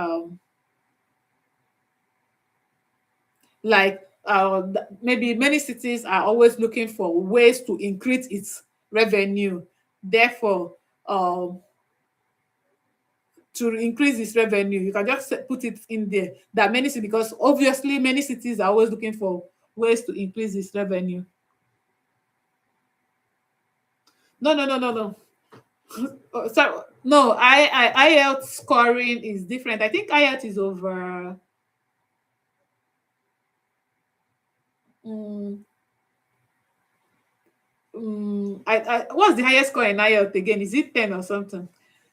maybe many cities are always looking for ways to increase its revenue. Therefore, um, to increase its revenue, you can just put it in there that many cities, because obviously many cities are always looking for ways to increase its revenue. No, no, no, no, no. So no, IELTS scoring is different. I think IELTS is over. Um, what's the highest score in IELTS again? Is it 10 or something?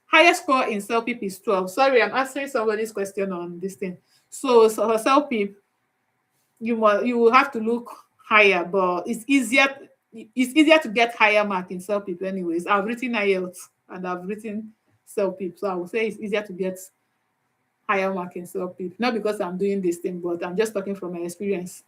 Highest score in Celpip is 12. Sorry, I'm answering somebody's question on this thing. So for Celpip, you will have to look higher, but it's easier to get higher mark in Celpip anyways. I've written IELTS and I've written Celpip, so I would say it's easier to get higher mark in Celpip. Not because I'm doing this thing, but I'm just talking from my experience.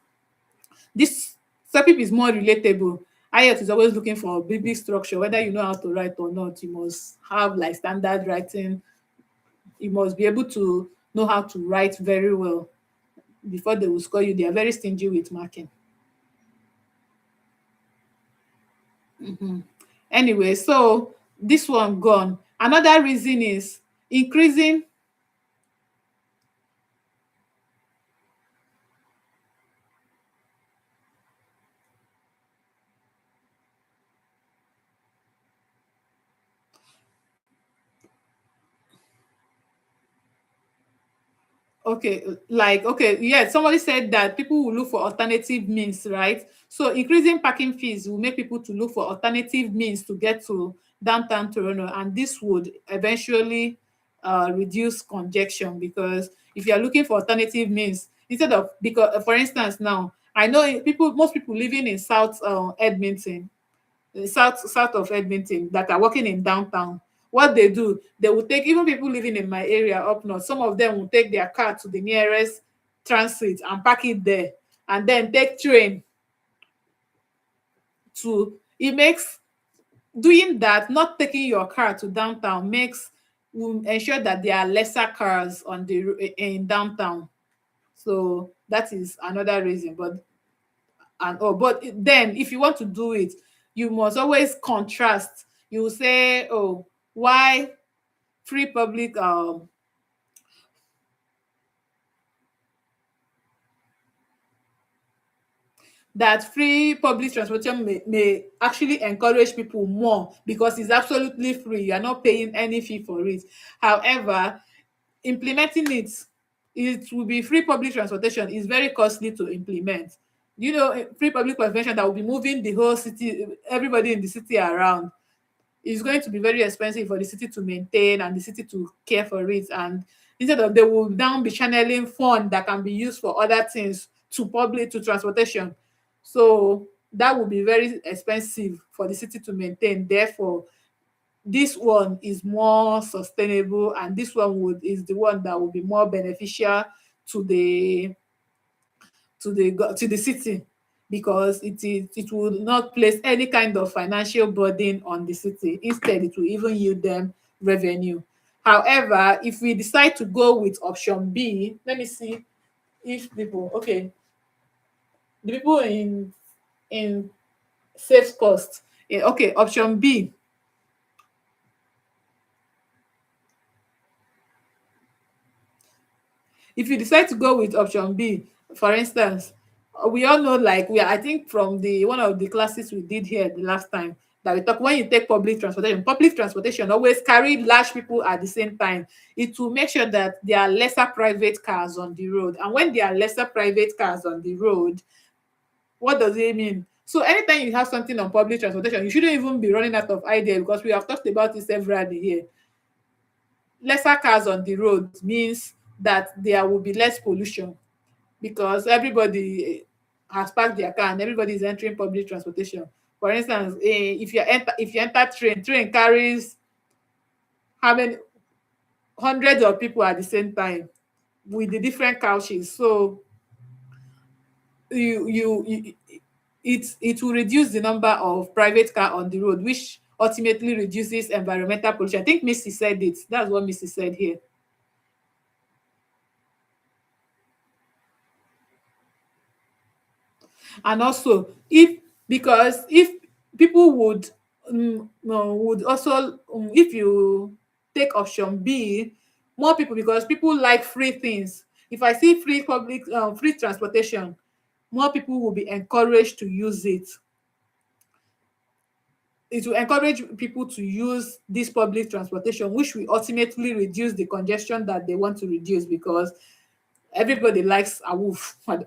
This Celpip is more relatable. IELTS is always looking for a big structure, whether you know how to write or not. You must have like standard writing. You must be able to know how to write very well before they will score you. They are very stingy with marking. Anyway, so this one gone. Another reason is increasing. Okay, like okay, yeah, somebody said that people will look for alternative means, right? So increasing parking fees will make people to look for alternative means to get to downtown Toronto, and this would eventually reduce congestion, because if you are looking for alternative means instead of, because for instance now I know most people living in South Edmonton, south of Edmonton, that are working in downtown. What they do, they will take, even people living in my area up north, some of them will take their car to the nearest transit and park it there, and then take train to it makes doing that, not taking your car to downtown, makes will ensure that there are lesser cars on in downtown. So that is another reason. But then if you want to do it, you must always contrast. You will say, oh, why free public that free public transportation may actually encourage people more because it's absolutely free. You are not paying any fee for it. However, implementing it will be free public transportation is very costly to implement. Free public transportation that will be moving the whole city, everybody in the city around, is going to be very expensive for the city to maintain and the city to care for it. And instead of, they will now be channeling fund that can be used for other things to transportation. So that will be very expensive for the city to maintain. Therefore, this one is more sustainable, and this one is the one that will be more beneficial to the city, because it will not place any kind of financial burden on the city. Instead, it will even yield them revenue. However, if we decide to go with option B, let me see if people, okay, the people in safe cost, okay, option B. If you decide to go with option B, for instance, we all know, like, I think from the one of the classes we did here the last time, that we talk, when you take public transportation always carry large people at the same time. It will make sure that there are lesser private cars on the road. And when there are lesser private cars on the road, what does it mean? So anytime you have something on public transportation, you shouldn't even be running out of idea, because we have talked about this severally here. Lesser cars on the road means that there will be less pollution, because everybody has parked their car and everybody is entering public transportation. For instance, if you enter train carries how many hundreds of people at the same time with the different couches. So you it will reduce the number of private car on the road, which ultimately reduces environmental pollution. I think Missy said it. That's what Missy said here. And also, if because if people would no, would also if you take option B, more people, because people like free things. If I see free transportation, more people will be encouraged to use it. It will encourage people to use this public transportation, which will ultimately reduce the congestion that they want to reduce, because everybody likes a woof. I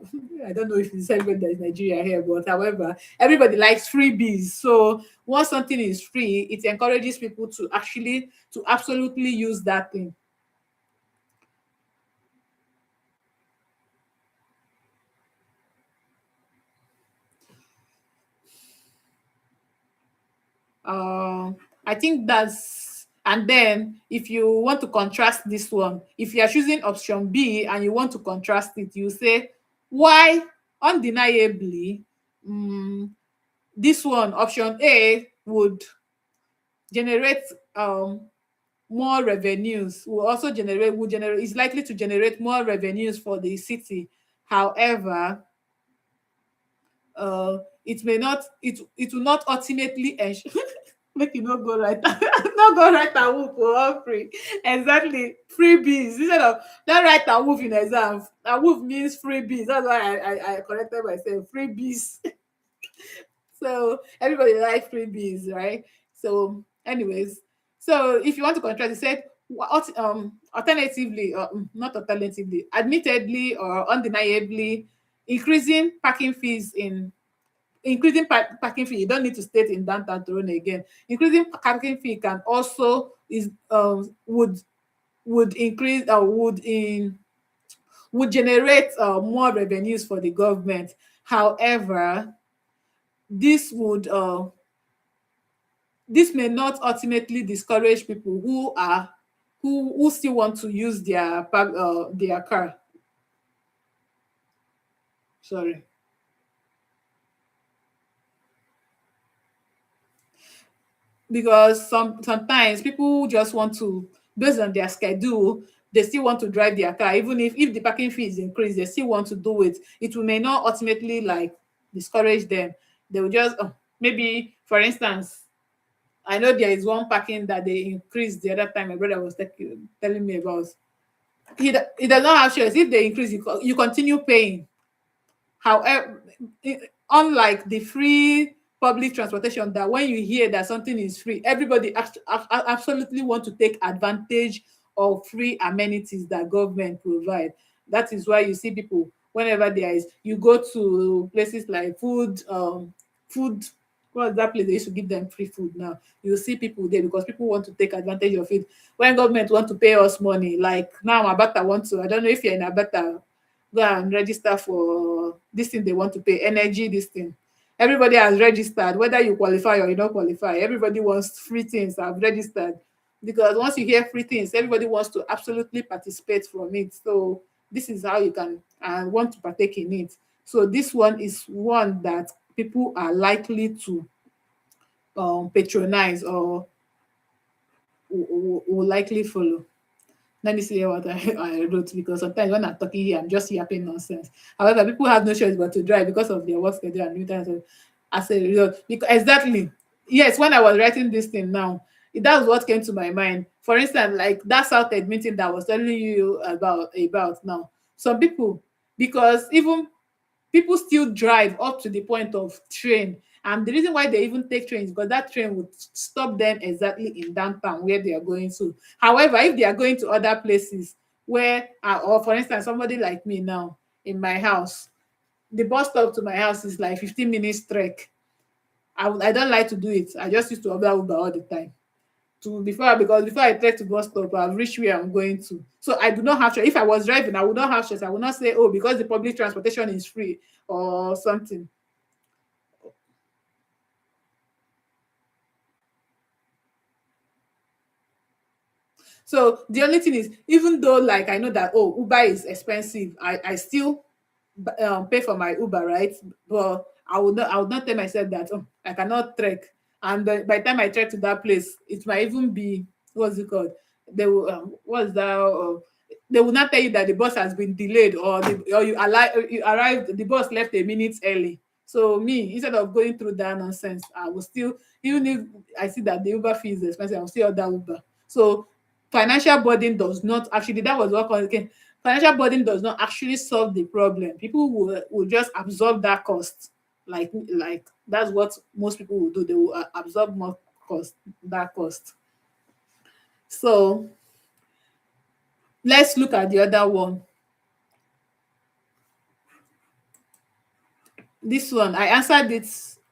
don't know if it's everybody that is Nigeria here, but however, everybody likes freebies. So once something is free, it encourages people to absolutely use that thing. I think that's, and then if you want to contrast this one, if you are choosing option B and you want to contrast it, you say why undeniably mm, this one, option A, generate more revenues, will generate is likely to generate more revenues for the city. However, it will not ultimately ensure make you not go right not go right and whoop for all free. Exactly, freebies instead of not right and whoop in exam. And whoop means freebies. That's why I corrected myself. Freebies. So everybody likes freebies, right? So, anyways, so if you want to contrast, he said, alternatively, or not alternatively, admittedly or undeniably, increasing parking fees in parking fee. You don't need to state in downtown Toronto again. Increasing parking fee can also is would increase would generate more revenues for the government. However, this would this may not ultimately discourage people who still want to use their car. Sorry. Because sometimes people just want to, based on their schedule, they still want to drive their car. Even if the parking fee is increased, they still want to do it. It will may not ultimately like discourage them. They will just maybe, for instance, I know there is one parking that they increased the other time my brother was telling me about. He does not have choice. If they increase, you continue paying. However, unlike the free public transportation, that when you hear that something is free, everybody absolutely want to take advantage of free amenities that government provide. That is why you see people whenever there is, you go to places like food. What's that place they used to give them free food now? You see people there because people want to take advantage of it. When government want to pay us money, like now Abata want to, I don't know if you're in Abata, go and register for this thing they want to pay, energy, this thing. Everybody has registered, whether you qualify or you don't qualify. Everybody wants free things. I've registered because once you hear free things, everybody wants to absolutely participate from it. So this is how you can want to partake in it. So this one is one that people are likely to patronize or will likely follow. Let me see what I wrote, because sometimes when I'm talking here, I'm just yapping nonsense. However, people have no choice but to drive because of their work schedule and everything. So as a result, because exactly, yes, when I was writing this thing now, that was what came to my mind. For instance, like that South meeting that I was telling you about now. Some people, because even people still drive up to the point of train, and the reason why they even take trains because that train would stop them exactly in downtown where they are going to. However, if they are going to other places where or for instance somebody like me now, in my house, the bus stop to my house is like 15 minutes trek. I don't like to do it. I just used to order Uber all the time. Because before I take to bus stop, I've reached where I'm going to. So I do not have choice. If I was driving, I would not have choice. I would not say, oh, because the public transportation is free or something. So the only thing is, even though like I know that oh Uber is expensive, I still pay for my Uber, right? But I would not tell myself that oh, I cannot trek. And by the time I trek to that place, it might even be what's it called? They will what's that? They will not tell you that the bus has been delayed or you arrived, the bus left a minute early. So me, instead of going through that nonsense, I will still, even if I see that the Uber fee is expensive, I will still order Uber. So financial burden does not actually, that was what again, financial burden does not actually solve the problem. People will just absorb that cost. Like that's what most people will do. They will absorb more cost, that cost. So let's look at the other one. This one, I answered it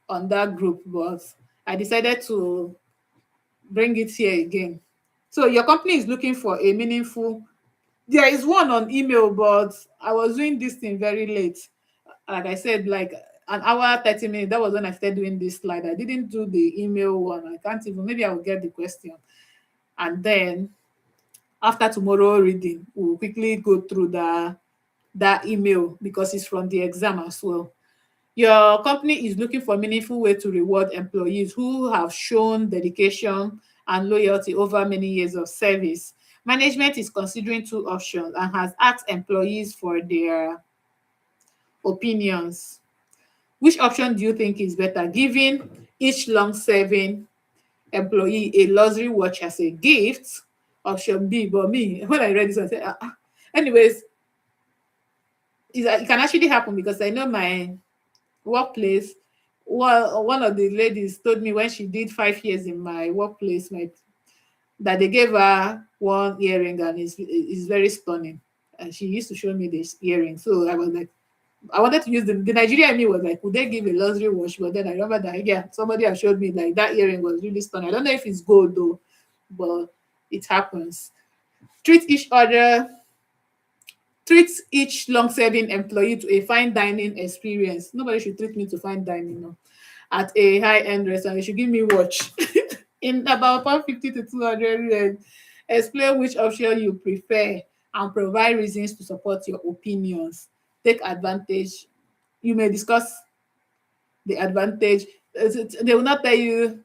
on that group, but I decided to bring it here again. So your company is looking for a meaningful, there is one on email, but I was doing this thing very late. Like I said, like an hour, 30 minutes. That was when I started doing this slide. I didn't do the email one. I can't even, maybe I will get the question. And then after tomorrow reading, we'll quickly go through that email because it's from the exam as well. Your company is looking for meaningful way to reward employees who have shown dedication and loyalty over many years of service. Management is considering two options and has asked employees for their opinions. Which option do you think is better? Giving each long-serving employee a luxury watch as a gift? Option B. But me, when I read this, I said, anyways, it can actually happen because I know my workplace. Well, one of the ladies told me when she did 5 years in my workplace, that they gave her one earring and it's very stunning. And she used to show me this earring. So I was like, I wanted to use the Nigerian in me was like, would they give a luxury watch? But then I remember that yeah, somebody had showed me like that earring was really stunning. I don't know if it's gold though, but it happens. Treat each other, treat each long-serving employee to a fine dining experience. Nobody should treat me to fine dining, no. At a high-end restaurant, they should give me watch. In about 150 to 200 rand. Explain which option you prefer and provide reasons to support your opinions. Take advantage. You may discuss the advantage. They will not tell you,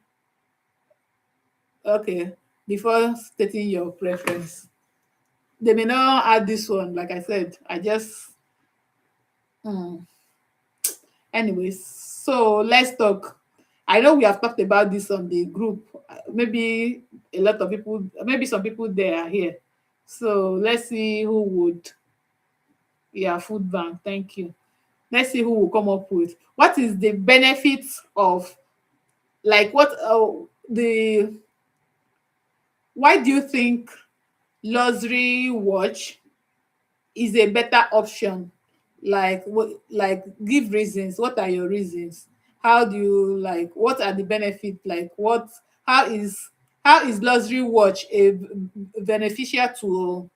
okay, before stating your preference. They may not add this one, like I said. I just, hmm. Anyways, so let's talk. I know we have talked about this on the group. Maybe a lot of people, maybe some people there are here. So let's see who would, yeah, food bank. Thank you. Let's see who will come up with what is the benefits of, like, what the why do you think luxury watch is a better option? Like what, like give reasons. What are your reasons? How do you, like, what are the benefits? Like what, how is how is luxury watch beneficial to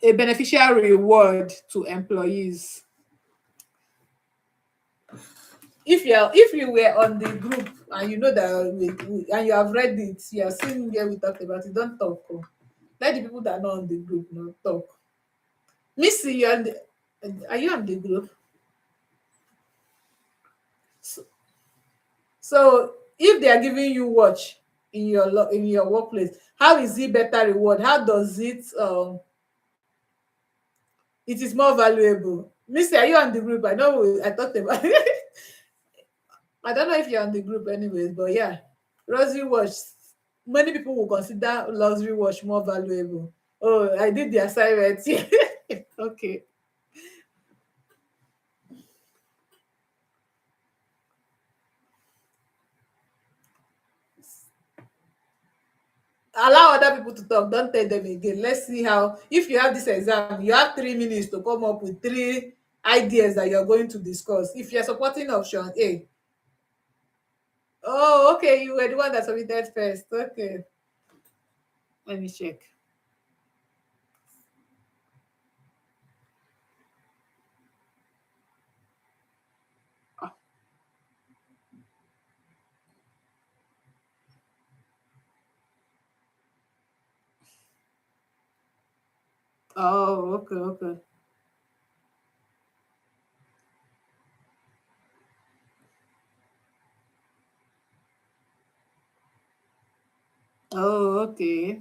a beneficial reward to employees? If you were on the group and you know that and you have read it, you have seen where we talked about it, don't talk. Oh. Let the people that are not on the group not talk. Missy, you on the, are you on the group? So, so if they are giving you watch in your in your workplace, how is it better reward? How does it it is more valuable? Missy, are you on the group? I know I talked about I don't know if you're on the group anyways, but yeah, luxury watch. Many people will consider luxury watch more valuable. Oh, I did the assignment. Okay. Allow other people to talk. Don't tell them again. Let's see how, if you have this exam, you have 3 minutes to come up with three ideas that you're going to discuss. If you're supporting option A, Oh, okay. You were the one that submitted first. Okay. Let me check. Oh, okay, okay. Oh, okay.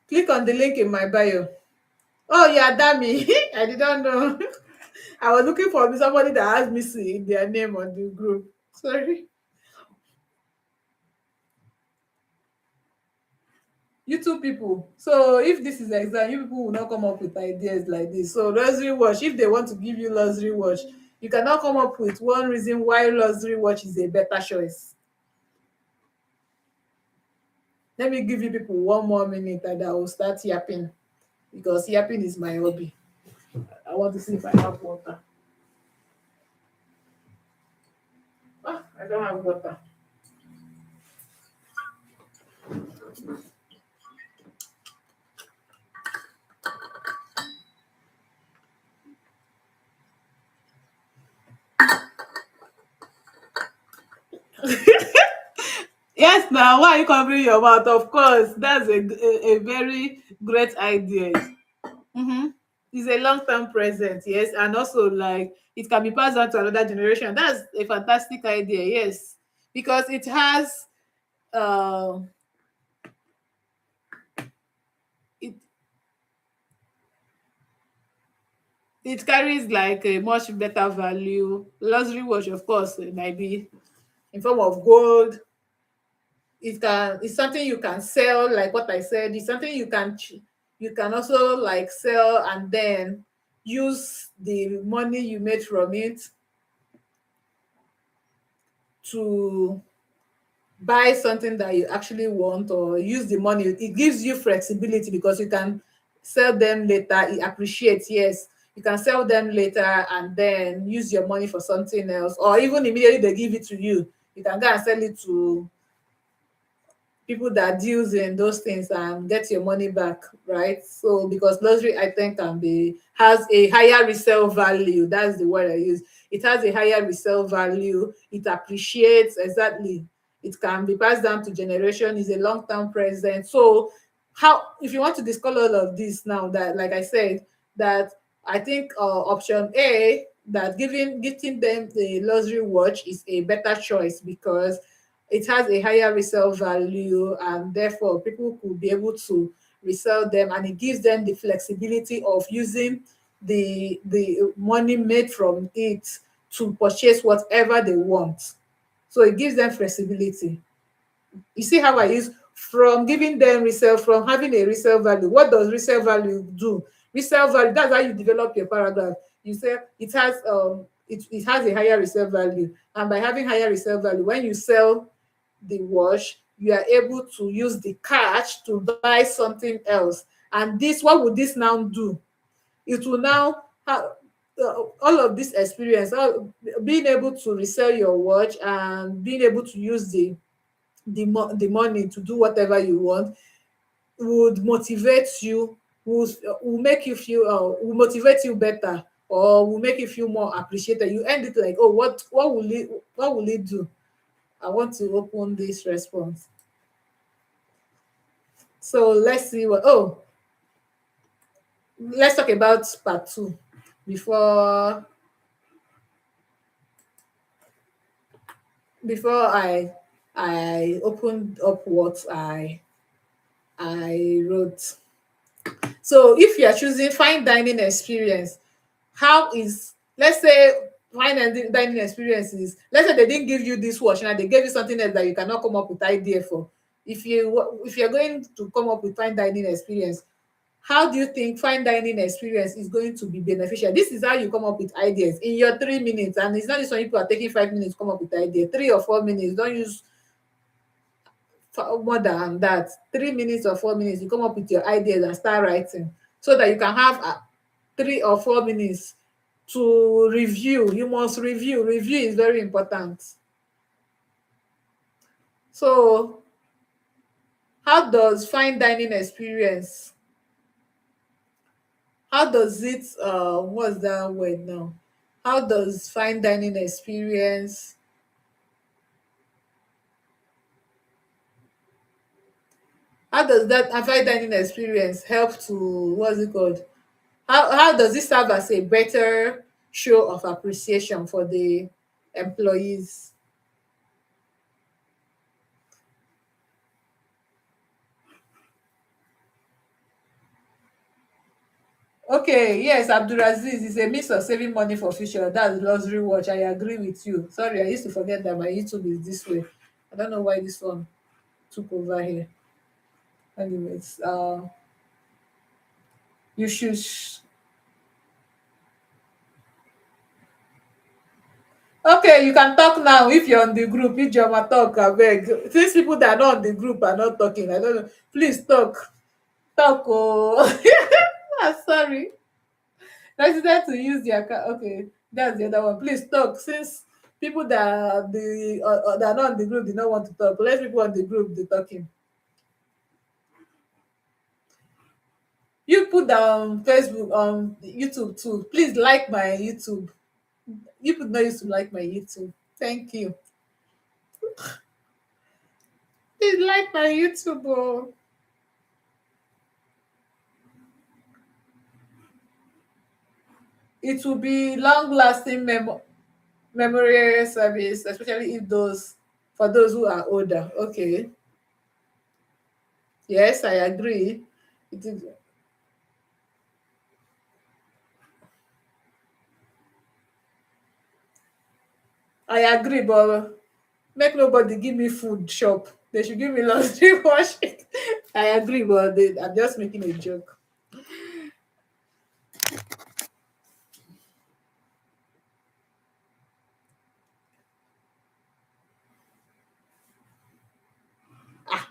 Click on the link in my bio. Oh, yeah, Dami. I didn't know. I was looking for somebody that has missing their name on the group. Sorry. You two people. So if this is exam, you people will not come up with ideas like this. So luxury watch, if they want to give you luxury watch, you cannot come up with one reason why luxury watch is a better choice. Let me give you people 1 more minute and I will start yapping because yapping is my hobby. I want to see if I have water. Ah, I don't have water. Yes, now why are you covering your mouth? Of course, that's a very great idea. Mm-hmm. It's a long-term present, yes, and also like it can be passed on to another generation. That's a fantastic idea, yes, because uh, it it carries like a much better value. Luxury watch, of course, it might be in form of gold. It's something you can sell, like what I said. It's something you can also like sell and then use the money you made from it to buy something that you actually want or use the money. It gives you flexibility because you can sell them later. It appreciates, yes. You can sell them later and then use your money for something else, or even immediately they give it to you can go and sell it to people that deals in those things and get your money back, right? So because luxury item can be has a higher resale value. That's the word I use. It has a higher resale value. It appreciates, exactly. It can be passed down to generation. Is a long-term present. So how, if you want to discuss all of this now, that like I said, that I think option A, that gifting them the luxury watch is a better choice because it has a higher resale value and therefore people could be able to resell them, and it gives them the flexibility of using the money made from it to purchase whatever they want. So it gives them flexibility. You see how I use from giving them resale, from having a resale value. What does resale value do? Resale value, that's how you develop your paragraph. You say it has a higher resale value, and by having higher resale value, when you sell the watch, you are able to use the cash to buy something else. And this, what would this now do? It will now have all of this experience, being able to resell your watch and being able to use the money to do whatever you want would motivate you, will make you feel will motivate you better, or will make you feel more appreciated. You end it like, oh, what will it do? I want to open this response. So let's see what, oh, let's talk about part two before before I opened up what I wrote. So if you are choosing fine dining experience, how is, let's say dining experience is, let's say they didn't give you this watch now, they gave you something else that you cannot come up with idea for. If you're going to come up with fine dining experience, how do you think fine dining experience is going to be beneficial? This is how you come up with ideas in your 3 minutes, and it's not this one people are taking 5 minutes to come up with idea. 3 or 4 minutes, don't use more than that. 3 minutes or 4 minutes, you come up with your ideas and start writing so that you can have 3 or 4 minutes to review. You must review. Review is very important. So, how does fine dining experience, how does it, what's that word now? How does fine dining experience, how does that fine dining experience help to, what's it called? How does it serve as a better show of appreciation for the employees? Okay, yes, Abdulaziz is a means of saving money for future. That's luxury watch. I agree with you. Sorry, I used to forget that my YouTube is this way. I don't know why this one took over here. Anyways, you should. Okay, you can talk now if you're on the group. If Joma talk, I beg. These people that are not on the group are not talking. I don't know. Please talk. Talk. Oh, ah, sorry. Resident to use their car. Okay, that's the other one. Please talk. Since people that are that are not on the group did not want to talk, let people on the group be talking. You put down Facebook on YouTube too. Please like my YouTube. You could not used to like my YouTube. Thank you. Please like my YouTube. Oh. It will be long lasting memory service, especially if those for those who are older. Okay. Yes, I agree. It is, I agree, but make nobody give me food shop. They should give me laundry washing. I agree, but I'm just making a joke.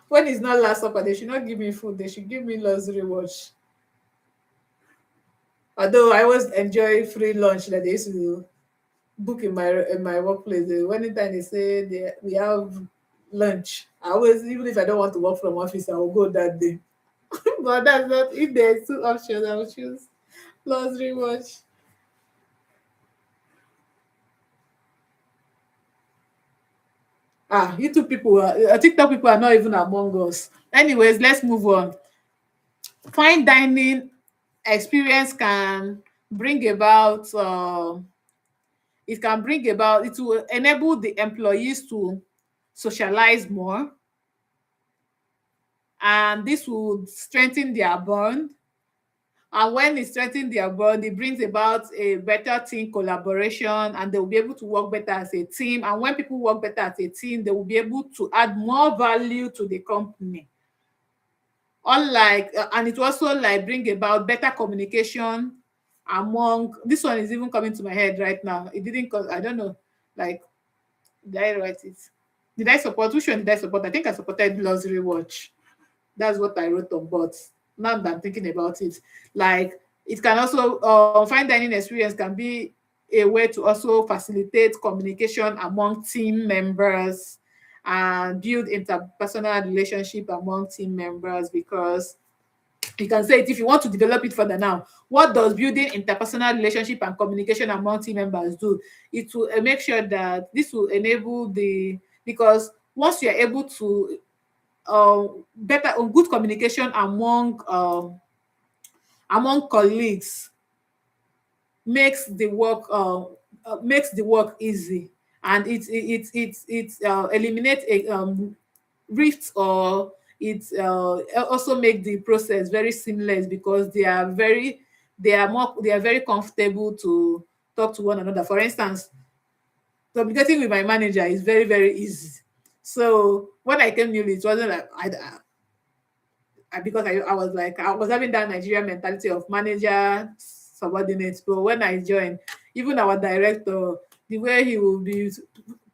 When it's not last supper, they should not give me food. They should give me luxury watch. Although I always enjoy free lunch that they used to book in my workplace. Anytime they say we have lunch, I always, even if I don't want to work from office, I will go that day. But that's not, if there's two options, I will choose luxury watch. YouTube people, TikTok people are not even among us. Anyways, let's move on. Fine dining experience can bring about, it will enable the employees to socialize more, and this will strengthen their bond. And when it strengthens their bond, it brings about a better team collaboration, and they will be able to work better as a team. And when people work better as a team, they will be able to add more value to the company. Unlike, and it will also like bring about better communication among. This one is even coming to my head right now. It didn't cause, I don't know, like, did I write it? Did I support? Which one did I support? I think I supported luxury watch. That's what I wrote on. But now that I'm thinking about it, like, it can also, fine dining experience can be a way to also facilitate communication among team members and build interpersonal relationship among team members, because you can say it if you want to develop it further now. What does building interpersonal relationship and communication among team members do? It will make sure that this will enable the, because once you're able to, better good communication among colleagues makes the work easy, and it eliminates a rift, or it also make the process very seamless, because they are very comfortable to talk to one another. For instance, communicating with my manager is very very easy. So when I came newly, it wasn't like because I was like, I was having that Nigerian mentality of manager subordinates. But when I joined, even our director, the way he will be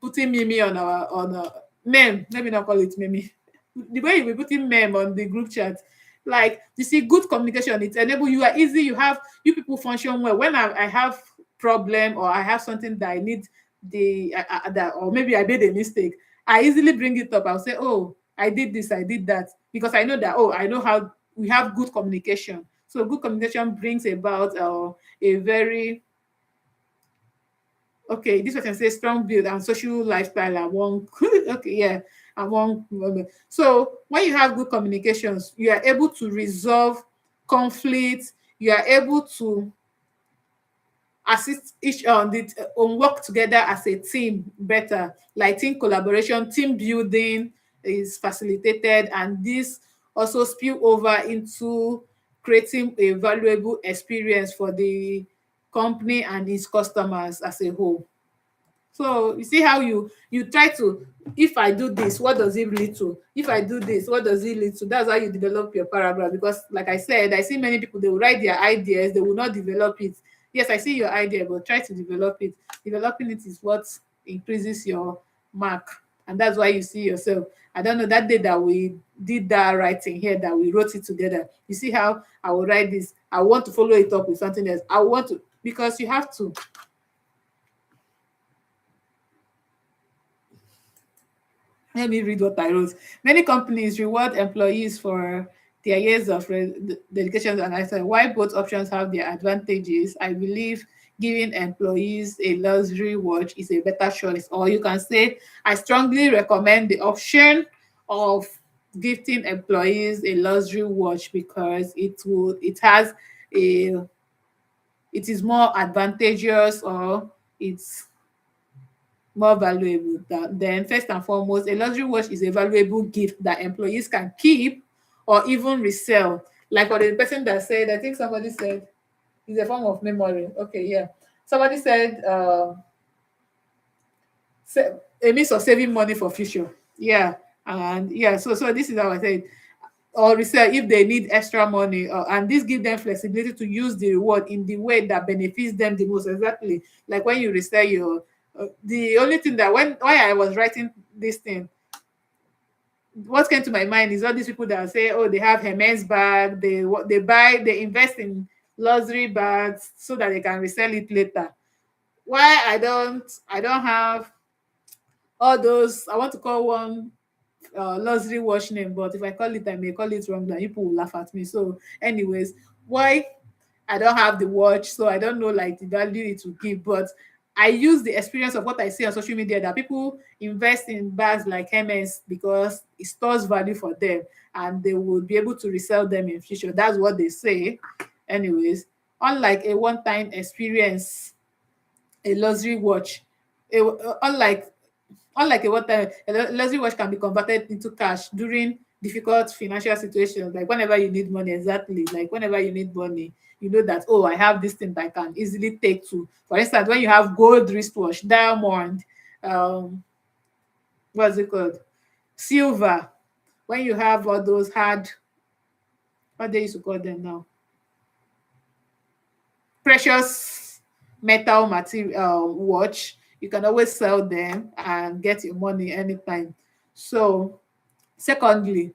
putting Mimi on our meme, let me not call it Mimi, the way he will be putting meme on the group chat, like, you see, good communication, it enable, you are easy, you have, you people function well. When I have problem, or I have something that I need that, or maybe I made a mistake, I easily bring it up. I'll say, oh, I did this, I did that, because I know that, oh, I know how we have good communication. So good communication brings about a very, okay, this person says strong build and social lifestyle among okay, yeah, among women. So when you have good communications, you are able to resolve conflicts, you are able to assist each on work together as a team better, like team collaboration, team building is facilitated, and this also spill over into creating a valuable experience for the company and its customers as a whole. So you see how you try to, if I do this, what does it lead to? If I do this, what does it lead to? That's how you develop your paragraph. Because like I said, I see many people, they will write their ideas, they will not develop it. Yes, I see your idea, but try to develop it. Developing it is what increases your mark. And that's why you see yourself. I don't know, that day that we did that writing here, that we wrote it together. You see how I will write this. I want to follow it up with something else. I want to, because you have to. Let me read what I wrote. Many companies reward employees for their years of dedication, and I said, while both options have their advantages, I believe giving employees a luxury watch is a better choice. Or you can say, I strongly recommend the option of gifting employees a luxury watch because it has a, it is more advantageous, or it's more valuable. Then first and foremost, a luxury watch is a valuable gift that employees can keep or even resell. Like for the person that said, I think somebody said it's a form of memory. Okay, yeah. Somebody said a means of saving money for future. Yeah. And yeah, so this is how I said, or resell if they need extra money, and this give them flexibility to use the reward in the way that benefits them the most. Exactly, like when you resell your the only thing that, when why I was writing this thing, what came to my mind is all these people that say, oh, they have Hermes bag, they buy, they invest in luxury bags so that they can resell it later. Why I don't have all those. I want to call one luxury watch name, but if I call it, I may call it wrong, then people will laugh at me. So anyways, why I don't have the watch, so I don't know like the value it will give. But I use the experience of what I see on social media, that people invest in bags like Hermes because it stores value for them, and they will be able to resell them in future. That's what they say. Anyways, unlike a one-time experience, a luxury watch, unlike a one-time, a luxury watch can be converted into cash during difficult financial situations, like whenever you need money. Exactly, like whenever you need money, you know that, oh, I have this thing that I can easily take to. For instance, when you have gold wristwatch, diamond, um, what's it called, silver. When you have all those hard, what they used to call them now, precious metal material watch, you can always sell them and get your money anytime. So secondly,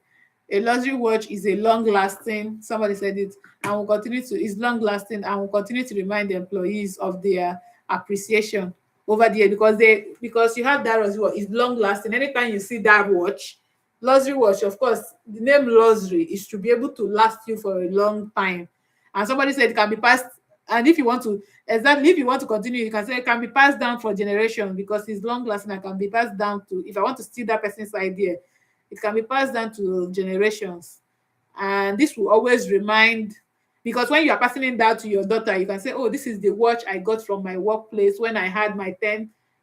a luxury watch is a long lasting, somebody said it, and will continue to, is long lasting and will continue to remind the employees of their appreciation over the year, because you have that luxury watch, it's long lasting. Anytime you see that watch, luxury watch, of course, the name luxury is to be able to last you for a long time. And somebody said it can be passed, and if you want to, exactly, if you want to continue, you can say it can be passed down for generations because it's long lasting and can be passed down to, if I want to steal that person's idea, it can be passed down to generations. And this will always remind, because when you are passing it down to your daughter, you can say, oh, this is the watch I got from my workplace when I had my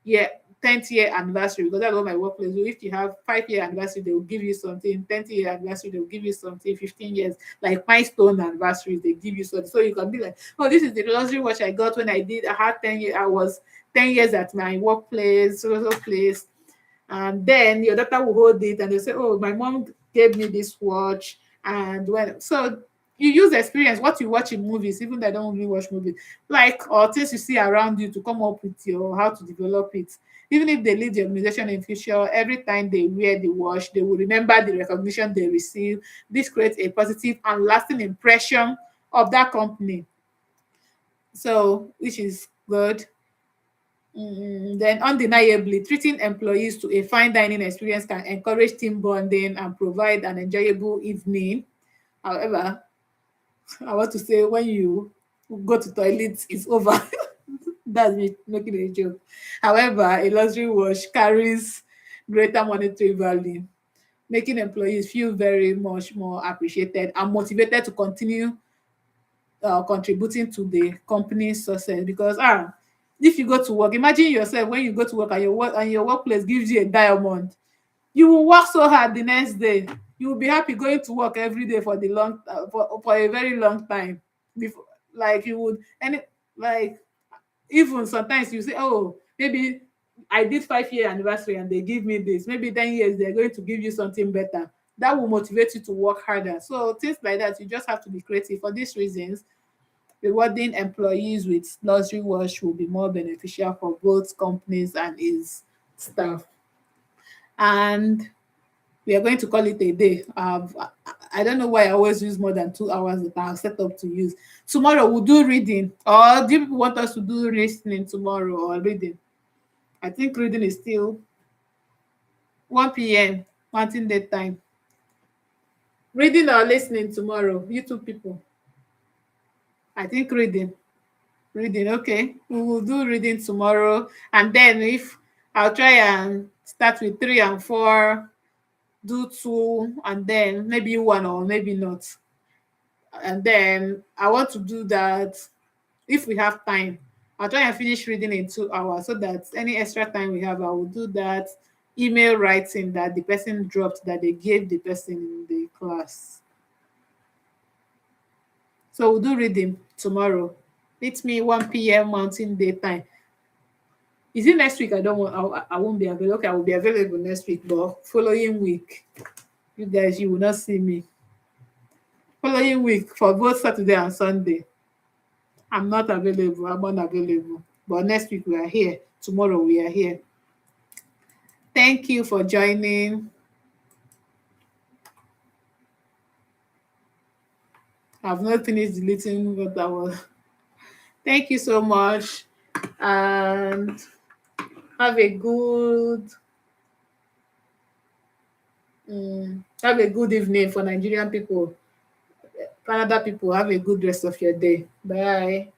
year 10th year anniversary, because that's what my workplace do. If you have 5-year anniversary, they will give you something. 10th year anniversary, they will give you something. 15 years, like milestone anniversaries, they give you something. So you can be like, oh, this is the luxury watch I got when I had 10 years. I was 10 years at my workplace, so place. And then your daughter will hold it and they say, oh, my mom gave me this watch. And when, so you use experience, what you watch in movies, even though I don't really watch movies, like, or things you see around you, to come up with your how to develop it. Even if they lead the organization in future, every time they wear the watch, they will remember the recognition they receive. This creates a positive and lasting impression of that company. So, which is Good. Then undeniably, treating employees to a fine dining experience can encourage team bonding and provide an enjoyable evening. However, I want to say when you go to toilet, it's over. That's me making a joke. However, a luxury watch carries greater monetary value, making employees feel very much more appreciated and motivated to continue contributing to the company's success. Because if you go to work, imagine yourself when you go to work and your workplace gives you a diamond, you will work so hard the next day. You will be happy going to work every day for the long for a very long time. Before, like you would any like even sometimes you say, oh, maybe I did 5 year anniversary and they give me this. Maybe 10 years they're going to give you something better. That will motivate you to work harder. So things like that, you just have to be creative. For these reasons, rewarding employees with luxury watch will be more beneficial for both companies and its staff. And we are going to call it a day. I don't know why I always use more than 2 hours that I've set up to use. Tomorrow we'll do reading. Or do people want us to do listening tomorrow or reading? I think reading is still 1 p.m. Mountain Day time. Reading or listening tomorrow, you two people. I think reading. Reading, okay. We will do reading tomorrow. And then if I'll try and start with 3 and 4, do two, and then maybe one or maybe not. And then I want to do that if we have time. I'll try and finish reading in 2 hours so that any extra time we have, I will do that email writing that the person dropped that they gave the person in the class. So we'll do reading tomorrow. Meet me 1 p.m. Mountain Day time. Is it next week? I don't want. I won't be available. Okay, I will be available next week, but following week, you guys, you will not see me. Following week for both Saturday and Sunday, I'm not available. I'm unavailable. But next week we are here. Tomorrow we are here. Thank you for joining. I've not finished deleting what I was. Thank you so much, and have a good have a good evening for Nigerian people. Canada people, have a good rest of your day. Bye.